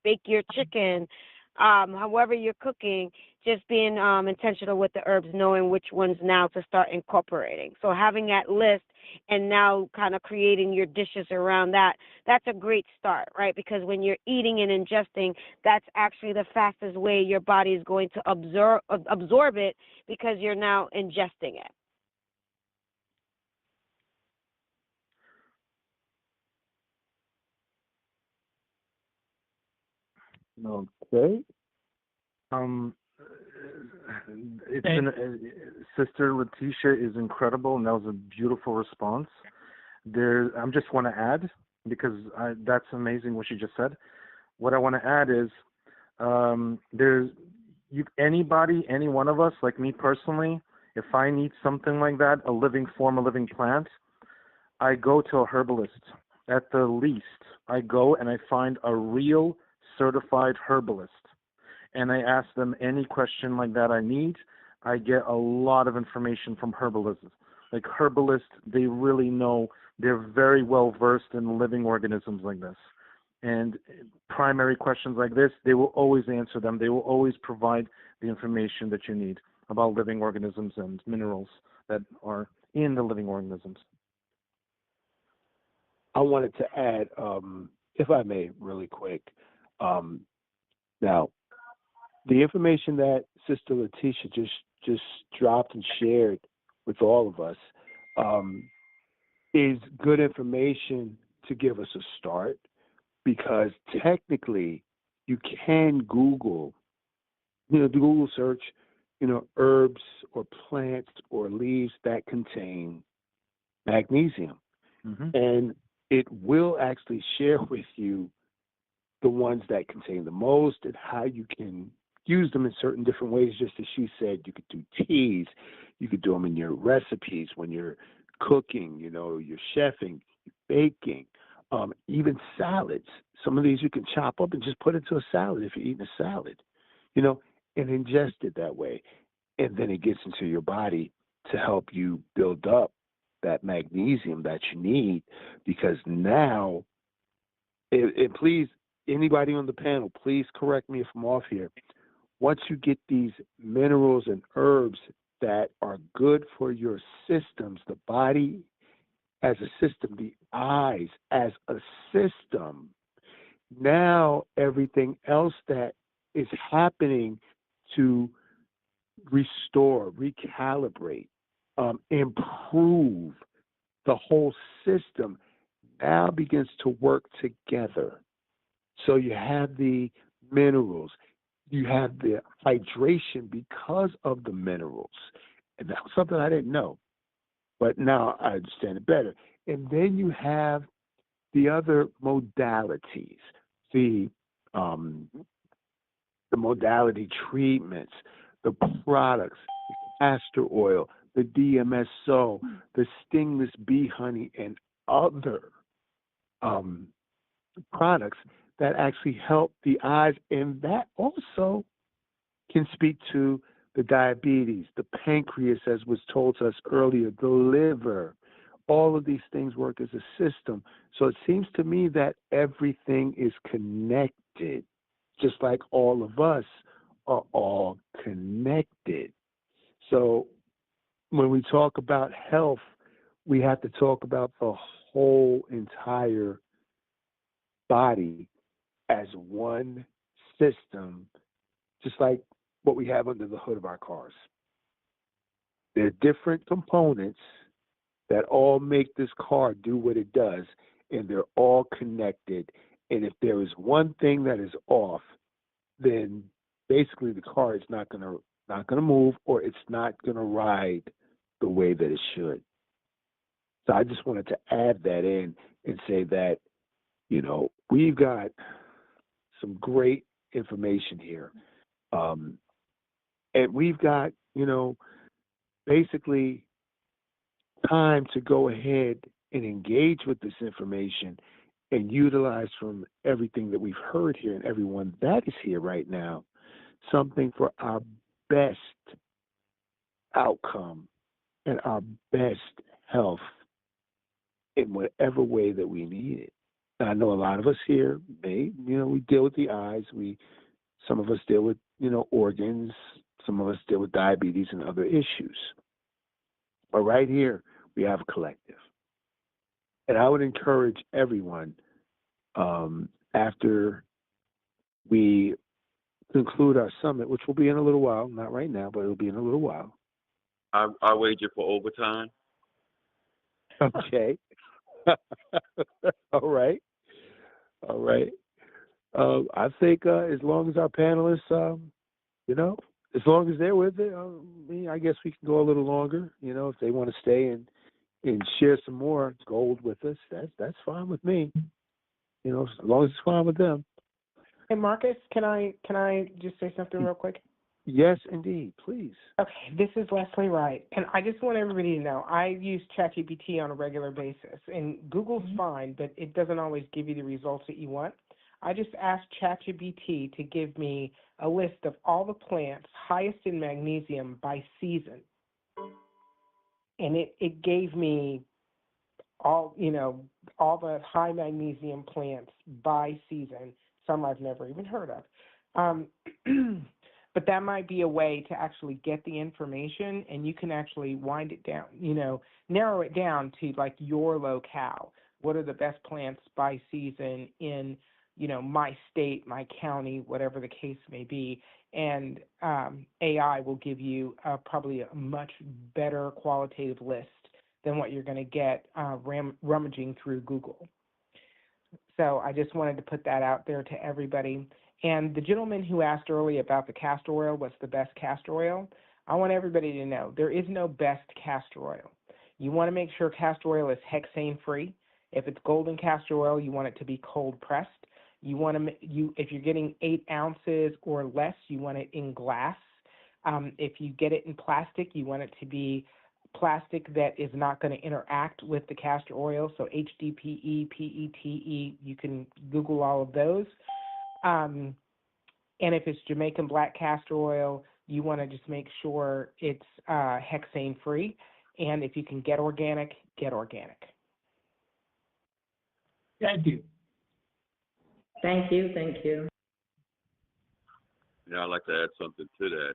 bake your chicken, however you're cooking, just being intentional with the herbs, knowing which ones now to start incorporating. So having that list and now kind of creating your dishes around that, that's a great start, right? Because when you're eating and ingesting, that's actually the fastest way your body is going to absorb it because you're now ingesting it. Okay. Sister Letitia is incredible, and that was a beautiful response. I just want to add, because that's amazing what she just said. What I want to add is There's anybody, any one of us, like me personally, if I need something like that, a living form, a living plant, I go to a herbalist. At the least, I go and I find a real certified herbalist, and I ask them any question like that I need. I get a lot of information from herbalists. Like herbalists, they really know, they're very well versed in living organisms like this. And primary questions like this, they will always answer them. They will always provide the information that you need about living organisms and minerals that are in the living organisms. I wanted to add, if I may, really quick. Now, the information that Sister Letitia just dropped and shared with all of us is good information to give us a start, because technically you can Google, do Google search, herbs or plants or leaves that contain magnesium. And it will actually share with you the ones that contain the most and how you can use them in certain different ways. Just as she said, you could do teas, you could do them in your recipes when you're cooking, you're chefing, baking, even salads. Some of these you can chop up and just put into a salad if you're eating a salad, and ingest it that way. And then it gets into your body to help you build up that magnesium that you need, because now, and please, anybody on the panel, please correct me if I'm off here. Once you get these minerals and herbs that are good for your systems, the body as a system, the eyes as a system, now everything else that is happening to restore, recalibrate, improve the whole system now begins to work together. So you have the minerals, you have the hydration because of the minerals. And that was something I didn't know, but now I understand it better. And then you have the other modalities, the modality treatments, the products, the castor oil, the DMSO, the stingless bee honey, and other products that actually help the eyes. And that also can speak to the diabetes, the pancreas, as was told to us earlier, the liver. All of these things work as a system. So it seems to me that everything is connected, just like all of us are all connected. So when we talk about health, we have to talk about the whole entire body as one system, just like what we have under the hood of our cars. There are different components that all make this car do what it does, and they're all connected. And if there is one thing that is off, then basically the car is not gonna move, or it's not gonna ride the way that it should. So I just wanted to add that in and say that, we've got some great information here. And we've got, basically time to go ahead and engage with this information and utilize from everything that we've heard here and everyone that is here right now, something for our best outcome and our best health in whatever way that we need it. And I know a lot of us here we deal with the eyes. Some of us deal with, organs. Some of us deal with diabetes and other issues. But right here, we have a collective. And I would encourage everyone, after we conclude our summit, which will be in a little while, not right now, but it'll be in a little while. I wager for overtime. Okay. All right. I think as long as our panelists, as long as they're with it, I guess we can go a little longer. If they want to stay and share some more gold with us, that's fine with me. As long as it's fine with them. Hey, Marcus, can I just say something real quick? Yes, indeed. Please. Okay, this is Leslie Wright, and I just want everybody to know I use ChatGPT on a regular basis, and Google's fine, but it doesn't always give you the results that you want. I just asked ChatGPT to give me a list of all the plants highest in magnesium by season, and it gave me all the high magnesium plants by season. Some I've never even heard of. But that might be a way to actually get the information, and you can actually wind it down, narrow it down to like your locale. What are the best plants by season in, my state, my county, whatever the case may be. And AI will give you probably a much better qualitative list than what you're going to get rummaging through Google. So I just wanted to put that out there to everybody. And the gentleman who asked earlier about the castor oil, what's the best castor oil? I want everybody to know there is no best castor oil. You want to make sure castor oil is hexane-free. If it's golden castor oil, you want it to be cold pressed. If you're getting 8 ounces or less, you want it in glass. If you get it in plastic, you want it to be plastic that is not going to interact with the castor oil. So HDPE, PETE, you can Google all of those. And if it's Jamaican black castor oil, you want to just make sure it's hexane free. And if you can get organic, get organic. Thank you. Thank you. Thank you. Yeah, I'd like to add something to that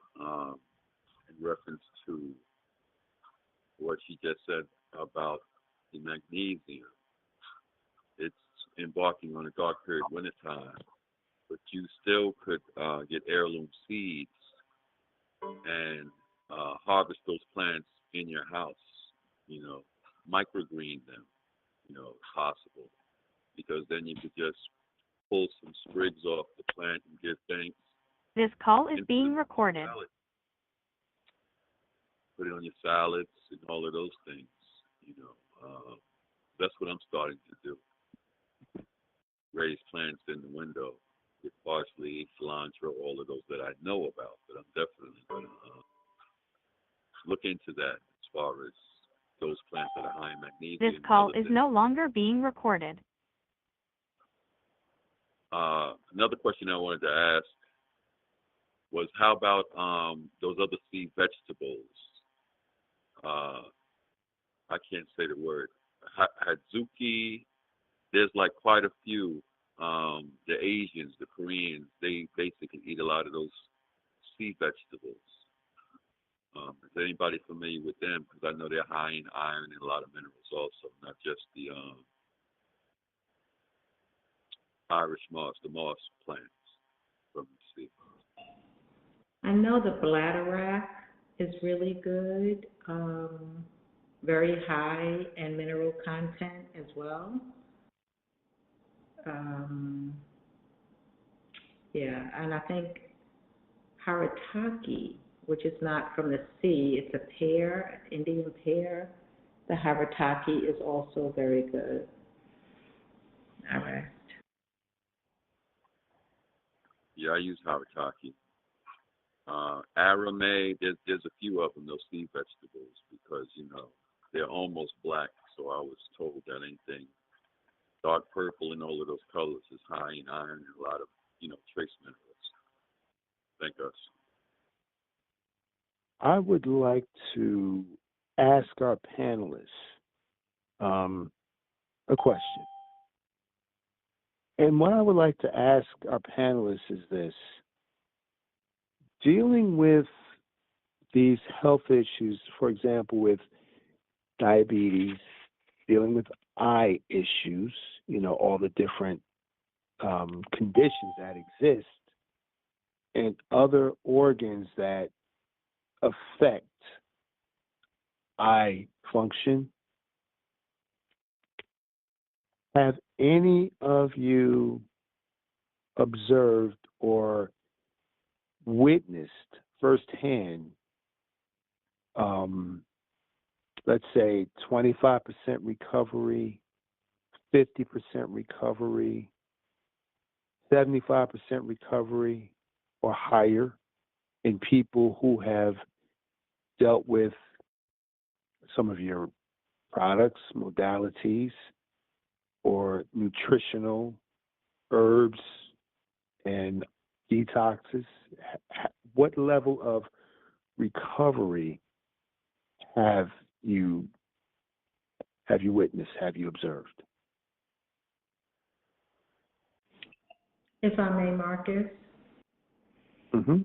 in reference to what she just said about the magnesium. It's embarking on a dark period wintertime, but you still could get heirloom seeds and harvest those plants in your house, microgreen them, if possible, because then you could just pull some sprigs off the plant and give thanks. This call is being recorded. Put it on your salads and all of those things, that's what I'm starting to do. Raise plants in the window with parsley, cilantro, all of those that I know about, but I'm definitely going to look into that as far as those plants that are high in magnesium. This call is no longer being recorded. Another question I wanted to ask was, how about those other sea vegetables? I can't say the word. Hadzuki. There's like quite a few. The Asians, the Koreans, they basically eat a lot of those sea vegetables. Is anybody familiar with them? Because I know they're high in iron and a lot of minerals also, not just the Irish moss, the moss plants from the sea. I know the bladderwrack is really good, very high in mineral content as well. And I think haritaki, which is not from the sea, it's a pear, Indian pear. The haritaki is also very good. All right. Yeah, I use haritaki. Arame, there's a few of them, those sea vegetables, because, they're almost black. So I was told that anything dark purple and all of those colors is high in iron and a lot of, trace minerals. Thank us. I would like to ask our panelists a question. And what I would like to ask our panelists is this. Dealing with these health issues, for example, with diabetes, dealing with eye issues, all the different conditions that exist, and other organs that affect eye function. Have any of you observed or witnessed firsthand, let's say 25% recovery, 50% recovery, 75% recovery or higher in people who have dealt with some of your products, modalities, or nutritional herbs and detoxes? What level of recovery have you witnessed, have you observed? If I may, Marcus. Mm-hmm.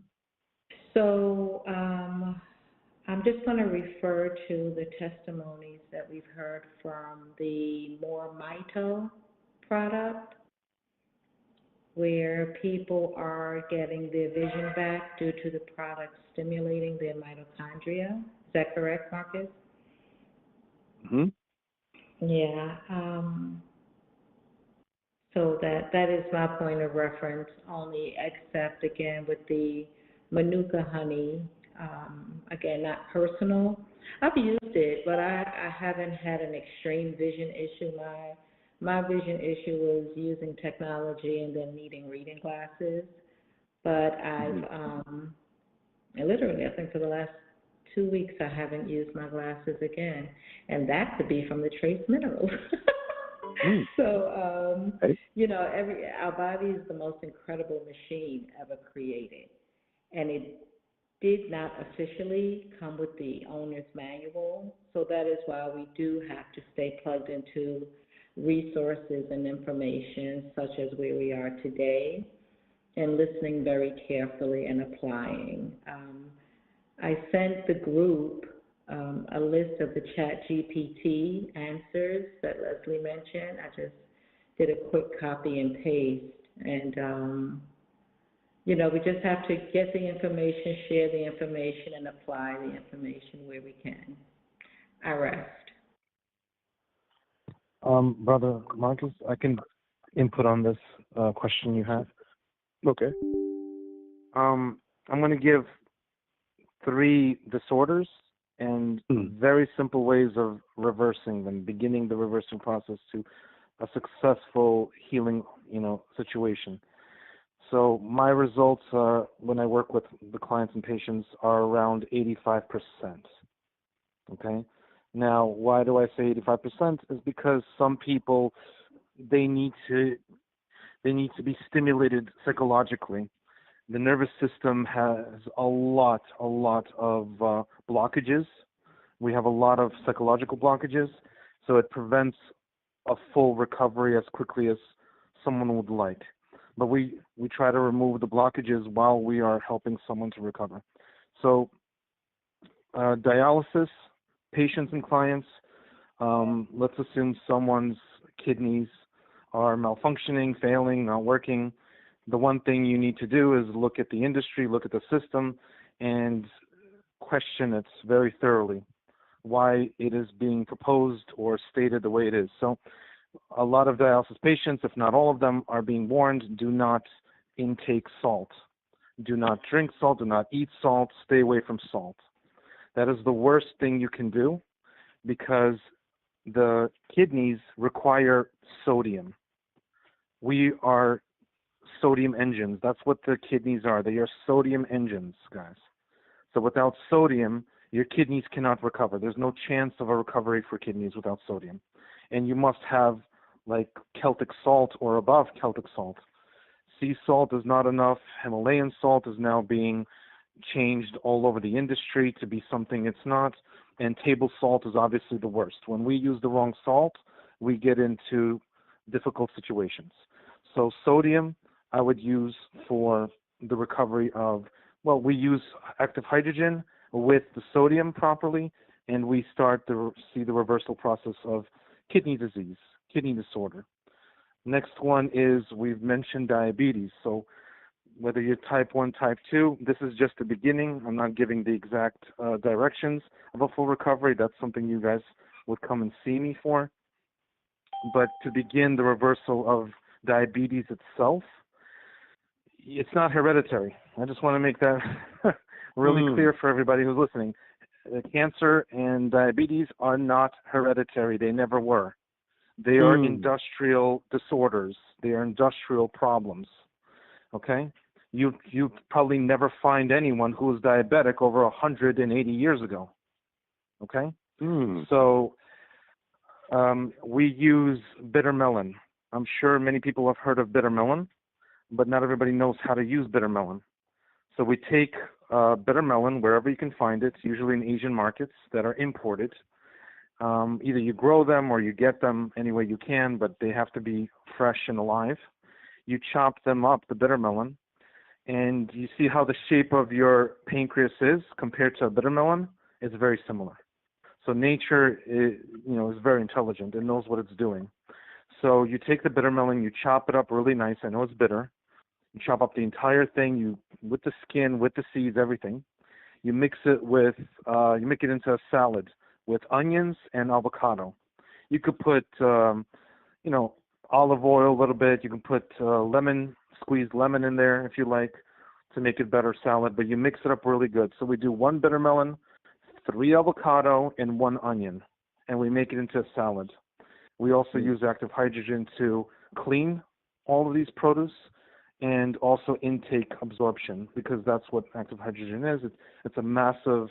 So I'm just going to refer to the testimonies that we've heard from the More Mito product, where people are getting their vision back due to the product stimulating their mitochondria. Is that correct, Marcus? Mm-hmm. Yeah. So that is my point of reference only, except again with the Manuka honey. Again, not personal. I've used it, but I haven't had an extreme vision issue. My vision issue was using technology and then needing reading glasses. But I've literally, I think for the last 2 weeks, I haven't used my glasses again, and that could be from the trace minerals. So, you know, our body is the most incredible machine ever created, and it did not officially come with the owner's manual. So that is why we do have to stay plugged into resources and information such as where we are today, and listening very carefully and applying. I sent the group a list of the ChatGPT answers that Leslie mentioned. I just did a quick copy and paste. And, you know, we just have to get the information, share the information, and apply the information where we can. I rest. Brother Marcus, I can input on this question you have. Okay. I'm going to give 3 disorders and very simple ways of reversing them, beginning the reversing process to a successful healing, you know, situation. So my results are, when I work with the clients and patients, are around 85%. Okay. Now, why do I say 85%? Is because some people, they need to be stimulated psychologically. The nervous system has a lot of blockages. We have a lot of psychological blockages, so it prevents a full recovery as quickly as someone would like. But we try to remove the blockages while we are helping someone to recover. So dialysis, patients and clients, let's assume someone's kidneys are malfunctioning, failing, not working. The one thing you need to do is look at the industry, look at the system, and question it very thoroughly, why it is being proposed or stated the way it is. So a lot of dialysis patients, if not all of them, are being warned, do not intake salt. Do not drink salt, do not eat salt, stay away from salt. That is the worst thing you can do because the kidneys require sodium. We are sodium engines. That's what the kidneys are. They are sodium engines, guys. So without sodium, your kidneys cannot recover. There's no chance of a recovery for kidneys without sodium. And you must have like Celtic salt or above Celtic salt. Sea salt is not enough. Himalayan salt is now being changed all over the industry to be something it's not. And table salt is obviously the worst. When we use the wrong salt, we get into difficult situations. So sodium, I would use for the recovery of, well, we use active hydrogen with the sodium properly, and we start to see the reversal process of kidney disease, kidney disorder. Next one is, we've mentioned diabetes. So whether you're type 1, type 2, this is just the beginning. I'm not giving the exact directions of a full recovery. That's something you guys would come and see me for. But to begin the reversal of diabetes itself, it's not hereditary. I just want to make that really clear for everybody who's listening. Cancer and diabetes are not hereditary. They never were. They are industrial disorders. They are industrial problems. Okay, you probably never find anyone who was diabetic over 180 years ago. Okay, so we use bitter melon. I'm sure many people have heard of bitter melon, but not everybody knows how to use bitter melon. So we take bitter melon wherever you can find it, usually in Asian markets that are imported. Either you grow them or you get them any way you can, but they have to be fresh and alive. You chop them up, the bitter melon, and you see how the shape of your pancreas is compared to a bitter melon. It's very similar. So nature is very intelligent and knows what it's doing. So you take the bitter melon, you chop it up really nice. I know it's bitter. You chop up the entire thing, with the skin, with the seeds, everything. You mix it you make it into a salad with onions and avocado. You could put, olive oil a little bit. You can put squeezed lemon in there if you like to make it better salad, but you mix it up really good. So we do 1 bitter melon, 3 avocado, and 1 onion, and we make it into a salad. We also use active hydrogen to clean all of these produce and also intake absorption, because that's what active hydrogen is. It's a massive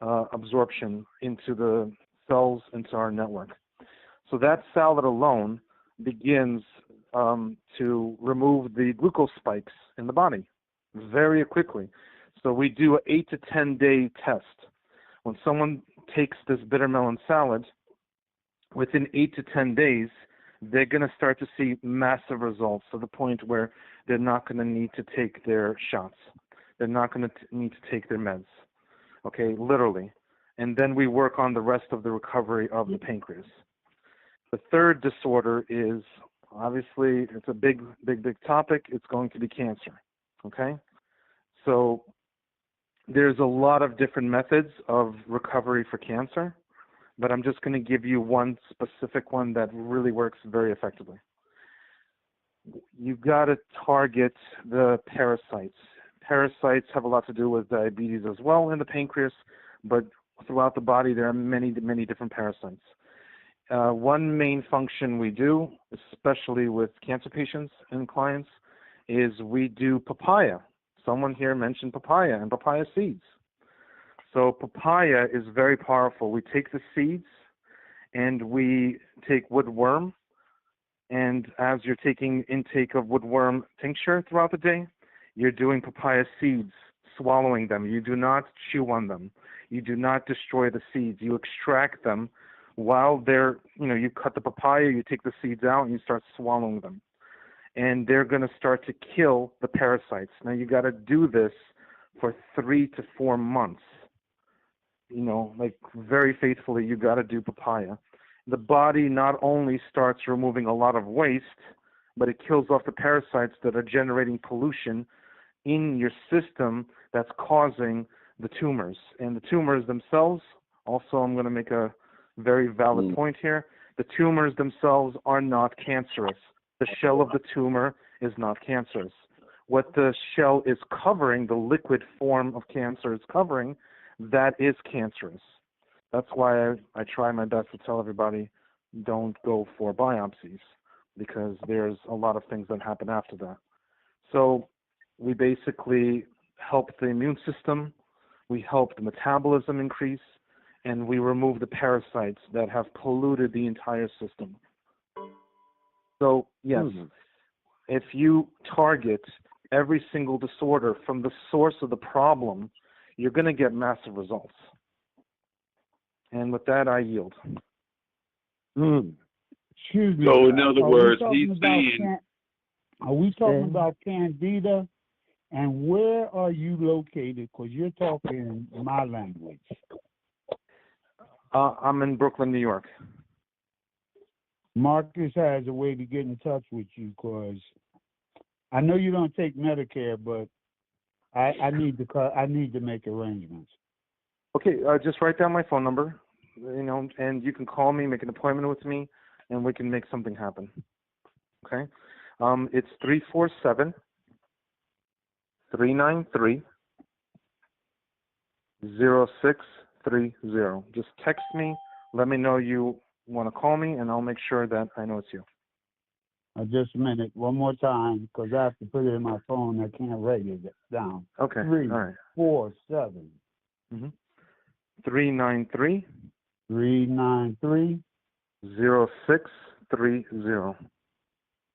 absorption into the cells, into our network. So that salad alone begins to remove the glucose spikes in the body very quickly. So we do an 8 to 10 day test. When someone takes this bitter melon salad, within 8 to 10 days, they're going to start to see massive results to the point where they're not going to need to take their shots. They're not going to need to take their meds. Okay, literally. And then we work on the rest of the recovery of the pancreas. The third disorder is, obviously, it's a big topic. It's going to be cancer. Okay? So there's a lot of different methods of recovery for cancer, but I'm just going to give you one specific one that really works very effectively. You've got to target the parasites. Parasites have a lot to do with diabetes as well in the pancreas, but throughout the body there are many different parasites. One main function we do, especially with cancer patients and clients, is we do papaya. Someone here mentioned papaya and papaya seeds. So papaya is very powerful. We take the seeds and we take woodworm, and as you're taking intake of woodworm tincture throughout the day, you're doing papaya seeds, swallowing them. You do not chew on them. You do not destroy the seeds. You extract them while they're, you cut the papaya, you take the seeds out, and you start swallowing them. And they're going to start to kill the parasites. Now, you got to do this for 3 to 4 months. Very faithfully, you got to do papaya. The body not only starts removing a lot of waste, but it kills off the parasites that are generating pollution in your system that's causing the tumors. And the tumors themselves, also I'm going to make a very valid point here, the tumors themselves are not cancerous. The shell of the tumor is not cancerous. What the shell is covering, the liquid form of cancer is covering, that is cancerous. That's why I try my best to tell everybody, don't go for biopsies, because there's a lot of things that happen after that. So we basically help the immune system, we help the metabolism increase, and we remove the parasites that have polluted the entire system. So yes, if you target every single disorder from the source of the problem, you're going to get massive results. And with that, I yield. Excuse me. So in other words, he's saying... Are we talking about Candida? And where are you located? Because you're talking my language. I'm in Brooklyn, New York. Marcus has a way to get in touch with you, because I know you don't take Medicare, but I need to make arrangements. Okay, just write down my phone number, and you can call me, make an appointment with me, and we can make something happen. Okay? It's 347-393-0630. Just text me, let me know you want to call me, and I'll make sure that I know it's you. Just a minute, one more time, because I have to put it in my phone. I can't write it down. Okay. 347. Mm-hmm. 393 393 0630.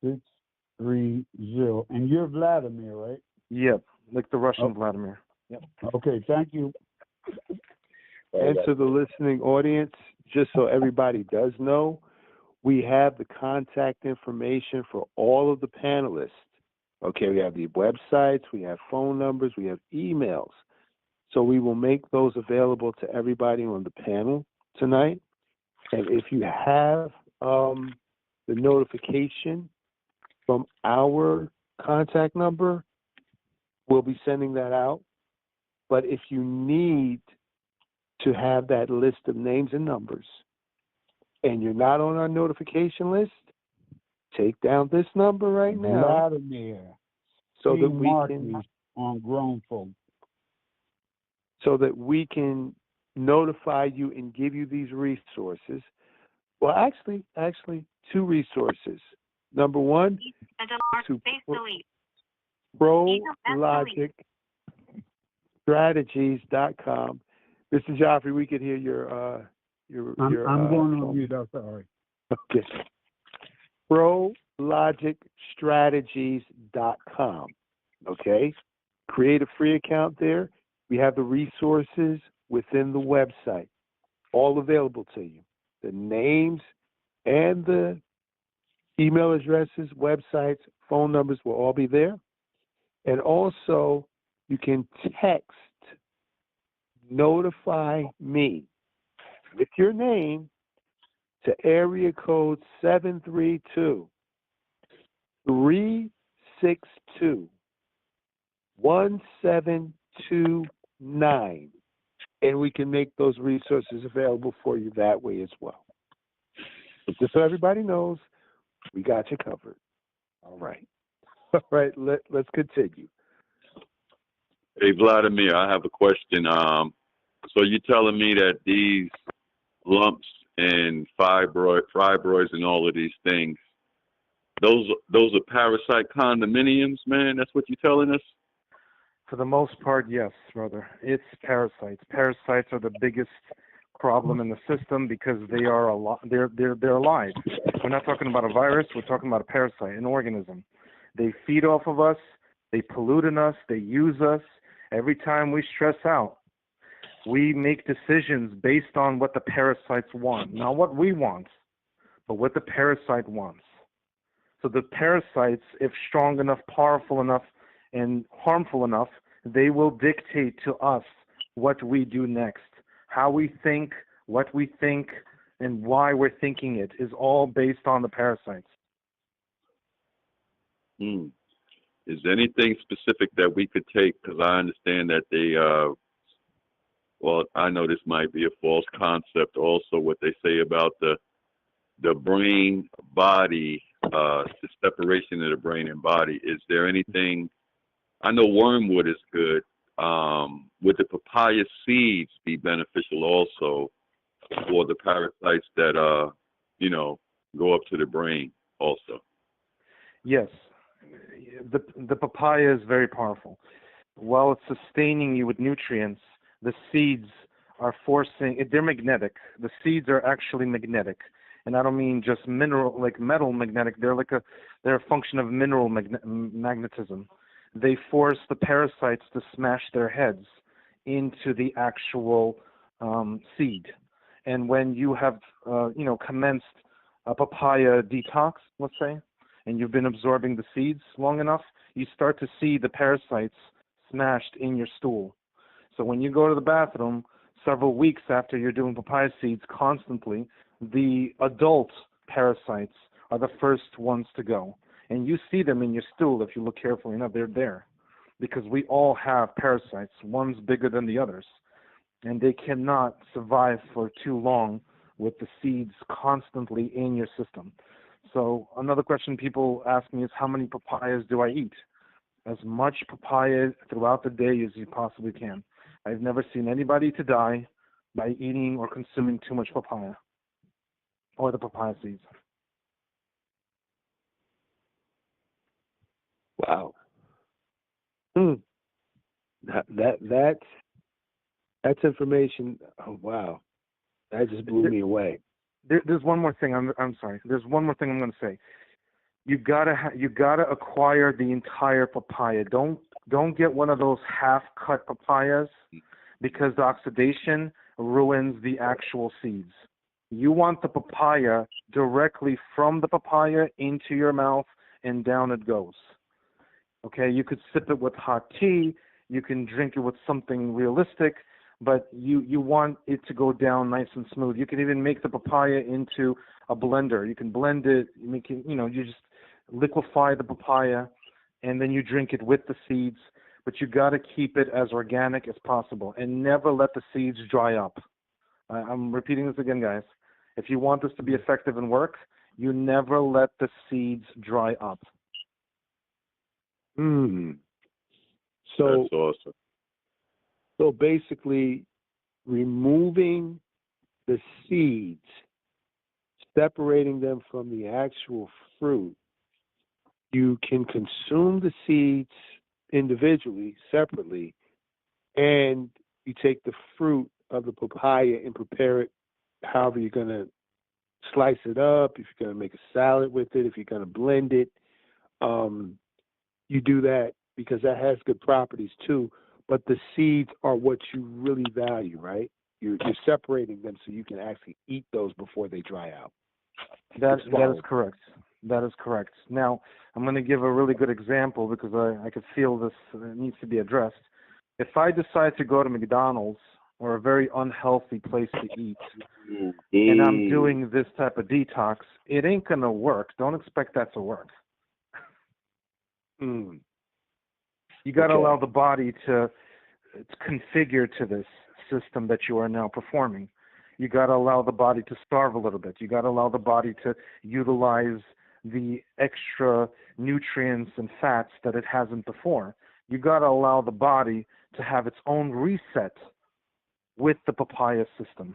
630. And you're Vladimir, right? Yep, like the Russian Vladimir. Yep. Okay, thank you. And to the listening audience, just so everybody does know, we have the contact information for all of the panelists. Okay, we have the websites, we have phone numbers, we have emails. So we will make those available to everybody on the panel tonight. And if you have the notification from our contact number, we'll be sending that out. But if you need to have that list of names and numbers, and you're not on our notification list, take down this number right now. Vladimir. So that we can on grown folk. So that we can notify you and give you these resources. Well, actually, two resources. Number one, to ProLogicStrategies.com. Mr. Joffrey, we could hear your I'm going on mute. I'm sorry. Okay. ProLogicStrategies.com. Okay. Create a free account there. We have the resources within the website, all available to you. The names and the email addresses, websites, phone numbers will all be there. And also, you can text notify me with your name to area code 732-362-1729, and we can make those resources available for you that way as well. But just so everybody knows, we got you covered. All right. All right, let's continue. Hey, Vladimir, I have a question. So you're telling me that these lumps and fibroids and all of these things, those are parasite condominiums, man? That's what you're telling us? For the most part, yes, brother. It's parasites. Parasites are the biggest problem in the system because they are they're alive. We're not talking about a virus. We're talking about a parasite, an organism. They feed off of us. They pollute in us. They use us. Every time we stress out, we make decisions based on what the parasites want. Not what we want, but what the parasite wants. So the parasites, if strong enough, powerful enough, and harmful enough, they will dictate to us what we do next. How we think, what we think, and why we're thinking it is all based on the parasites. Is there anything specific that we could take? Because I understand that they, well, I know this might be a false concept also, what they say about the brain body, the separation of the brain and body. Is there anything, I know wormwood is good. Would the papaya seeds be beneficial also for the parasites that, go up to the brain also? Yes. The papaya is very powerful. While it's sustaining you with nutrients, the seeds are they're magnetic. The seeds are actually magnetic. And I don't mean just mineral, like metal magnetic. They're a function of mineral magnetism. They force the parasites to smash their heads into the actual seed. And when you have, commenced a papaya detox, let's say, and you've been absorbing the seeds long enough, you start to see the parasites smashed in your stool. So when you go to the bathroom several weeks after you're doing papaya seeds constantly, the adult parasites are the first ones to go. And you see them in your stool if you look carefully enough. They're there because we all have parasites. One's bigger than the others. And they cannot survive for too long with the seeds constantly in your system. So another question people ask me is, how many papayas do I eat? As much papaya throughout the day as you possibly can. I've never seen anybody to die by eating or consuming too much papaya or the papaya seeds. Hmm. That's information. Oh wow, that just blew me away. There's one more thing. I'm sorry. There's one more thing I'm going to say. You gotta acquire the entire papaya. Don't get one of those half-cut papayas because the oxidation ruins the actual seeds. You want the papaya directly from the papaya into your mouth and down it goes. Okay, you could sip it with hot tea, you can drink it with something realistic, but you want it to go down nice and smooth. You can even make the papaya into a blender. You can blend it, you just liquefy the papaya and then you drink it with the seeds, but you got to keep it as organic as possible and never let the seeds dry up. I'm repeating this again, guys. If you want this to be effective and work, you never let the seeds dry up. So That's awesome. So basically, removing the seeds, separating them from the actual fruit, you can consume the seeds individually, separately, and you take the fruit of the papaya and prepare it however you're going to slice it up, if you're going to make a salad with it, if you're going to blend it. You do that because that has good properties too. But the seeds are what you really value, right? You're separating them so you can actually eat those before they dry out. That is correct. That is correct. Now, I'm going to give a really good example because I could feel this needs to be addressed. If I decide to go to McDonald's or a very unhealthy place to eat, and I'm doing this type of detox, it ain't going to work. Don't expect that to work. You got to allow the body to configure to this system that you are now performing. You got to allow the body to starve a little bit. You got to allow the body to utilize the extra nutrients and fats that it hasn't before. You got to allow the body to have its own reset with the papaya system.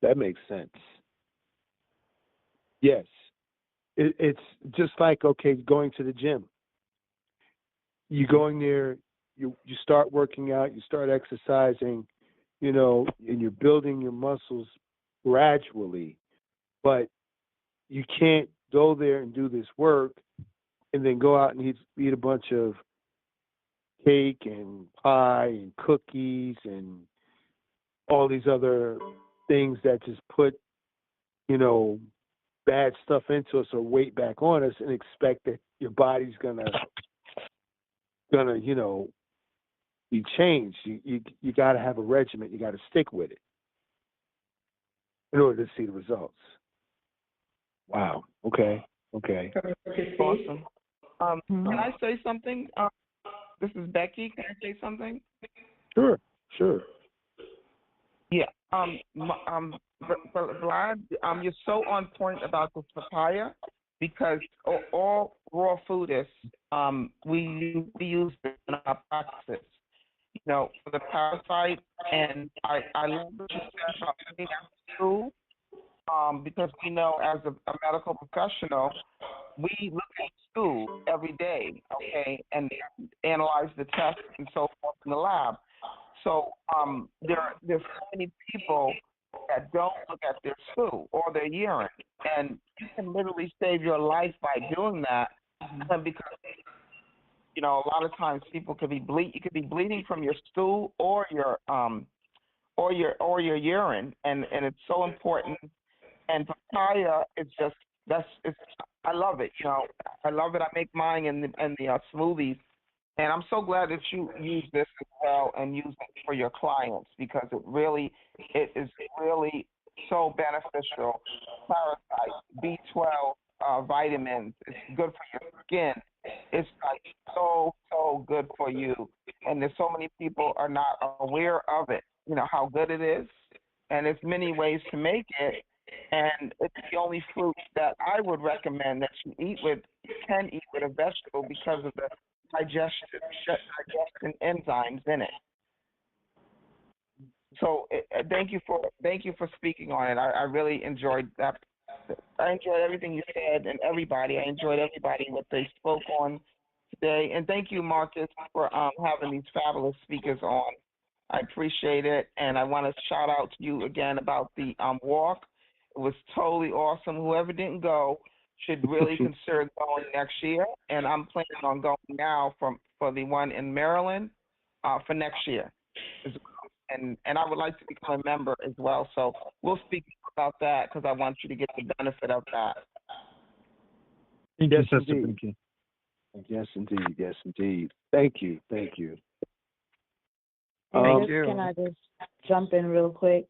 That makes sense. Yes. It's just like, okay, going to the gym. You go in there, you start working out, you start exercising, and you're building your muscles gradually. But you can't go there and do this work and then go out and eat a bunch of cake and pie and cookies and all these other things that just put, bad stuff into us or weight back on us and expect that your body's gonna be changed. You got to have a regimen. You got to stick with it in order to see the results. Wow. Okay. Awesome. Can I say something? This is Becky. Can I say something? Sure. Yeah. Vlad, you're so on point about this papaya because all raw food is we use it in our practice. For the parasite, and I love what you said about eating after school, because we know as a medical professional, we look at school every day, okay, and analyze the tests and so forth in the lab. So there's so many people that don't look at their stool or their urine, and you can literally save your life by doing that, because a lot of times people could be you could be bleeding from your stool or your urine, and it's so important. And papaya is just I love it. I love it. I make mine in the smoothies, and I'm so glad that you use this as well and use it for your clients because it is really so beneficial. Parasites, B12, vitamins. It's good for your skin. It's like so good for you, and there's so many people are not aware of it. How good it is, and there's many ways to make it. And it's the only fruit that I would recommend that you can eat with a vegetable because of the digestion enzymes in it. So thank you for speaking on it. I really enjoyed that. I enjoyed everything you said and everybody. I enjoyed everybody what they spoke on, today. And thank you, Marcus, for having these fabulous speakers on. I appreciate it. And I want to shout out to you again about the walk. It was totally awesome. Whoever didn't go should really consider going next year. And I'm planning on going now for the one in Maryland for next year. And I would like to become a member as well. So we'll speak about that because I want you to get the benefit of that. Yes, indeed. Yes, indeed. Yes, indeed. Thank you. Thank you. Can I just jump in real quick?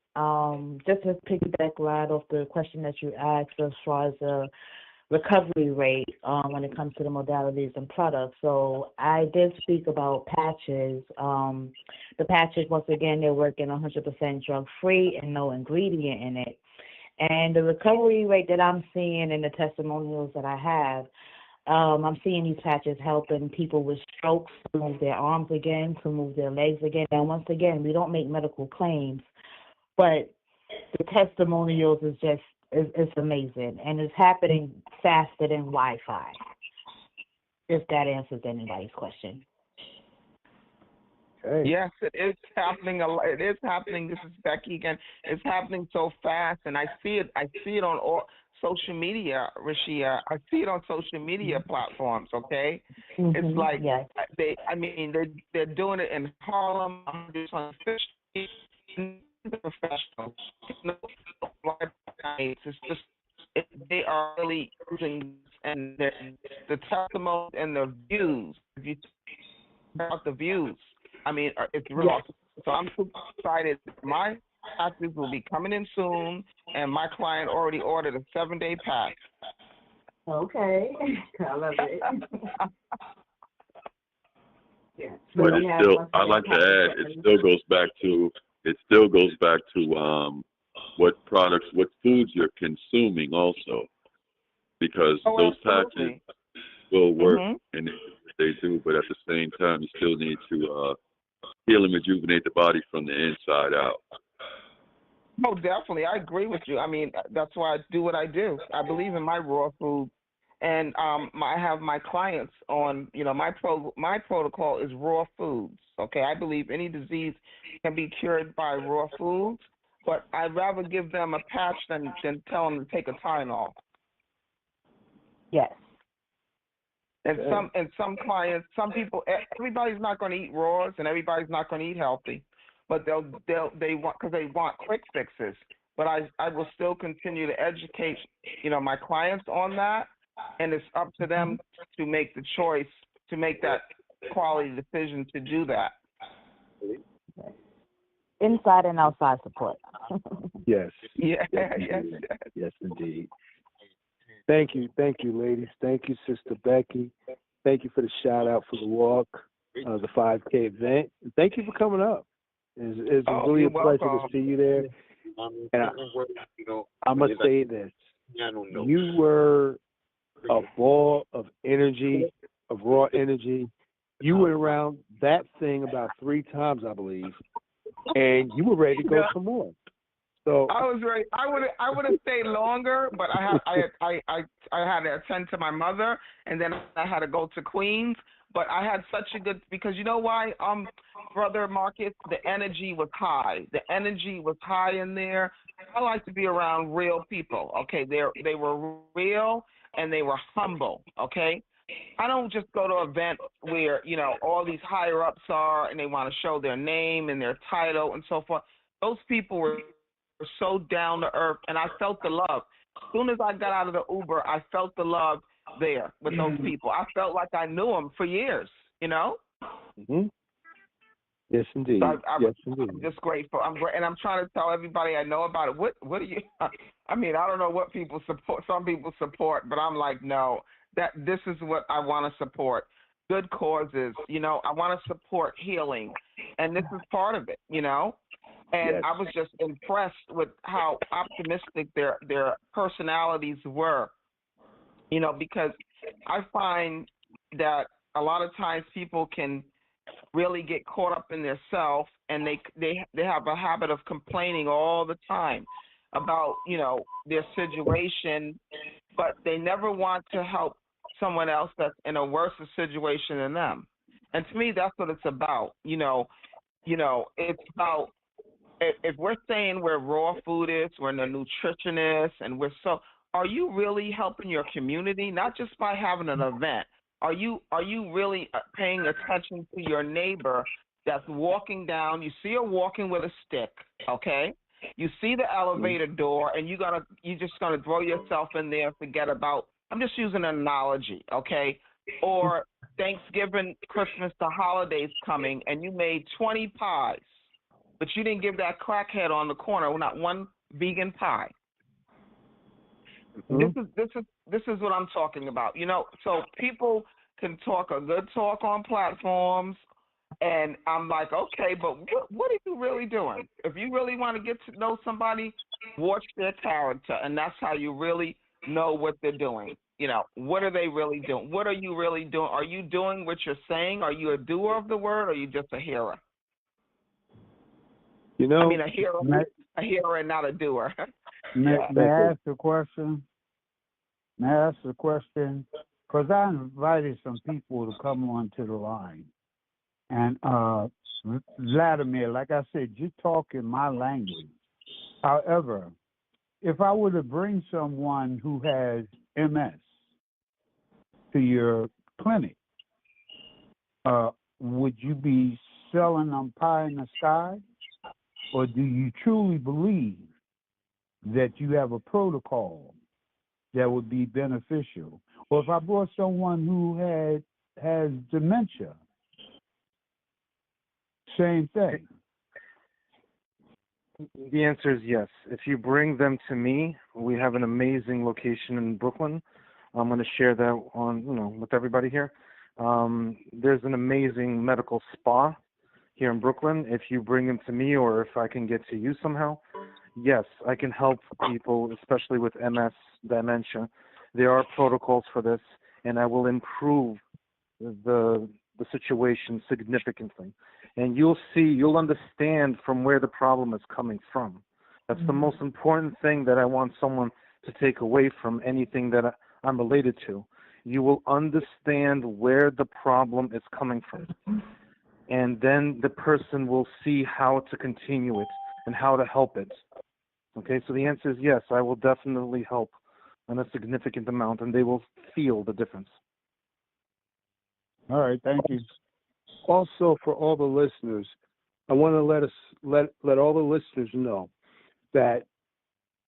Just to piggyback right off the question that you asked as far as the recovery rate when it comes to the modalities and products. So I did speak about patches. The patches, once again, they're working 100% drug-free and no ingredient in it. And the recovery rate that I'm seeing in the testimonials that I have, I'm seeing these patches helping people with strokes to move their arms again, to move their legs again. And once again, we don't make medical claims, but the testimonials is just, it's amazing. And it's happening faster than Wi-Fi, if that answers anybody's question. Okay. Yes, it is happening. It is happening. This is Becky again. It's happening so fast, and I see it. I see it on all social media, Rashia. I see it on social media platforms. Okay, it's like they're doing it in Harlem. Professionals. It's just they are really using and the testimony and the views. If you about the views. I mean, it's real. Yes. So I'm super excited. My packages will be coming in soon, and my client already ordered a 7-day pack. Okay, I love it. Yeah. But it's still, I like to add, it still goes back to what products, what foods you're consuming also, because those patches will work and they do, but at the same time, you still need to heal and rejuvenate the body from the inside out. Oh, definitely. I agree with you. I mean, that's why I do what I do. I believe in my raw food. And I have my clients on, my protocol is raw foods, okay? I believe any disease can be cured by raw foods, but I'd rather give them a patch than tell them to take a Tylenol. Yes. And some clients, some people, everybody's not going to eat raws and everybody's not going to eat healthy, but they want quick fixes. But I will still continue to educate, my clients on that, and it's up to them to make the choice, to make that quality decision to do that. Inside and outside support. Yes. Yeah. Yes, indeed. Thank you, ladies. Thank you, Sister Becky. Thank you for the shout out for the walk, the 5K event. Thank you for coming up. It's really a pleasure to see you there. And I'm gonna say this: you were a ball of energy, of raw energy. You went around that thing about 3 times, I believe, and you were ready to go some more. So I was ready. I would have stayed longer, but I had to attend to my mother, and then I had to go to Queens. But I had such a good, because you know why, Brother Marcus, the energy was high. The energy was high in there. I like to be around real people. Okay, they were real and they were humble. Okay. I don't just go to events where, all these higher ups are and they want to show their name and their title and so forth. Those people were so down to earth, and I felt the love. As soon as I got out of the Uber, I felt the love there with those people. I felt like I knew them for years, Mm-hmm. Yes, indeed. So yes, indeed. indeed. I'm just grateful. And I'm trying to tell everybody I know about it. What do you? I mean, I don't know what people support. Some people support, but I'm like, no. This is what I want to support. Good causes. I want to support healing, and this is part of it. And Yes. I was just impressed with how optimistic their personalities were, because I find that a lot of times people can really get caught up in their self, and they have a habit of complaining all the time about, their situation, but they never want to help someone else that's in a worse situation than them. And to me, that's what it's about. It's about, if we're saying we're raw foodists, we're the nutritionists, and are you really helping your community? Not just by having an event. Are you really paying attention to your neighbor that's walking down? You see her walking with a stick, okay? You see the elevator door, and you're just gonna throw yourself in there and forget about. I'm just using an analogy, okay? Or Thanksgiving, Christmas, the holidays coming, and you made 20 pies, but you didn't give that crackhead on the corner not one vegan pie. Mm-hmm. This is what I'm talking about. So people can talk a good talk on platforms, and I'm like, okay, but what are you really doing? If you really want to get to know somebody, watch their character, and that's how you really know what they're doing. What are they really doing? What are you really doing? Are you doing what you're saying? Are you a doer of the word, or are you just a hearer? A hearer and not a doer. May I ask a question? Because I invited some people to come onto the line. And Vladimir, like I said, you talk in my language. However, if I were to bring someone who has MS to your clinic, would you be selling them pie in the sky? Or do you truly believe that you have a protocol that would be beneficial? Or if I brought someone who has dementia, same thing. The answer is yes. If you bring them to me, we have an amazing location in Brooklyn. I'm going to share that with everybody here. There's an amazing medical spa here in Brooklyn. If you bring them to me, or if I can get to you somehow, yes, I can help people, especially with MS, dementia. There are protocols for this, and I will improve the situation significantly. And you'll understand from where the problem is coming from. That's the most important thing that I want someone to take away from anything that I'm related to. You will understand where the problem is coming from. And then the person will see how to continue it and how to help it. Okay, so the answer is yes, I will definitely help on a significant amount, and they will feel the difference. All right, thank you. Also, for all the listeners, I want to let all the listeners know that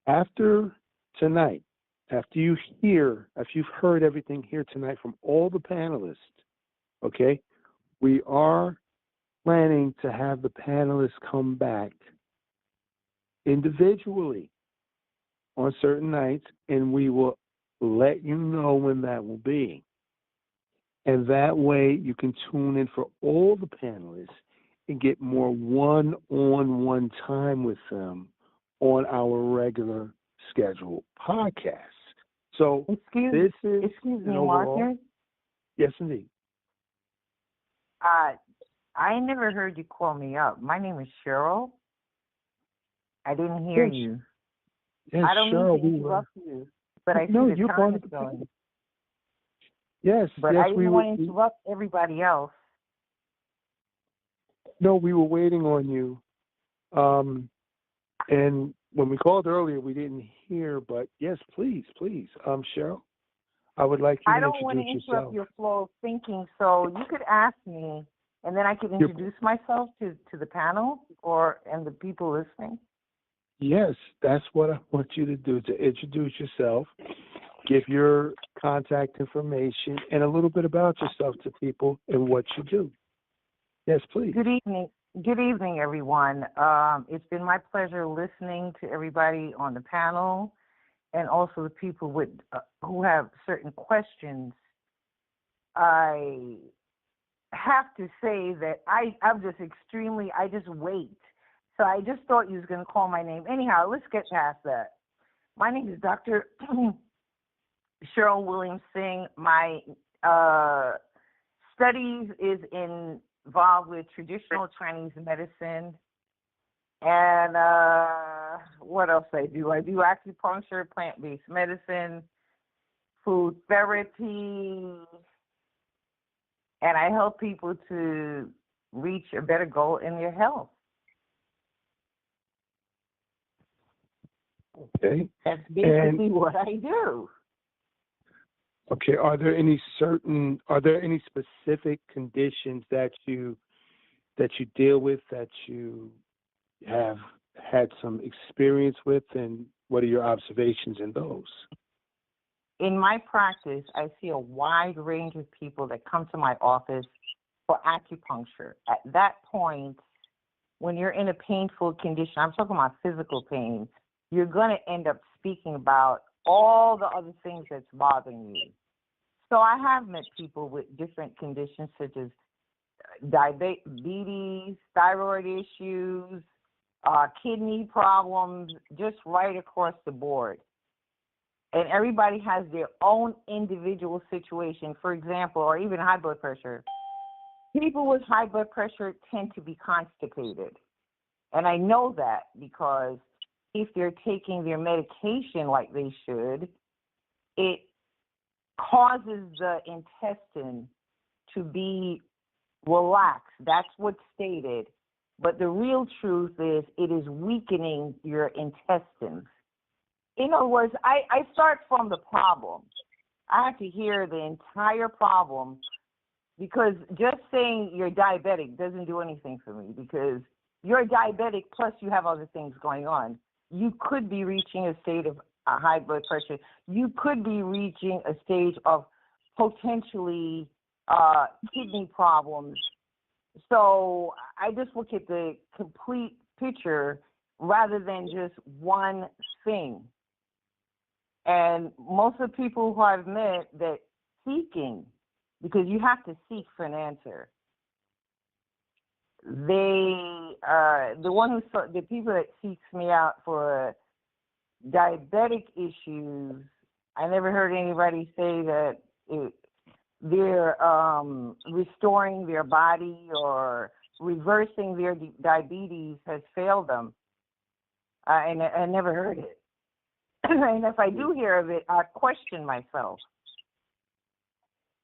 after tonight, after you've heard everything here tonight from all the panelists, okay, we are planning to have the panelists come back individually on certain nights, and we will let you know when that will be. And that way you can tune in for all the panelists and get more one-on-one time with them on our regular scheduled podcast. So excuse me, Marcus. Yes, indeed. I never heard you call me up. My name is Cheryl. I didn't hear you. Yes, I don't Cheryl, mean to interrupt you, but I see No, the you're time part is of the going. Yes, But yes, I didn't want to interrupt everybody else. No, we were waiting on you. And when we called earlier, we didn't hear, but yes, please. Cheryl, I would like you to I don't want to introduce interrupt yourself. your flow of thinking, so you could ask me, and then I could introduce myself to the panel and the people listening. Yes, that's what I want you to do, to introduce yourself, give your contact information, and a little bit about yourself to people and what you do. Yes, please. Good evening. Good evening, everyone. It's been my pleasure listening to everybody on the panel and also the people who have certain questions. I have to say that I'm just I just wait. So I just thought you was going to call my name. Anyhow, let's get past that. My name is Dr. Cheryl Williams Singh. My studies is involved with traditional Chinese medicine. And what else I do? I do acupuncture, plant-based medicine, food therapy, and I help people to reach a better goal in their health. Okay. That's basically what I do. Okay. Are there any specific conditions that you deal with, that you have had some experience with, and what are your observations in those? In my practice, I see a wide range of people that come to my office for acupuncture. At that point, when you're in a painful condition, I'm talking about physical pain, you're going to end up speaking about all the other things that's bothering you. So I have met people with different conditions such as diabetes, thyroid issues, kidney problems, just right across the board. And everybody has their own individual situation. For example, or even high blood pressure. People with high blood pressure tend to be constipated. And I know that because if they're taking their medication like they should, it causes the intestine to be relaxed. That's what's stated. But the real truth is it is weakening your intestines. In other words, I start from the problem. I have to hear the entire problem, because just saying you're diabetic doesn't do anything for me, because you're diabetic plus you have other things going on. You could be reaching a state of high blood pressure. You could be reaching a stage of potentially kidney problems. So I just look at the complete picture rather than just one thing. And most of the people who I've met that seeking, because you have to seek for an answer, the people that seeks me out for diabetic issues, I never heard anybody say that they're restoring their body or reversing their diabetes has failed them. And I never heard it. And if I do hear of it, I question myself.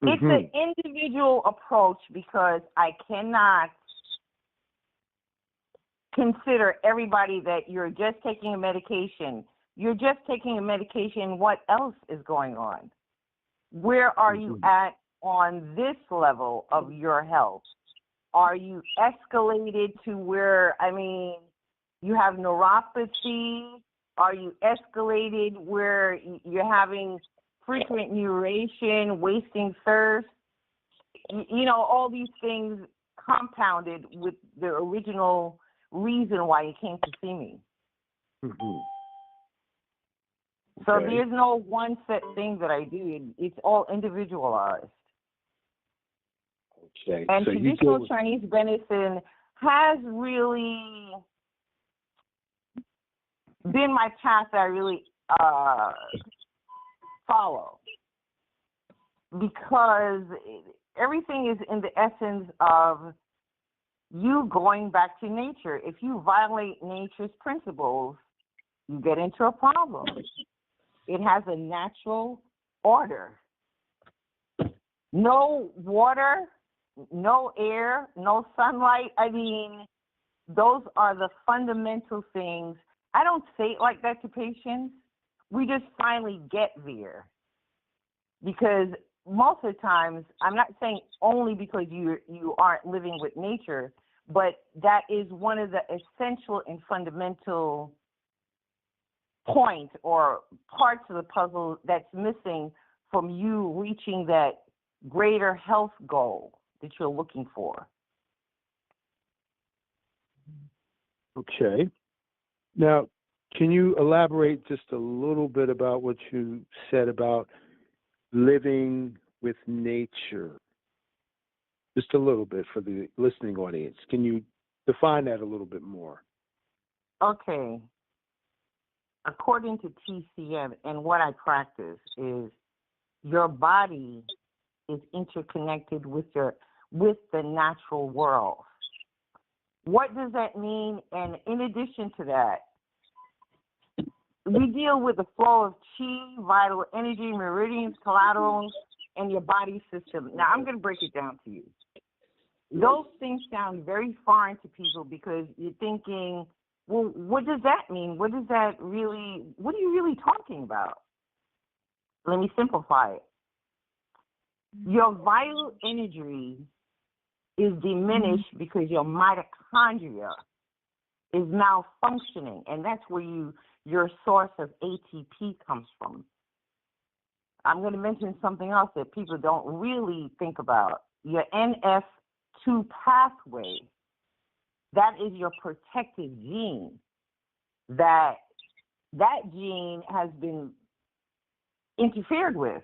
It's an individual approach, because I cannot consider everybody that you're just taking a medication. You're just taking a medication. What else is going on? Where are you at on this level of your health? Are you escalated to where, you have neuropathy? Are you escalated where you're having frequent urination, wasting thirst? All these things compounded with the original reason why you came to see me. Mm-hmm. So there's no one set thing that I do. It's all individualized. Okay. And so traditional Chinese medicine has really been my path that I really follow, because everything is in the essence of you going back to nature. If you violate nature's principles, you get into a problem. It has a natural order. No water, no air, no sunlight. Those are the fundamental things. I don't say it like that to patients. We just finally get there. Because most of the times, I'm not saying only because you aren't living with nature, but that is one of the essential and fundamental points or parts of the puzzle that's missing from you reaching that greater health goal that you're looking for. Okay. Now, can you elaborate just a little bit about what you said about living with nature? Just a little bit for the listening audience. Can you define that a little bit more? Okay. According to TCM and what I practice is your body is interconnected with the natural world. What does that mean? And in addition to that, we deal with the flow of chi, vital energy, meridians, collaterals, and your body system. Now, I'm going to break it down to you. Those things sound very foreign to people because you're thinking, well, what does that mean? What are you really talking about? Let me simplify it. Your vital energy is diminished because your mitochondria is malfunctioning, and that's where your source of ATP comes from. I'm going to mention something else that people don't really think about. Your NF2 pathway, that is your protective gene. That gene has been interfered with.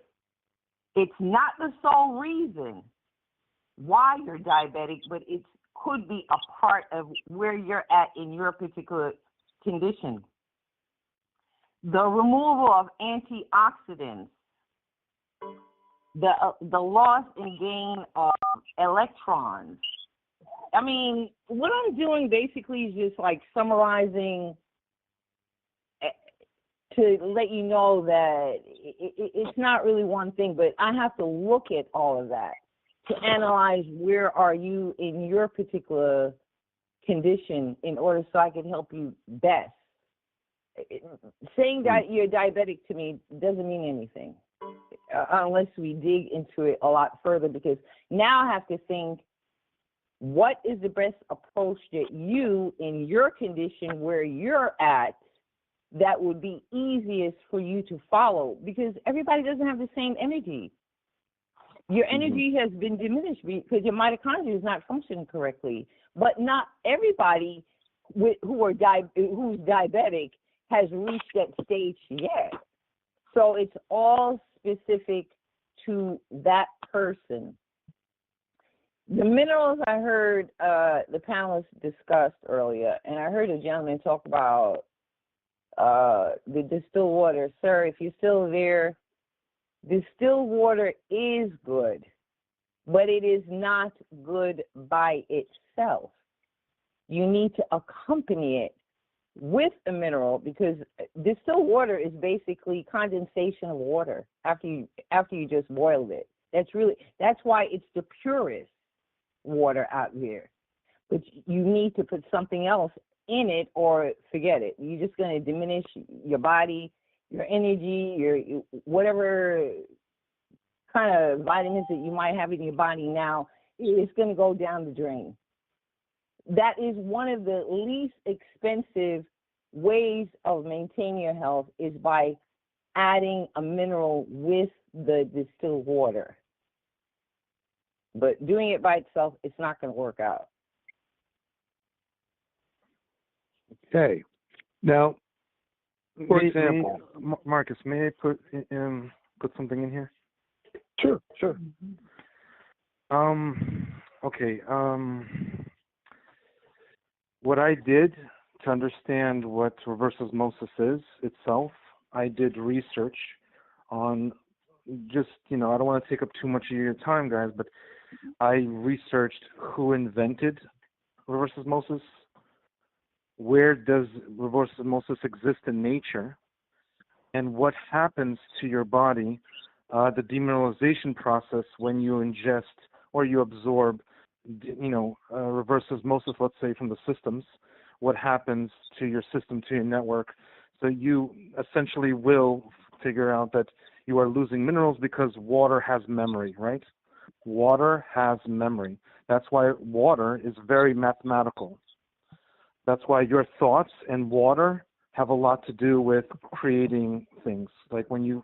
It's not the sole reason why you're diabetic, but it could be a part of where you're at in your particular condition. The removal of antioxidants, the loss and gain of electrons. I mean, what I'm doing basically is just like summarizing to let you know that it's not really one thing, but I have to look at all of that to analyze where are you in your particular condition in order so I can help you best. Saying that you're diabetic to me doesn't mean anything unless we dig into it a lot further, because now I have to think, what is the best approach that you, in your condition where you're at, that would be easiest for you to follow? Because everybody doesn't have the same energy. Your energy has been diminished because your mitochondria is not functioning correctly. But not everybody who's diabetic has reached that stage yet. So it's all specific to that person. The minerals I heard the panelists discussed earlier, and I heard a gentleman talk about the distilled water. Sir, if you're still there, distilled water is good, but it is not good by itself. You need to accompany it with a mineral, because distilled water is basically condensation of water after you just boiled it. That's why it's the purest water out there. But you need to put something else in it or forget it. You're just going to diminish your body, your energy, your whatever kind of vitamins that you might have in your body now. It's going to go down the drain. That is one of the least expensive ways of maintaining your health, is by adding a mineral with the distilled water. But doing it by itself, it's not going to work out. Okay. Now, for example, Marcus, may I put something in here? Sure. Okay. What I did to understand what reverse osmosis is itself, I did research on just, I don't want to take up too much of your time, guys, but I researched who invented reverse osmosis, where does reverse osmosis exist in nature, and what happens to your body, the demineralization process when you ingest or you absorb, reverse osmosis, let's say, from the systems, what happens to your system, to your network. So you essentially will figure out that you are losing minerals because water has memory, right? Water has memory. That's why water is very mathematical. That's why your thoughts and water have a lot to do with creating things. Like when you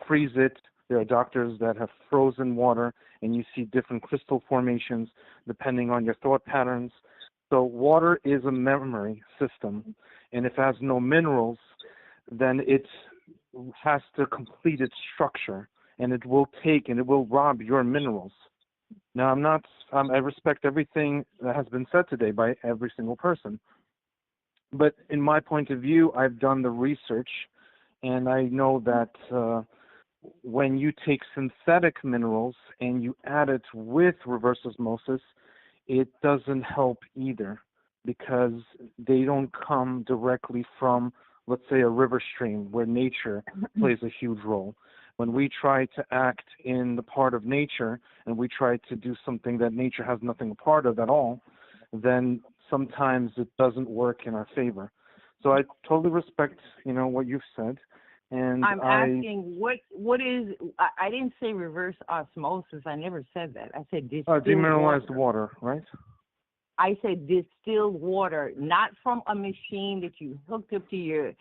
freeze it, there are doctors that have frozen water and you see different crystal formations depending on your thought patterns. So water is a memory system, and if it has no minerals, then it has to complete its structure, and it will rob your minerals. Now, I respect everything that has been said today by every single person. But in my point of view, I've done the research, and I know that when you take synthetic minerals and you add it with reverse osmosis, it doesn't help either, because they don't come directly from let's say, a river stream where nature plays a huge role. When we try to act in the part of nature and we try to do something that nature has nothing a part of at all, then sometimes it doesn't work in our favor. So I totally respect, what you've said. And I'm asking what is, I didn't say reverse osmosis. I never said that. I said distilled demineralized water, right? I said distilled water, not from a machine that you hooked up to your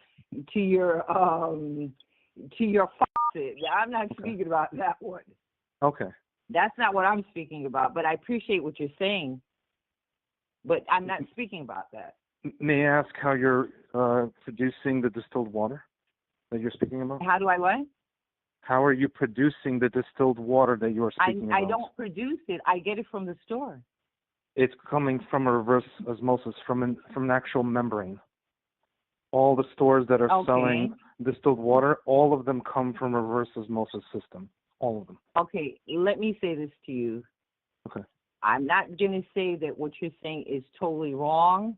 faucet. I'm not speaking about that one. Okay. That's not what I'm speaking about, but I appreciate what you're saying. But I'm not speaking about that. May I ask how you're producing the distilled water that you're speaking about? How do I what? How are you producing the distilled water that you are speaking about? I don't produce it. I get it from the store. It's coming from a reverse osmosis, from an actual membrane. All the stores that are selling distilled water, all of them come from a reverse osmosis system. All of them. Okay, let me say this to you. Okay. I'm not going to say that what you're saying is totally wrong,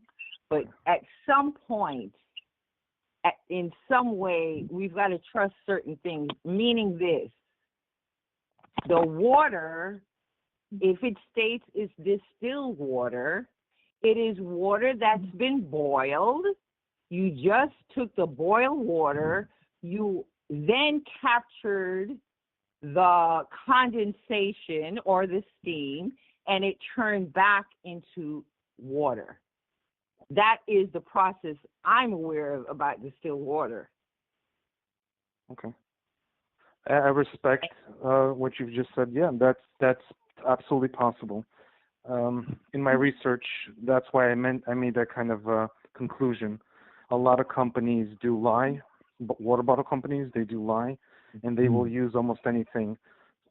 but at some point, in some way, we've got to trust certain things, meaning this. The water, if it states it's distilled water, it is water that's been boiled. You just took the boiled water, you then captured the condensation or the steam, and it turned back into water. That is the process I'm aware of about distilled water. Okay. I respect what you've just said. Yeah, that's absolutely possible. In my research, that's why I made that kind of conclusion. A lot of companies do lie. Water bottle companies, they do lie, and they will use almost anything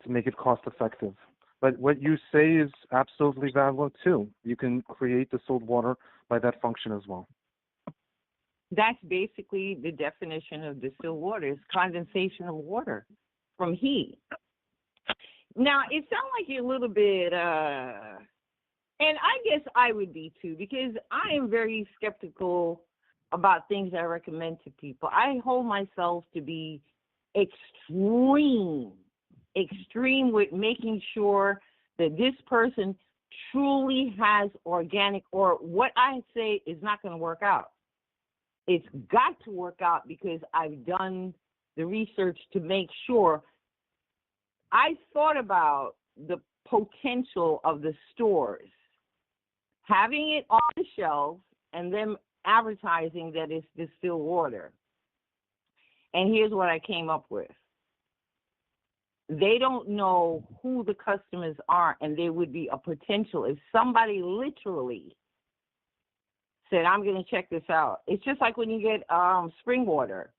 to make it cost effective. But what you say is absolutely valid too. You can create distilled water by that function as well. That's basically the definition of distilled water, is condensation of water from heat. Now, it sounds like you're a little bit, and I guess I would be too, because I am very skeptical about things I recommend to people. I hold myself to be extreme with making sure that this person truly has organic, or what I say is not going to work out. It's got to work out because I've done the research to make sure. I thought about the potential of the stores having it on the shelves and them advertising that it's distilled water. And here's what I came up with. They don't know who the customers are, and there would be a potential if somebody literally said, I'm going to check this out. It's just like when you get spring water.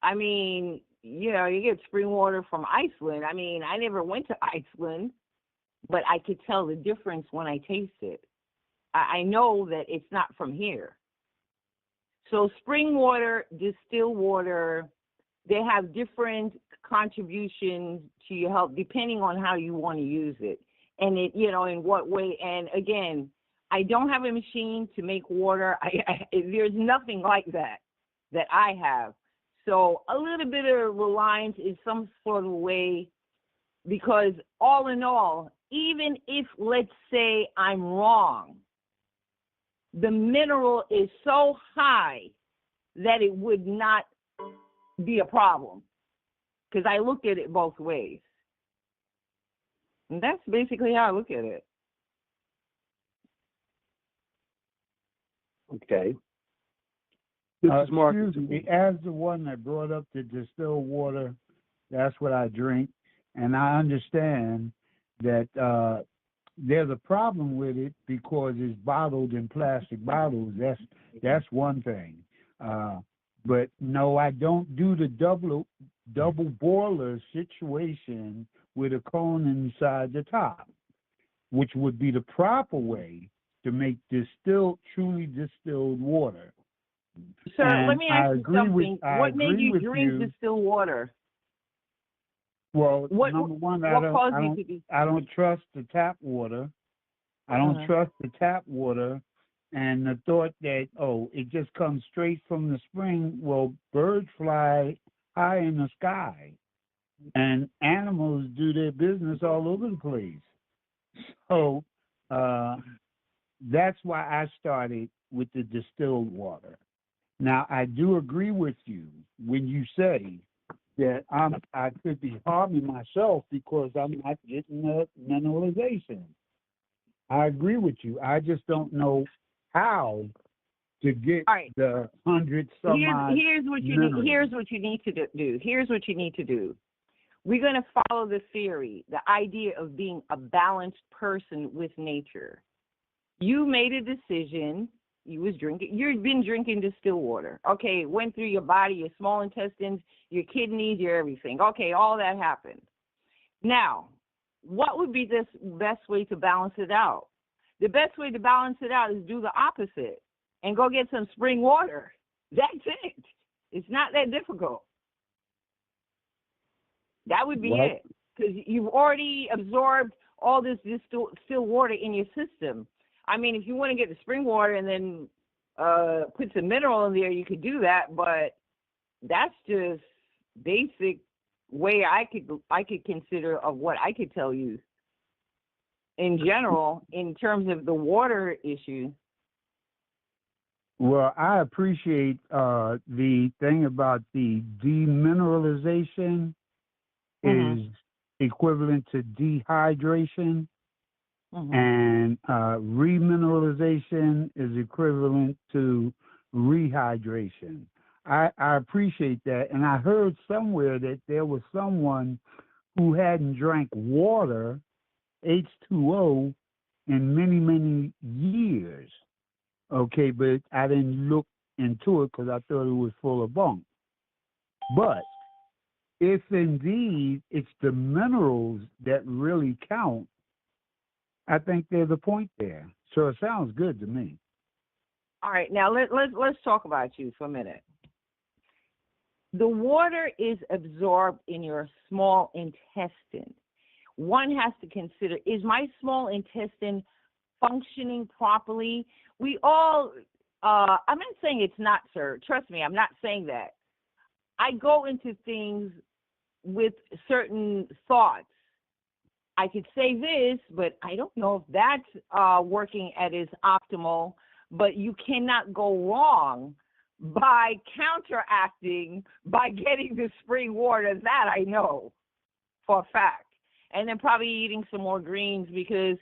I mean, you get spring water from Iceland. I mean, I never went to Iceland, but I could tell the difference when I taste it. I know that it's not from here. So spring water, distilled water, they have different contributions to your health depending on how you want to use it. And it, in what way. And again, I don't have a machine to make water. There's nothing like that I have. So a little bit of reliance in some sort of way, because all in all, even if, let's say, I'm wrong, the mineral is so high that it would not be a problem, because I look at it both ways. And that's basically how I look at it. Okay. This is Mark. Excuse me, as the one that brought up the distilled water, that's what I drink, and I understand that there's a problem with it because it's bottled in plastic bottles. That's one thing. But no, I don't do the double boiler situation with a cone inside the top, which would be the proper way to make truly distilled water. Sir, and let me ask you something. What made you drink you. distilled water? Well, number one, I don't trust the tap water. I don't trust the tap water, And the thought that, oh, it just comes straight from the spring. Well, birds fly high in the sky, and animals do their business all over the place. So that's why I started with the distilled water. Now, I do agree with you when you say that I could be harming myself because I'm not getting the mineralization. I agree with you. I just don't know how to get the 100 some odd Here's what you minerals. need. Here's what you need to do. Here's what you need to do. We're going to follow the theory, the idea of being a balanced person with nature. You made a decision. You've been drinking distilled water. Okay, it went through your body, your small intestines, your kidneys, your everything. Okay, all that happened. Now, what would be the best way to balance it out? The best way to balance it out is do the opposite and go get some spring water. That's it. It's not that difficult. That would be it, because you've already absorbed all this distilled water in your system. I mean, if you want to get the spring water and then put some mineral in there, you could do that, but that's just basic way I could consider of what I could tell you in general in terms of the water issue. Well, I appreciate the thing about the demineralization is equivalent to dehydration, and remineralization is equivalent to rehydration. I appreciate that, and I heard somewhere that there was someone who hadn't drank water, H2O, in many, many years. Okay, but I didn't look into it because I thought it was full of bunk. But if indeed it's the minerals that really count, I think there's a point there. So it sounds good to me. All right, now let's talk about you for a minute. The water is absorbed in your small intestine. One has to consider, is my small intestine functioning properly? We all, I'm not saying it's not, sir. Trust me, I'm not saying that. I go into things with certain thoughts. I could say this, but I don't know if that's working at its optimal. But you cannot go wrong by counteracting by getting the spring water. That I know for a fact. And then probably eating some more greens, because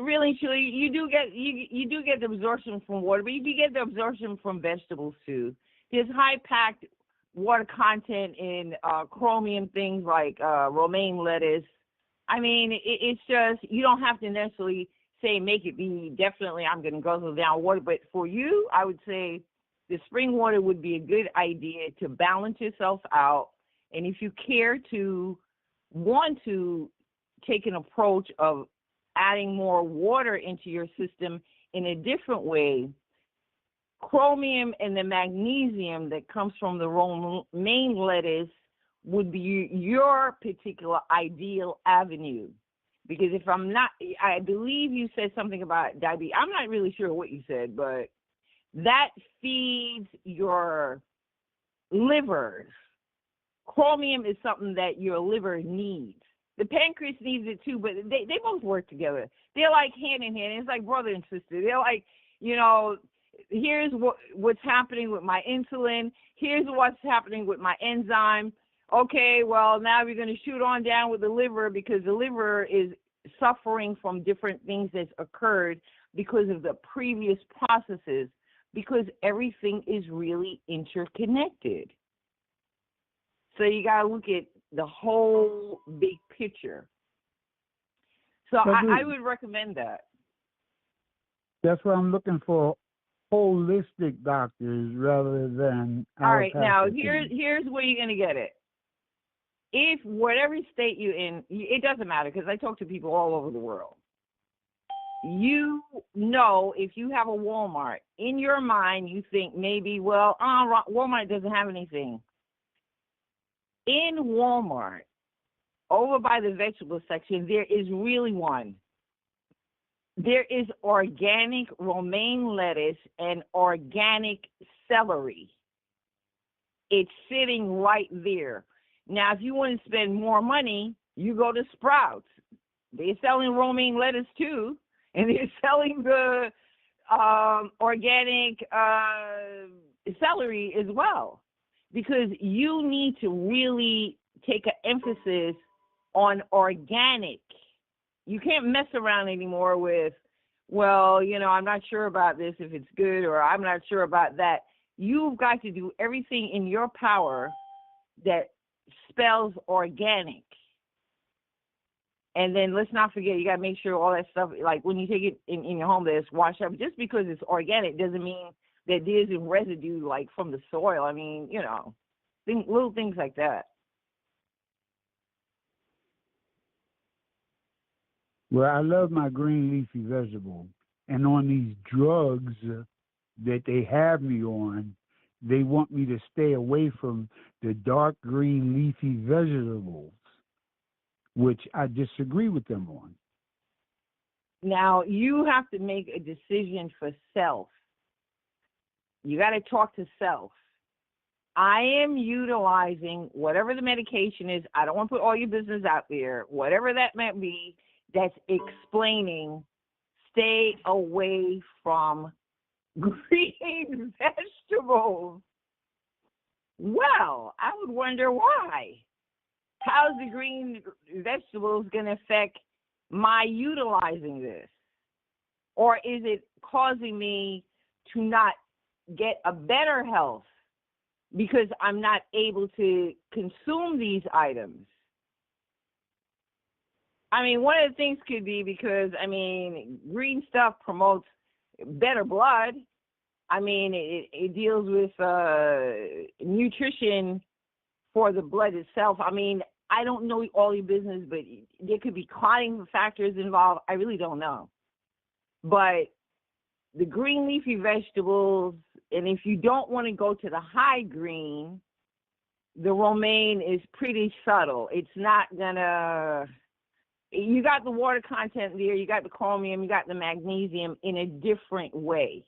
really, you do get the absorption from water, but you do get the absorption from vegetables too. There's high-packed water content in chromium, things like romaine lettuce. I mean, it's just, you don't have to necessarily say make it be definitely I'm going to guzzle down water, but for you, I would say the spring water would be a good idea to balance yourself out. And if you care to want to take an approach of adding more water into your system in a different way, chromium and the magnesium that comes from the romaine lettuce would be your particular ideal avenue. Because if I'm not, I believe you said something about diabetes. I'm not really sure what you said, but that feeds your livers. Chromium is something that your liver needs. The pancreas needs it too, but they both work together. They're like hand in hand. It's like brother and sister. They're like, here's what's happening with my insulin. Here's what's happening with my enzyme. Okay, well, now we're going to shoot on down with the liver, because the liver is suffering from different things that's occurred because of the previous processes, because everything is really interconnected. So you got to look at the whole big picture. So I would recommend that. That's why I'm looking for holistic doctors rather than all right, now allopathic. here's where you're going to get it. If whatever state you're in, it doesn't matter, because I talk to people all over the world. You know, if you have a Walmart, in your mind you think maybe, well, Walmart doesn't have anything. In Walmart, over by the vegetable section, there is really one. there is organic romaine lettuce and organic celery. It's sitting right there. Now, if you want to spend more money, you go to Sprouts. They're selling romaine lettuce too, and they're selling the organic celery as well, because you need to really take an emphasis on organic. You can't mess around anymore with, well, I'm not sure about this if it's good, or I'm not sure about that. You've got to do everything in your power that spells organic. And then let's not forget, you got to make sure all that stuff, like when you take it in your home, that it's washed up. Just because it's organic doesn't mean that there's a residue like from the soil. I mean, little things like that. Well, I love my green leafy vegetable. And on these drugs that they have me on, they want me to stay away from the dark green leafy vegetables, which I disagree with them on. Now, you have to make a decision for self. You got to talk to self. I am utilizing whatever the medication is. I don't want to put all your business out there. Whatever that might be, that's explaining stay away from green vegetables. Well, I would wonder why. How's the green vegetables going to affect my utilizing this? Or is it causing me to not get a better health because I'm not able to consume these items? I mean, one of the things could be because, green stuff promotes better blood. I mean, it deals with nutrition for the blood itself. I mean, I don't know all your business, but there could be clotting factors involved. I really don't know. But the green leafy vegetables, and if you don't want to go to the high green, the romaine is pretty subtle. It's not going to... You got the water content there, you got the chromium, you got the magnesium in a different way,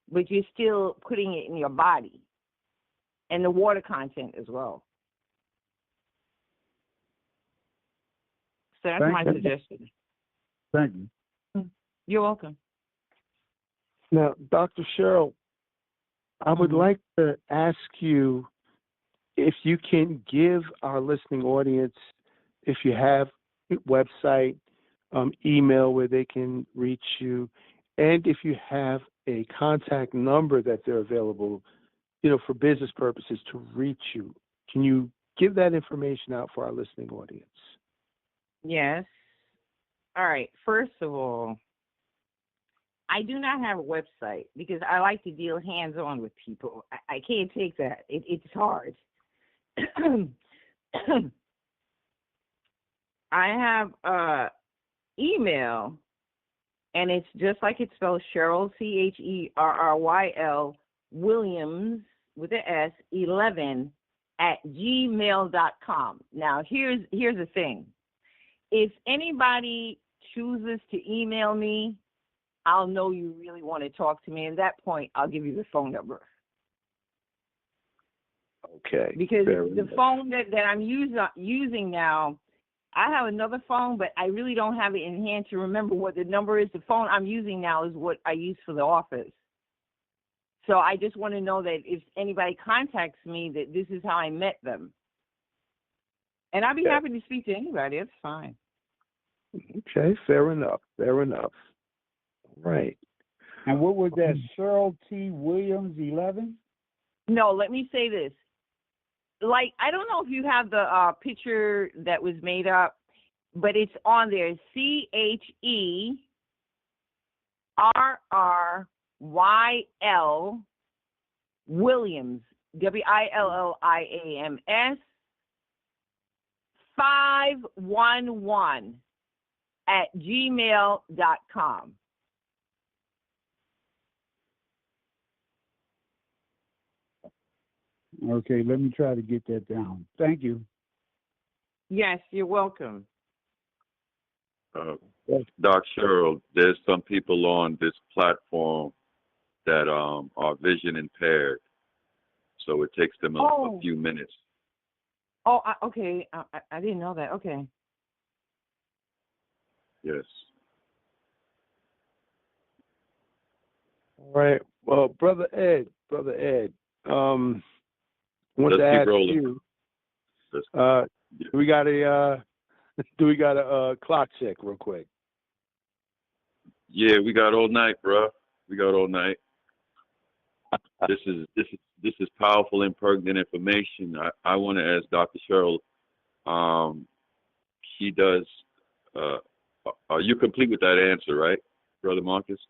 but you're still putting it in your body, and the water content as well. So that's my suggestion. Thank you. You're welcome. Now, Dr. Cheryl, I would like to ask you if you can give our listening audience, if you have website, email where they can reach you, and if you have a contact number that they're available, for business purposes to reach you. Can you give that information out for our listening audience? Yes. All right. First of all, I do not have a website because I like to deal hands-on with people. I can't take that. It's hard. I have email, and it's just like it's spelled, Cheryl, Cherryl, Williams, with an S, 11, @gmail.com. Now, here's the thing. If anybody chooses to email me, I'll know you really want to talk to me. At that point, I'll give you the phone number. Okay. Because the phone that I'm using now, I have another phone, but I really don't have it in hand to remember what the number is. The phone I'm using now is what I use for the office. So I just want to know that if anybody contacts me, that this is how I met them. And I'd be happy to speak to anybody. That's fine. Okay, fair enough. Right. And what was that, Cheryl T. Williams, 11? No, let me say this. Like, I don't know if you have the picture that was made up, but it's on there. CHERRYL Williams, WILLIAMS 511 @gmail.com. Okay, let me try to get that down. Thank you. Yes, you're welcome. Doc Cheryl, there's some people on this platform that are vision impaired, so it takes them a few minutes. Oh, okay. I didn't know that. Okay. Yes. All right. Well, Brother Ed, I want Let's to keep ask rolling. you, do we got a clock check real quick? Yeah, we got all night, bro. We got all night. This is powerful and pertinent information. I want to ask Dr. Cheryl. He does. Are you complete with that answer, right, Brother Marcus?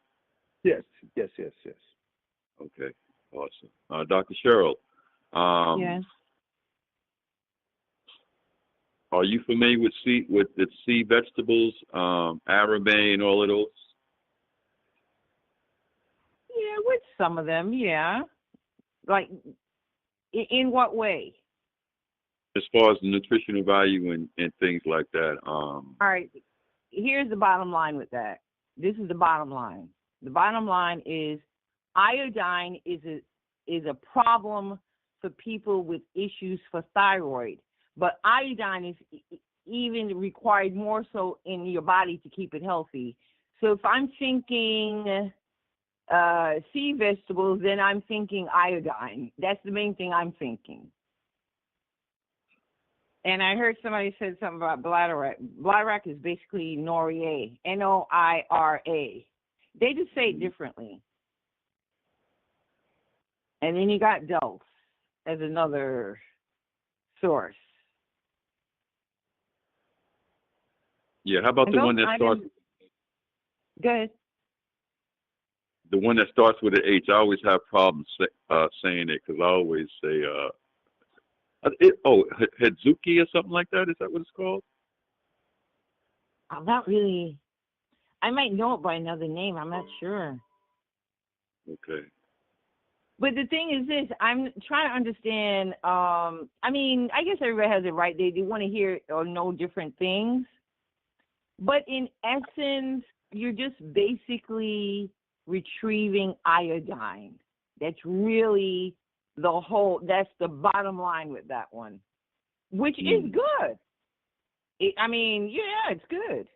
Yes. Okay, awesome. Dr. Cheryl. Yes. Are you familiar with the sea vegetables, arame and all of those? Yeah, with some of them, yeah. Like, in what way? As far as the nutritional value and things like that. All right. Here's the bottom line with that. This is the bottom line. The bottom line is iodine is a problem for people with issues for thyroid, but iodine is even required more so in your body to keep it healthy. So if I'm thinking sea vegetables, then I'm thinking iodine. That's the main thing I'm thinking. And I heard somebody said something about bladderwrack. Bladderwrack is basically Noira, Noira. They just say it differently. And then you got dose as another source. Yeah, how about the one that starts? Go ahead. The one that starts with an H. I always have problems saying it because I always say, Hedzuki or something like that. Is that what it's called? I'm not really. I might know it by another name. I'm not sure. Okay. But the thing is this, I'm trying to understand, I mean, I guess everybody has it right. They want to hear or know different things. But in essence, you're just basically retrieving iodine. That's really that's the bottom line with that one, which is good. It's good.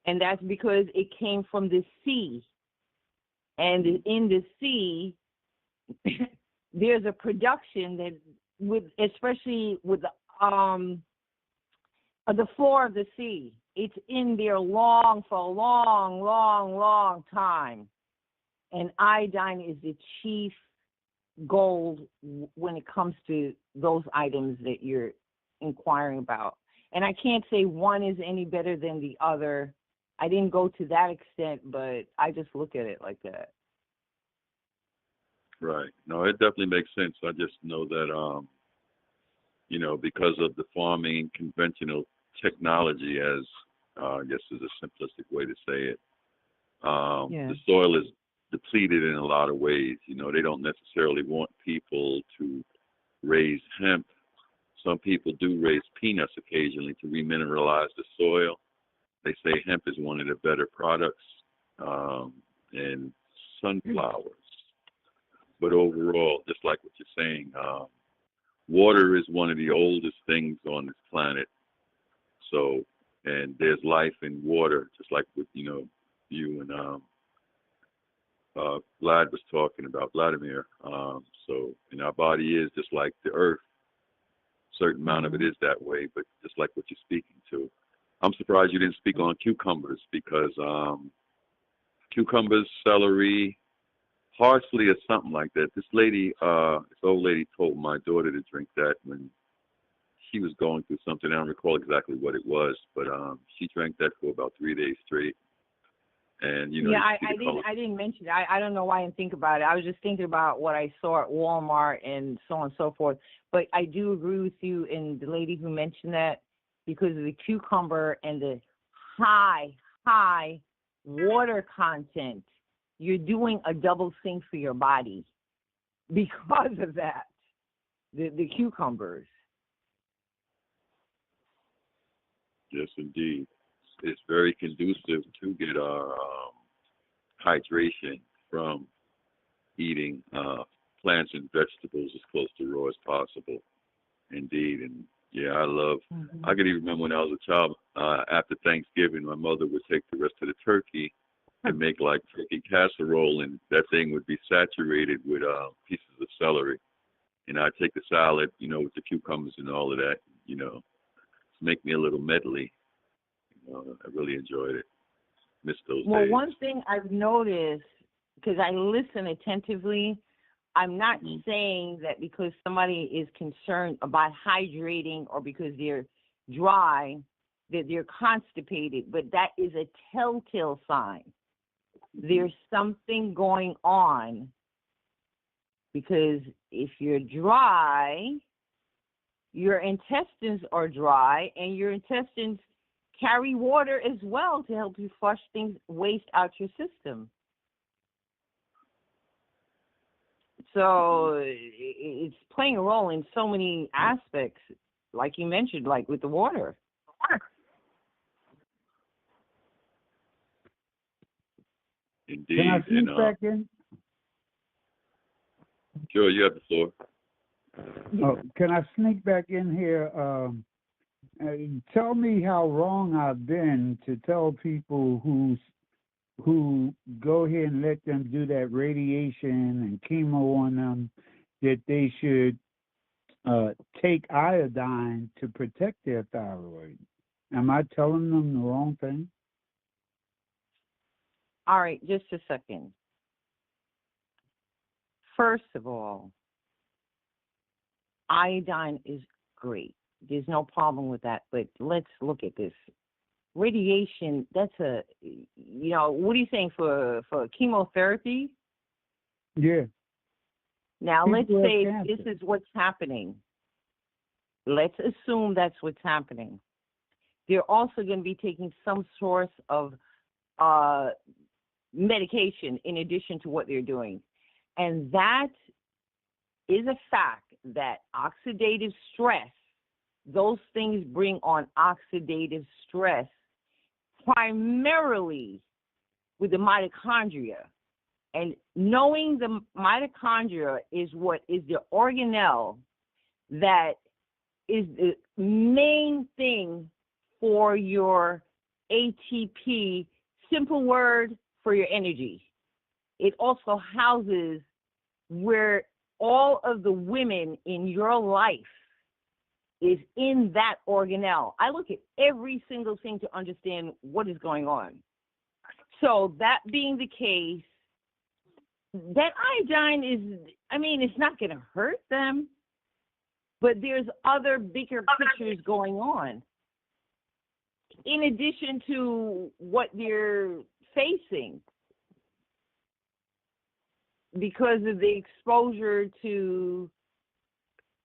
And that's because it came from the sea. And in the sea, there's a production that, especially with the floor of the sea, it's in there for a long time. And iodine is the chief gold when it comes to those items that you're inquiring about. And I can't say one is any better than the other. I didn't go to that extent, but I just look at it like that. Right. No, it definitely makes sense. I just know that, because of the farming conventional technology, as I guess is a simplistic way to say it, the soil is depleted in a lot of ways. They don't necessarily want people to raise hemp. Some people do raise peanuts occasionally to remineralize the soil. They say hemp is one of the better products, and sunflowers. But overall, just like what you're saying, water is one of the oldest things on this planet. So, and there's life in water, just like with, you and Vlad was talking about, Vladimir. So, and our body is just like the earth. A certain amount of it is that way, but just like what you're speaking to. I'm surprised you didn't speak on cucumbers because cucumbers, celery, parsley or something like that. This old lady told my daughter to drink that when she was going through something. I don't recall exactly what it was, but she drank that for about 3 days straight. And I didn't mention it. I don't know why I didn't think about it. I was just thinking about what I saw at Walmart and so on and so forth. But I do agree with you and the lady who mentioned that because of the cucumber and the high water content. You're doing a double thing for your body because of that. The cucumbers. Yes, indeed. it's very conducive to get our hydration from eating plants and vegetables as close to raw as possible. Indeed, and yeah, I can even remember when I was a child, after Thanksgiving, my mother would take the rest of the turkey and make like turkey casserole, and that thing would be saturated with pieces of celery. And I'd take the salad, with the cucumbers and all of that, to make me a little medley. I really enjoyed it. Missed those Well, days. one thing I've noticed, because I listen attentively, I'm not saying that because somebody is concerned about hydrating or because they're dry, that they're constipated, but that is a telltale sign. There's something going on, because if you're dry, your intestines are dry, and your intestines carry water as well to help you flush waste out your system. So it's playing a role in so many aspects, like you mentioned, like with the water. Indeed. Can I sneak back in? Sure, you have the floor. Oh, can I sneak back in here? Tell me how wrong I've been to tell people who go ahead and let them do that radiation and chemo on them that they should take iodine to protect their thyroid. Am I telling them the wrong thing? All right, just a second. First of all, iodine is great. There's no problem with that, but let's look at this. Radiation, that's what are you saying for chemotherapy? Yeah. Now, People let's have say cancer. this is what's happening. Let's assume that's what's happening. They're also going to be taking some source of medication in addition to what they're doing. And that is a fact that oxidative stress, those things bring on oxidative stress primarily with the mitochondria. And knowing the mitochondria is what is the organelle that is the main thing for your ATP, simple word for your energy. It also houses where all of the women in your life is in that organelle. I look at every single thing to understand what is going on. So that being the case, that iodine it's not going to hurt them, but there's other bigger pictures going on. In addition to what they're facing, because of the exposure to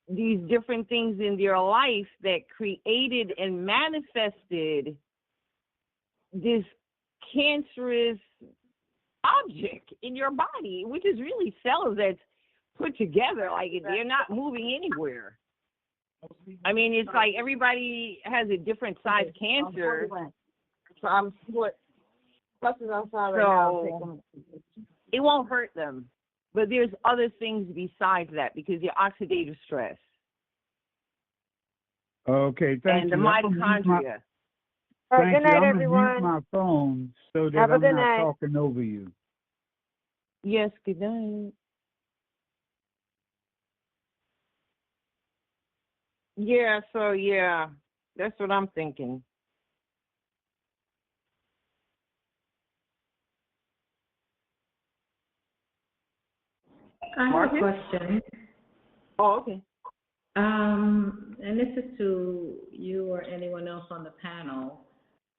these different things in their life that created and manifested this cancerous object in your body, which is really cells that's put together, like they're not moving anywhere. I mean, it's like everybody has a different size cancer. So I'm buses outside right now. So it won't hurt them. But there's other things besides that because the oxidative stress. Okay, thank and you. the mitochondria. All right, Thank good you. night, I'm everyone. gonna mute my phone so that Have a I'm good not night. talking over you. Yes, good night. Yeah, so that's what I'm thinking. I have Marcus? a question. Oh, okay. And this is to you or anyone else on the panel.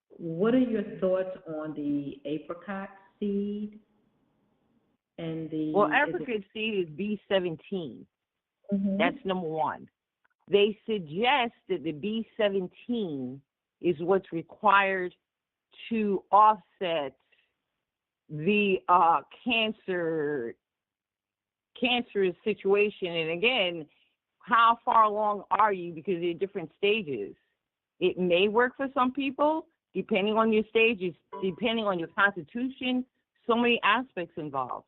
What are your thoughts on the apricot seed and the? Well, apricot seed is B17. Mhm. That's number one. They suggest that the B17 is what's required to offset the cancerous situation. And again, how far along are you? Because there are different stages. It may work for some people, depending on your stages, depending on your constitution, so many aspects involved.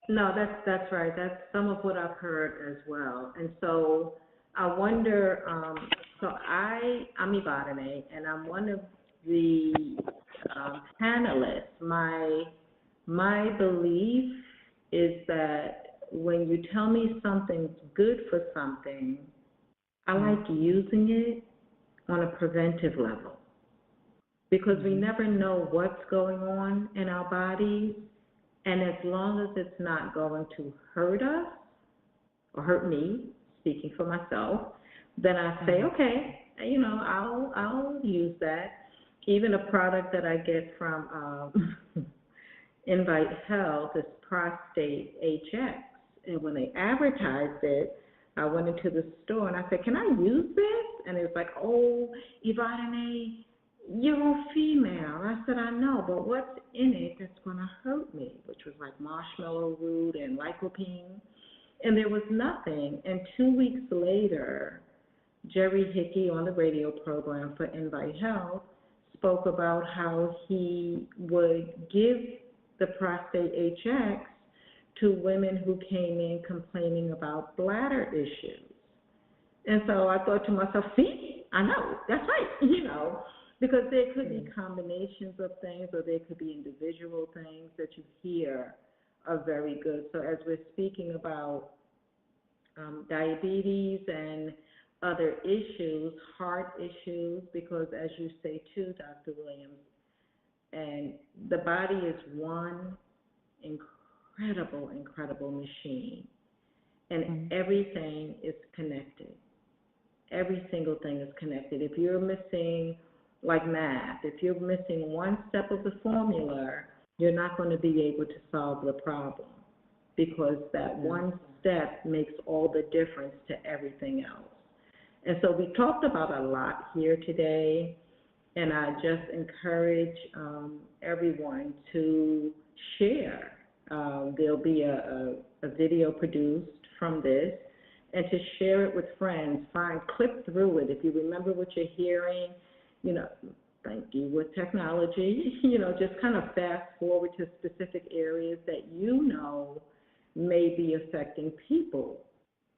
No, that's right. That's some of what I've heard as well. And so I wonder. So I'm Ibadane, and I'm one of the panelists. My belief is that when you tell me something's good for something, I like using it on a preventive level, because we never know what's going on in our bodies. And as long as it's not going to hurt us or hurt me, speaking for myself, then I say, okay, I'll use that. Even a product that I get from Invite Health is Prostate HX. And when they advertised it, I went into the store and I said, can I use this? And it was like, oh, Ivana, you're a female. I said, I know, but what's in it that's going to hurt me? Which was like marshmallow root and lycopene. And there was nothing. And 2 weeks later, Jerry Hickey on the radio program for Invite Health spoke about how he would give the Prostate HX to women who came in complaining about bladder issues. And so I thought to myself, see, I know, that's right, because there could be combinations of things, or there could be individual things that you hear are very good. So as we're speaking about diabetes and other issues, heart issues, because as you say too, Dr. Williams, and the body is one incredible machine, and everything is connected. Every single thing is connected. If you're missing, like math, if you're missing one step of the formula, you're not going to be able to solve the problem, because that one step makes all the difference to everything else. And so we talked about a lot here today, and I just encourage everyone to share. There'll be a video produced from this, and to share it with friends. Click through it. If you remember what you're hearing, thank you, with technology, just kind of fast forward to specific areas that may be affecting people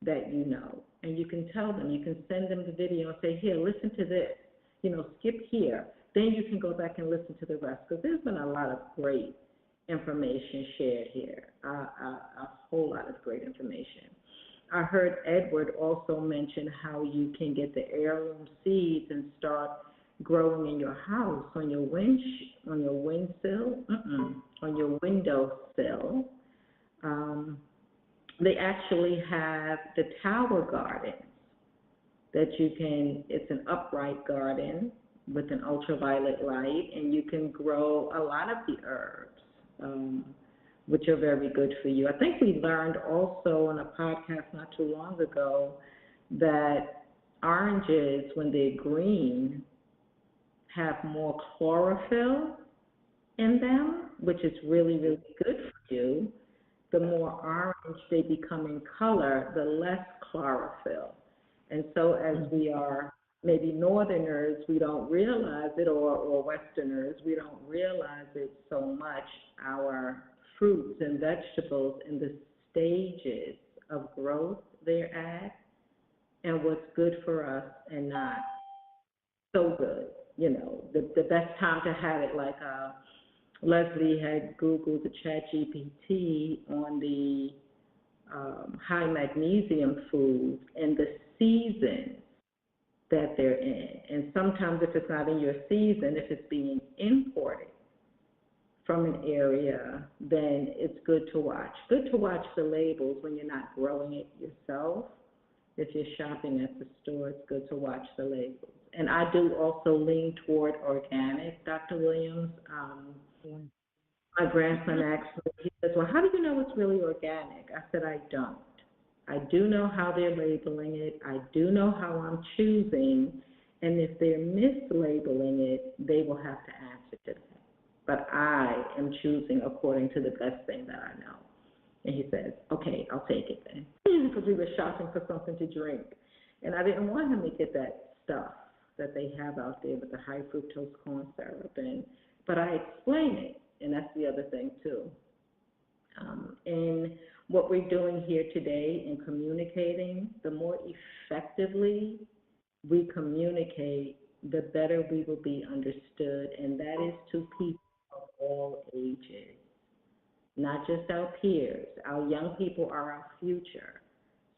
that and you can tell them, you can send them the video and say, here, listen to this, skip here. Then you can go back and listen to the rest, because there's been a lot of great information shared here, a whole lot of great information. I heard Edward also mention how you can get the heirloom seeds and start growing in your house, on your windowsill. They actually have the tower gardens that it's an upright garden with an ultraviolet light, and you can grow a lot of the herbs, which are very good for you. I think we learned also on a podcast not too long ago that oranges, when they're green, have more chlorophyll in them, which is really, really good for you. The more orange they become in color, the less chlorophyll. And so as we are maybe northerners, we don't realize it, or westerners, we don't realize it so much, our fruits and vegetables and the stages of growth they're at, and what's good for us and not so good. The best time to have it, like Leslie had Googled the ChatGPT on the high magnesium foods and the season that they're in. And sometimes if it's not in your season, if it's being imported from an area, then it's good to watch. Good to watch the labels when you're not growing it yourself. If you're shopping at the store, it's good to watch the labels. And I do also lean toward organic, Dr. Williams. My grandson asked me, he says, well, how do you know it's really organic? I said, I don't. I do know how they're labeling it. I do know how I'm choosing. And if they're mislabeling it, they will have to answer to that. But I am choosing according to the best thing that I know. And he says, okay, I'll take it then. Because we were shopping for something to drink. And I didn't want him to get that stuff that they have out there with the high fructose corn syrup. But I explain it, and that's the other thing too. And what we're doing here today in communicating, the more effectively we communicate, the better we will be understood, and that is to people of all ages, not just our peers. Our young people are our future.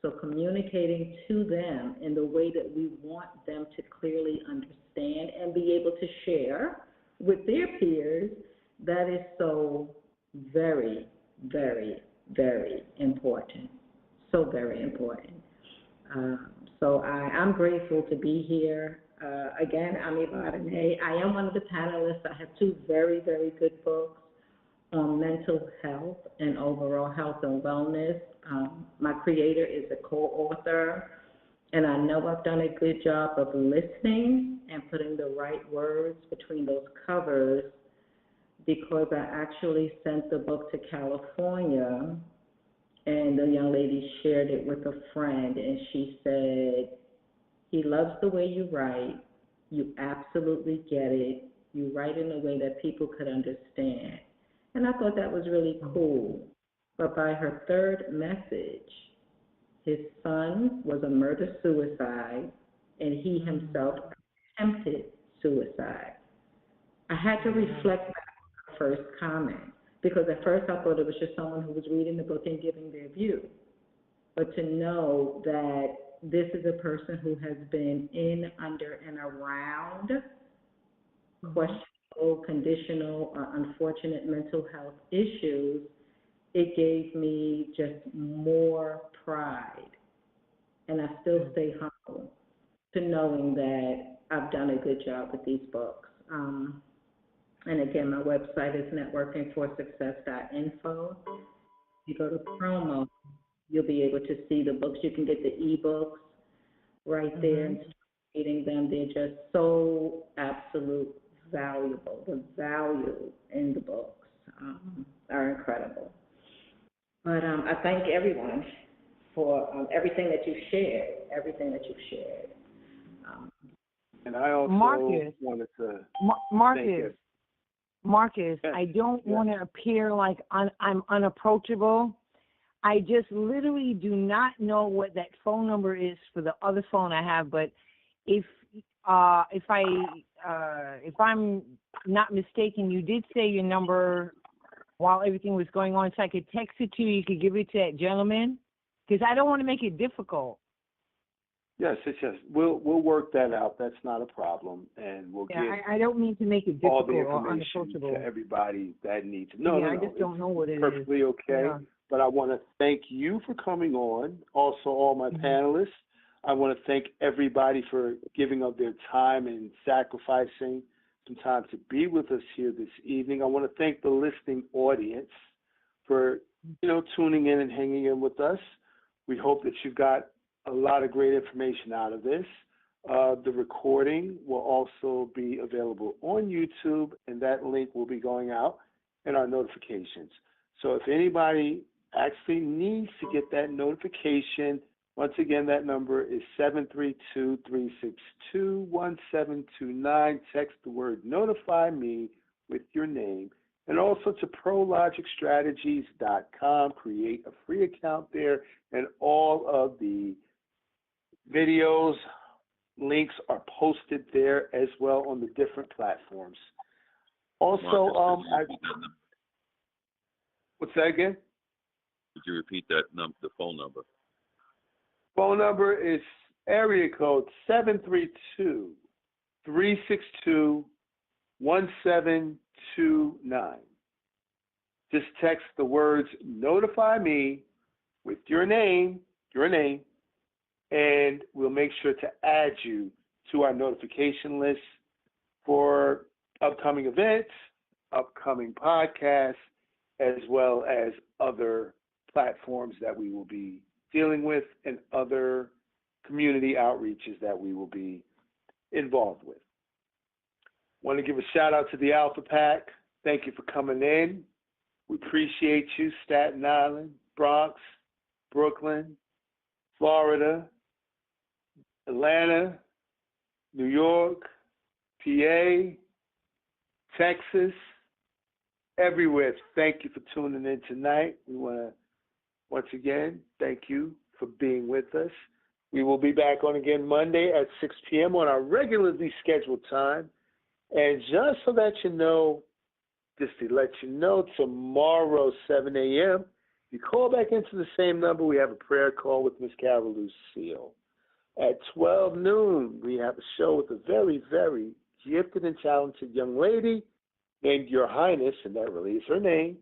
So communicating to them in the way that we want them to clearly understand and be able to share with their peers, that is so very, very, very important. So very important. So I'm grateful to be here. Again, I'm Yvonne. I am one of the panelists. I have 2 very, very good books on mental health and overall health and wellness. My creator is a co-author, and I know I've done a good job of listening and putting the right words between those covers, because I actually sent the book to California, and the young lady shared it with a friend, and she said, he loves the way you write. You absolutely get it. You write in a way that people could understand. And I thought that was really cool. But by her 3rd message, his son was a murder-suicide, and he himself attempted suicide. I had to reflect back on her first comment, because at first I thought it was just someone who was reading the book and giving their view. But to know that this is a person who has been in, under, and around questionable, conditional, or unfortunate mental health issues, it gave me just more pride. And I still stay humble to knowing that I've done a good job with these books. And again, my website is networkingforsuccess.info. You go to promo, you'll be able to see the books. You can get the ebooks right there and start reading them. They're just so absolute valuable. The value in the books are incredible. But I thank everyone for everything that you've shared, And I also Marcus, wanted to Marcus, I don't want to appear like I'm unapproachable. I just literally do not know what that phone number is for the other phone I have. But if I'm not mistaken, you did say your number while everything was going on, so I could text it to you. You could give it to that gentleman, because I don't want to make it difficult. Yes. We'll work that out. That's not a problem, and we'll get. I don't mean to make it difficult all the or information unapproachable to everybody that needs it. No, I just don't know what it is. Perfectly okay. Yeah. But I want to thank you for coming on. Also, all my panelists. I want to thank everybody for giving up their time and sacrificing some time to be with us here this evening. I want to thank the listening audience for tuning in and hanging in with us. We hope that you've got a lot of great information out of this. The recording will also be available on YouTube, and that link will be going out in our notifications. So if anybody actually needs to get that notification, once again, that number is 732-362-1729. Text the word notify me with your name. And also to prologicstrategies.com. Create a free account there, and all of the videos, links are posted there as well on the different platforms. Also, what's that again? Could you repeat that the phone number? Phone number is area code 732-362-1729. Just text the words notify me with your name, and we'll make sure to add you to our notification list for upcoming events, upcoming podcasts, as well as other platforms that we will be dealing with and other community outreaches that we will be involved with. Want to give a shout out to the Alpha Pack. Thank you for coming in. We appreciate you, Staten Island, Bronx, Brooklyn, Florida, Atlanta, New York, PA, Texas, everywhere. Thank you for tuning in tonight. We want to, once again, thank you for being with us. We will be back on again Monday at 6 p.m. on our regularly scheduled time. And just so that you know, just to let you know, tomorrow, 7 a.m., you call back into the same number. We have a prayer call with Miss Carol Lucille. At 12 noon, we have a show with a very, very gifted and talented young lady named Your Highness, and that really is her name.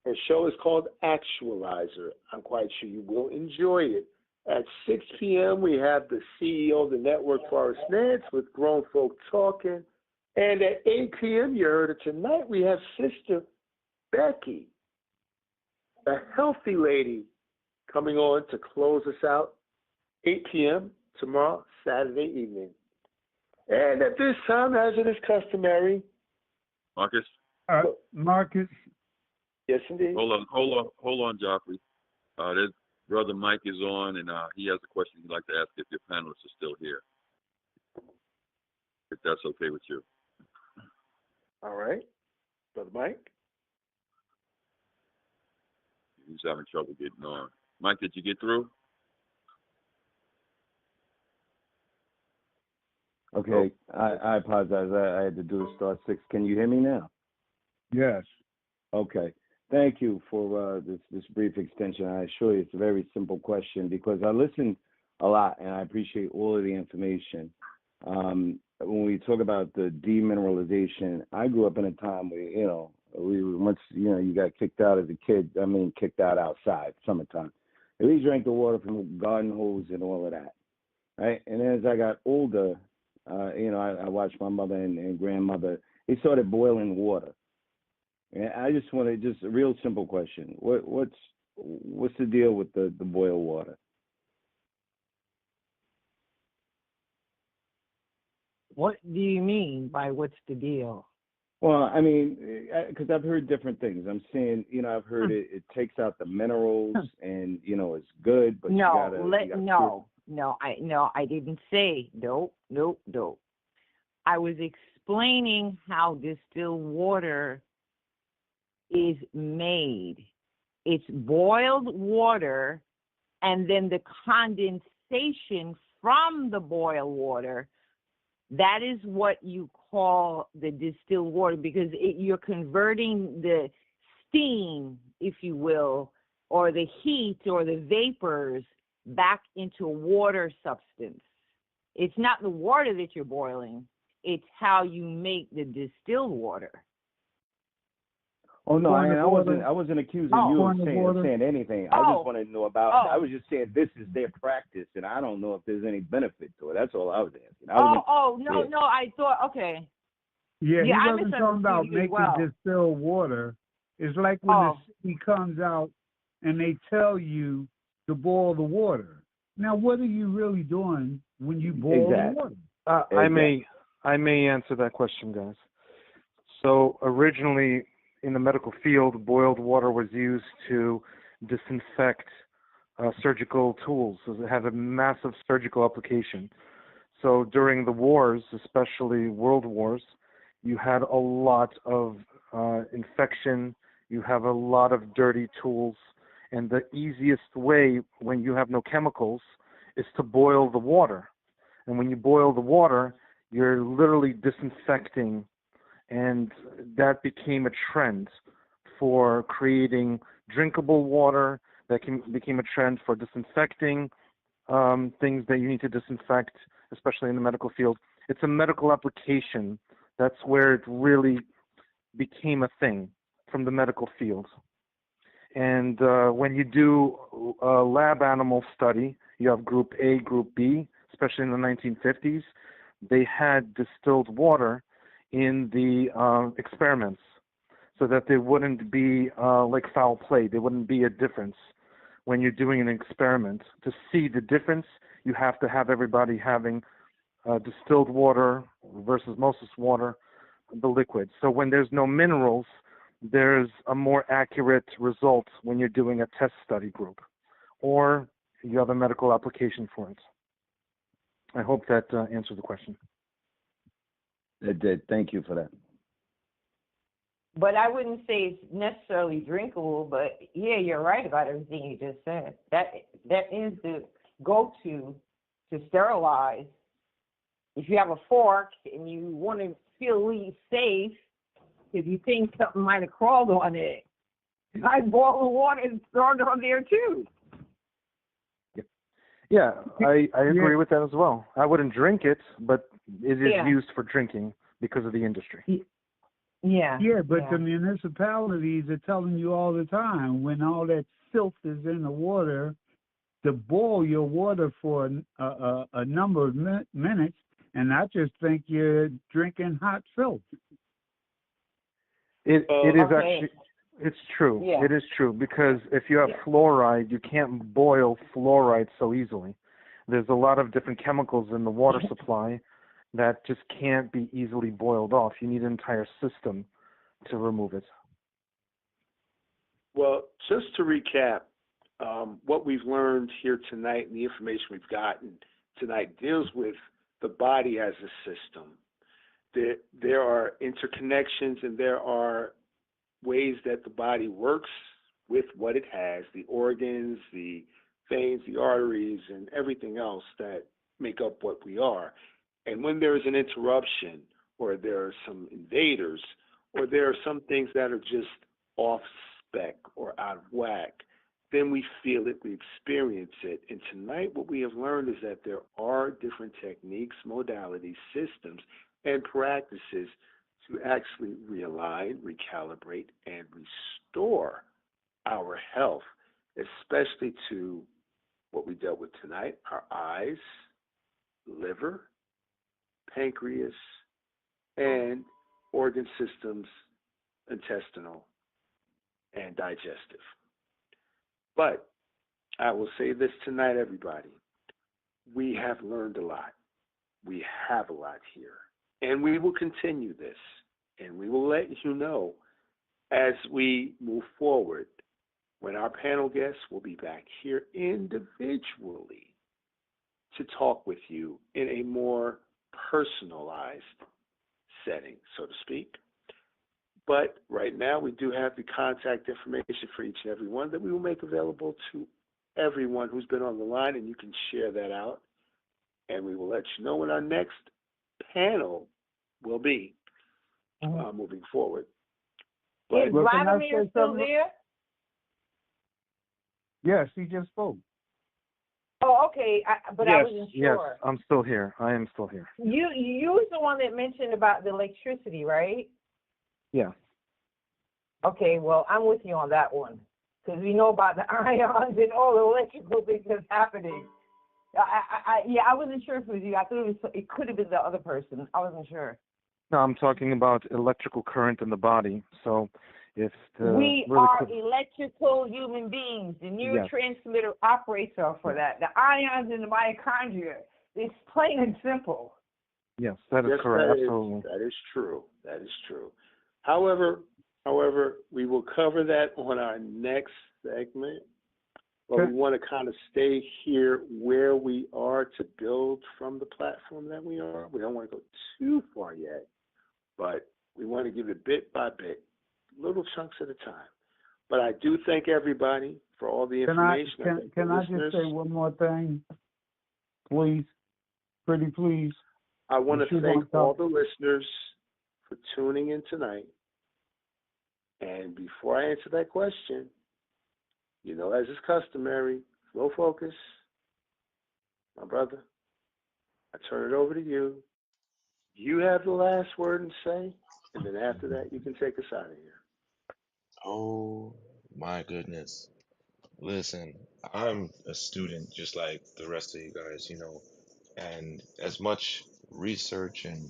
Her show is called Actualizer. I'm quite sure you will enjoy it. At 6 p.m., we have the CEO of the network, Forrest Nance, with Grown Folk Talking. And at 8 p.m., you heard it tonight, we have Sister Becky, a healthy lady, coming on to close us out. 8 p.m. tomorrow, Saturday evening. And at this time, as it is customary, Marcus? Marcus? Yes, indeed. Hold on, Joffrey. There's Brother Mike is on, and he has a question he'd like to ask if your panelists are still here. If that's okay with you. All right. Brother Mike? He's having trouble getting on. Mike, did you get through? Okay, I apologize. I had to do a star 6. Can you hear me now? Yes. Okay. Thank you for this brief extension. I assure you it's a very simple question because I listen a lot and I appreciate all of the information. When we talk about the demineralization, I grew up in a time where, once you got kicked out as a kid, kicked out outside, summertime. We drank the water from the garden hose and all of that, right? And as I got older, I watched my mother and grandmother, they started boiling water. And I just wanted a real simple question. What's the deal with the boiled water? What do you mean by what's the deal? Well, because I've heard different things. I'm saying, I've heard it takes out the minerals and, it's good, but I didn't say, nope. I was explaining how distilled water is made. It's boiled water and then the condensation from the boiled water. That is what you call the distilled water because you're converting the steam, if you will, or the heat or the vapors back into a water substance. It's not the water that you're boiling. It's how you make the distilled water. Oh no, I wasn't accusing you of saying anything. I just wanted to know about. I was just saying this is their practice, and I don't know if there's any benefit to it. That's all I was asking. No, I thought okay. Yeah, he wasn't talking about making distilled water. It's like when the city comes out and they tell you to boil the water. Now, what are you really doing when you boil the water? I may answer that question, guys. So originally, in the medical field, boiled water was used to disinfect surgical tools. So it had a massive surgical application. So during the wars, especially world wars, you had a lot of infection. You have a lot of dirty tools. And the easiest way when you have no chemicals is to boil the water. And when you boil the water, you're literally disinfecting. And that became a trend for creating drinkable water. That became a trend for disinfecting things that you need to disinfect, especially in the medical field. It's a medical application. That's where it really became a thing from the medical field. And when you do a lab animal study, you have group A, group B, especially in the 1950s, they had distilled water in the experiments so that there wouldn't be like foul play. There wouldn't be a difference when you're doing an experiment. To see the difference, you have to have everybody having distilled water versus osmosis water, the liquid. So when there's no minerals, there's a more accurate result when you're doing a test study group, or you have a medical application for it. I hope that answers the question. It did. Thank you for that. But I wouldn't say it's necessarily drinkable, but yeah, you're right about everything you just said. That is the go-to to sterilize. If you have a fork and you want to feel really safe, if you think something might have crawled on it, I boil the water and throw it on there too. Yeah, I agree with that as well. I wouldn't drink it, but it is used for drinking because of the industry. Yeah. Yeah, but the municipalities are telling you all the time when all that filth is in the water to boil your water for a number of minutes, and I just think you're drinking hot filth. It is actually, it's true. Yeah. It is true, because if you have fluoride, you can't boil fluoride so easily. There's a lot of different chemicals in the water supply that just can't be easily boiled off. You need an entire system to remove it. Well, just to recap, what we've learned here tonight and the information we've gotten tonight deals with the body as a system. There are interconnections and there are ways that the body works with what it has, the organs, the veins, the arteries, and everything else that make up what we are. And when there is an interruption, or there are some invaders, or there are some things that are just off spec or out of whack, then we feel it, we experience it. And tonight what we have learned is that there are different techniques, modalities, systems, and practices to actually realign, recalibrate, and restore our health, especially to what we dealt with tonight, our eyes, liver, pancreas, and organ systems, intestinal, and digestive. But I will say this tonight, everybody. We have learned a lot. We have a lot here. And we will continue this. And we will let you know as we move forward when our panel guests will be back here individually to talk with you in a more personalized setting, so to speak. But right now, we do have the contact information for each and every one that we will make available to everyone who's been on the line, and you can share that out. And we will let you know when our next panel will be moving forward. Is Vladimir still there? Yes, he just spoke. Oh, okay. But I wasn't Yes, sure. I'm still here. I am still here. You was the one that mentioned about the electricity, right? Yeah. Okay, well, I'm with you on that one, because we know about the ions and all the electrical things that's happening. I wasn't sure if it was you. I thought it could have been the other person. I wasn't sure. No, I'm talking about electrical current in the body. So if we are electrical human beings. The neurotransmitter operates off for that. The ions in the mitochondria. It's plain and simple. Yes, that is correct. Absolutely. That is true. That is true. However, we will cover that on our next segment. But we want to kind of stay here where we are to build from the platform that we are. We don't want to go too far yet, but we want to give it bit by bit, little chunks at a time. But I do thank everybody for all the information. Can I just say one more thing, please? Pretty please. I want to thank all the listeners for tuning in tonight. And before I answer that question, as is customary, flow focus, my brother, I turn it over to you. You have the last word and say, and then after that, you can take us out of here. Oh my goodness. Listen, I'm a student just like the rest of you guys, and as much research and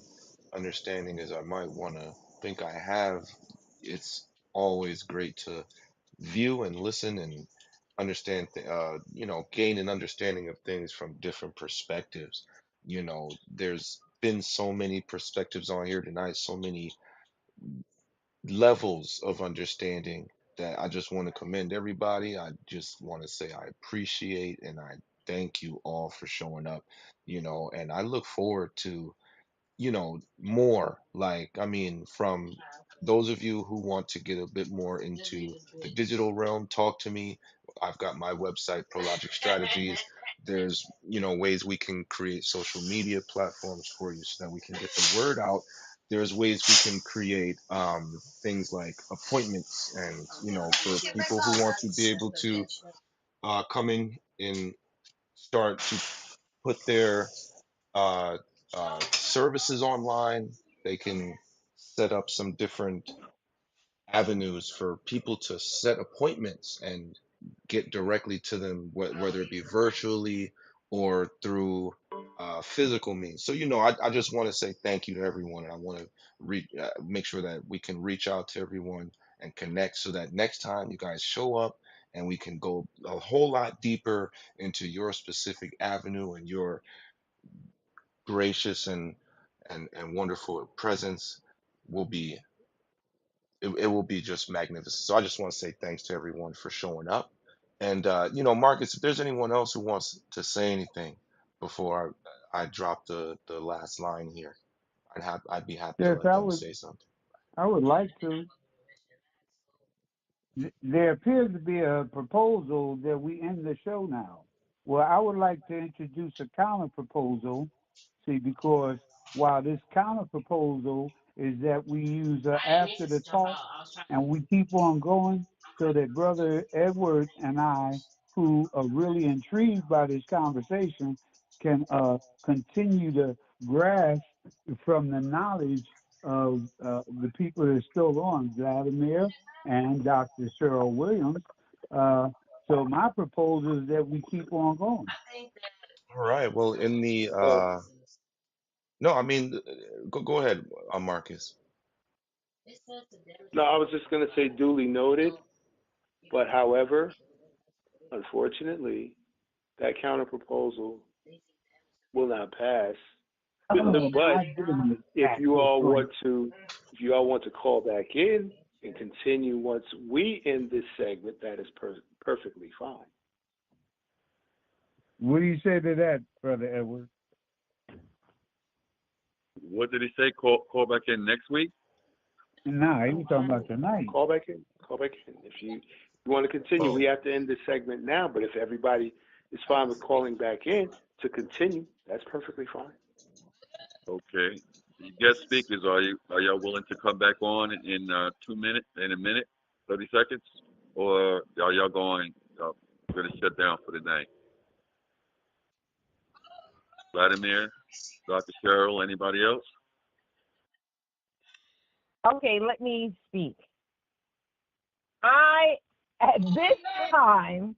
understanding as I might want to think I have, it's always great to view and listen and understand, gain an understanding of things from different perspectives. There's been so many perspectives on here tonight, so many levels of understanding that I just want to commend everybody. I just want to say I appreciate and I thank you all for showing up, and I look forward to more. Like, I mean, from those of you who want to get a bit more into the digital realm, talk to me. I've got my website, Prologic Strategies. There's, ways we can create social media platforms for you so that we can get the word out. There's ways we can create things like appointments and, for people who want to be able to come in and start to put their uh, services online. They can set up some different avenues for people to set appointments and get directly to them, whether it be virtually or through physical means. So, I just want to say thank you to everyone. And I want to make sure that we can reach out to everyone and connect so that next time you guys show up and we can go a whole lot deeper into your specific avenue and your gracious and wonderful presence will be it will be just magnificent. So I just want to say thanks to everyone for showing up. And Marcus, if there's anyone else who wants to say anything before I drop the last line here, I'd be happy to Yes, let them say something. I would like to. There appears to be a proposal that we end the show now. Well, I would like to introduce a counter proposal. See, because while this counter proposal is that we use after the talk and we keep on going so that Brother Edward and I, who are really intrigued by this conversation, can continue to grasp from the knowledge of the people that are still on, Vladimir and Dr. Cheryl Williams. So my proposal is that we keep on going. All right. Well, in the no, I mean, go ahead, Marcus. No, I was just going to say duly noted, but however, unfortunately, that counter proposal will not pass. But if you all want to call back in and continue once we end this segment, that is perfectly fine. What do you say to that, Brother Edward? What did he say? Call back in next week? No, he was talking about tonight. Call back in. If you want to continue, we have to end this segment now. But if everybody is fine with calling back in to continue, that's perfectly fine. Okay. The guest speakers, are y'all willing to come back on in 2 minutes, in a minute, 30 seconds, or are y'all going to shut down for the night? Vladimir, Dr. Cheryl, anybody else? Okay, let me speak. At this time,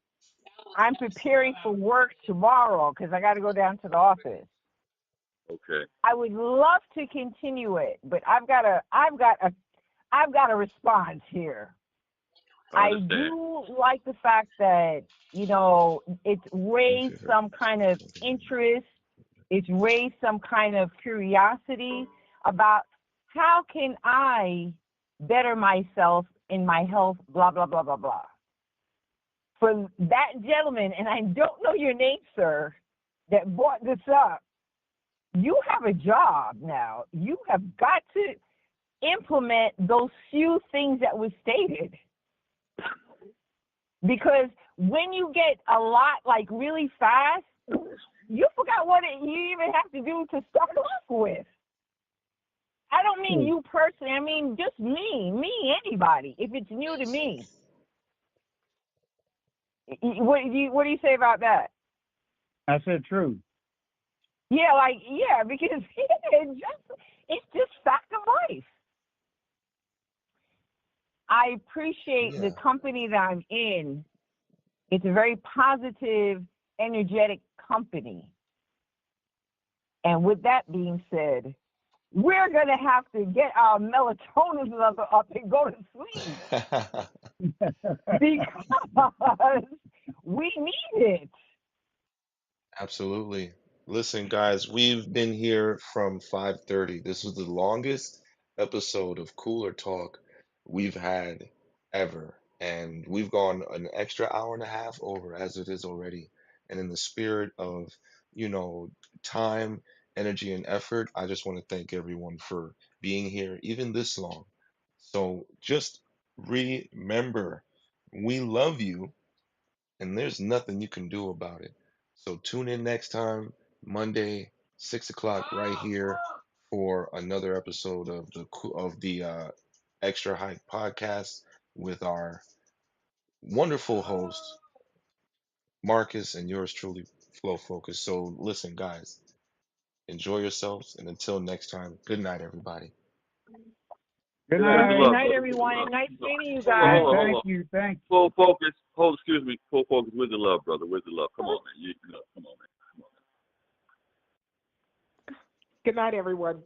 I'm preparing for work tomorrow because I got to go down to the office. Okay. I would love to continue it, but I've got a response here. I do like the fact that, it's raised some kind of interest. It's raised some kind of curiosity about how can I better myself in my health, blah, blah, blah, blah, blah. For that gentleman, and I don't know your name, sir, that brought this up, you have a job now. You have got to implement those few things that were stated. Because when you get a lot, like really fast, you forgot what you even have to do to start off with. I don't mean you personally. I mean just me, anybody, if it's new to me. What do you say about that? I said true. Yeah, because it's just fact of life. I appreciate the company that I'm in. It's a very positive, energetic company. And with that being said, we're going to have to get our melatonin level up and go to sleep. Because we need it. Absolutely. Listen, guys, we've been here from 5:30. This was the longest episode of Cooler Talk we've had ever. And we've gone an extra hour and a half over as it is already. And in the spirit of, you know, time, energy, and effort, I just want to thank everyone for being here even this long. So just remember, we love you, and there's nothing you can do about it. So tune in next time, Monday, 6 o'clock, right here for another episode of the Extra Hype Podcast with our wonderful host Marcus and yours truly, Flow Focus. So listen, guys, enjoy yourselves, and until next time, good night, everybody. Good Good night. luck, Night, brother. everyone. Good luck. Nice meeting you Hold on, guys. hold on, hold on. Thank you. Full focus. Hold, excuse me. Full focus. Where's the love, brother? Where's the love? Come on, man. You know, come on, man. Good night, everyone.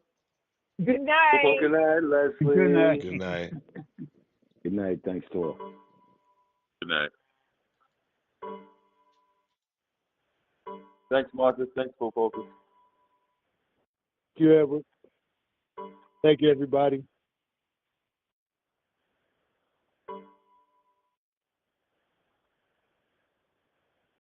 Good night. Good night, Leslie. Good night. Good night. Good night. Thanks to all. Good night. Thanks, Marcus. Thanks, Full Focus. Thank you, Edward. Thank you, everybody.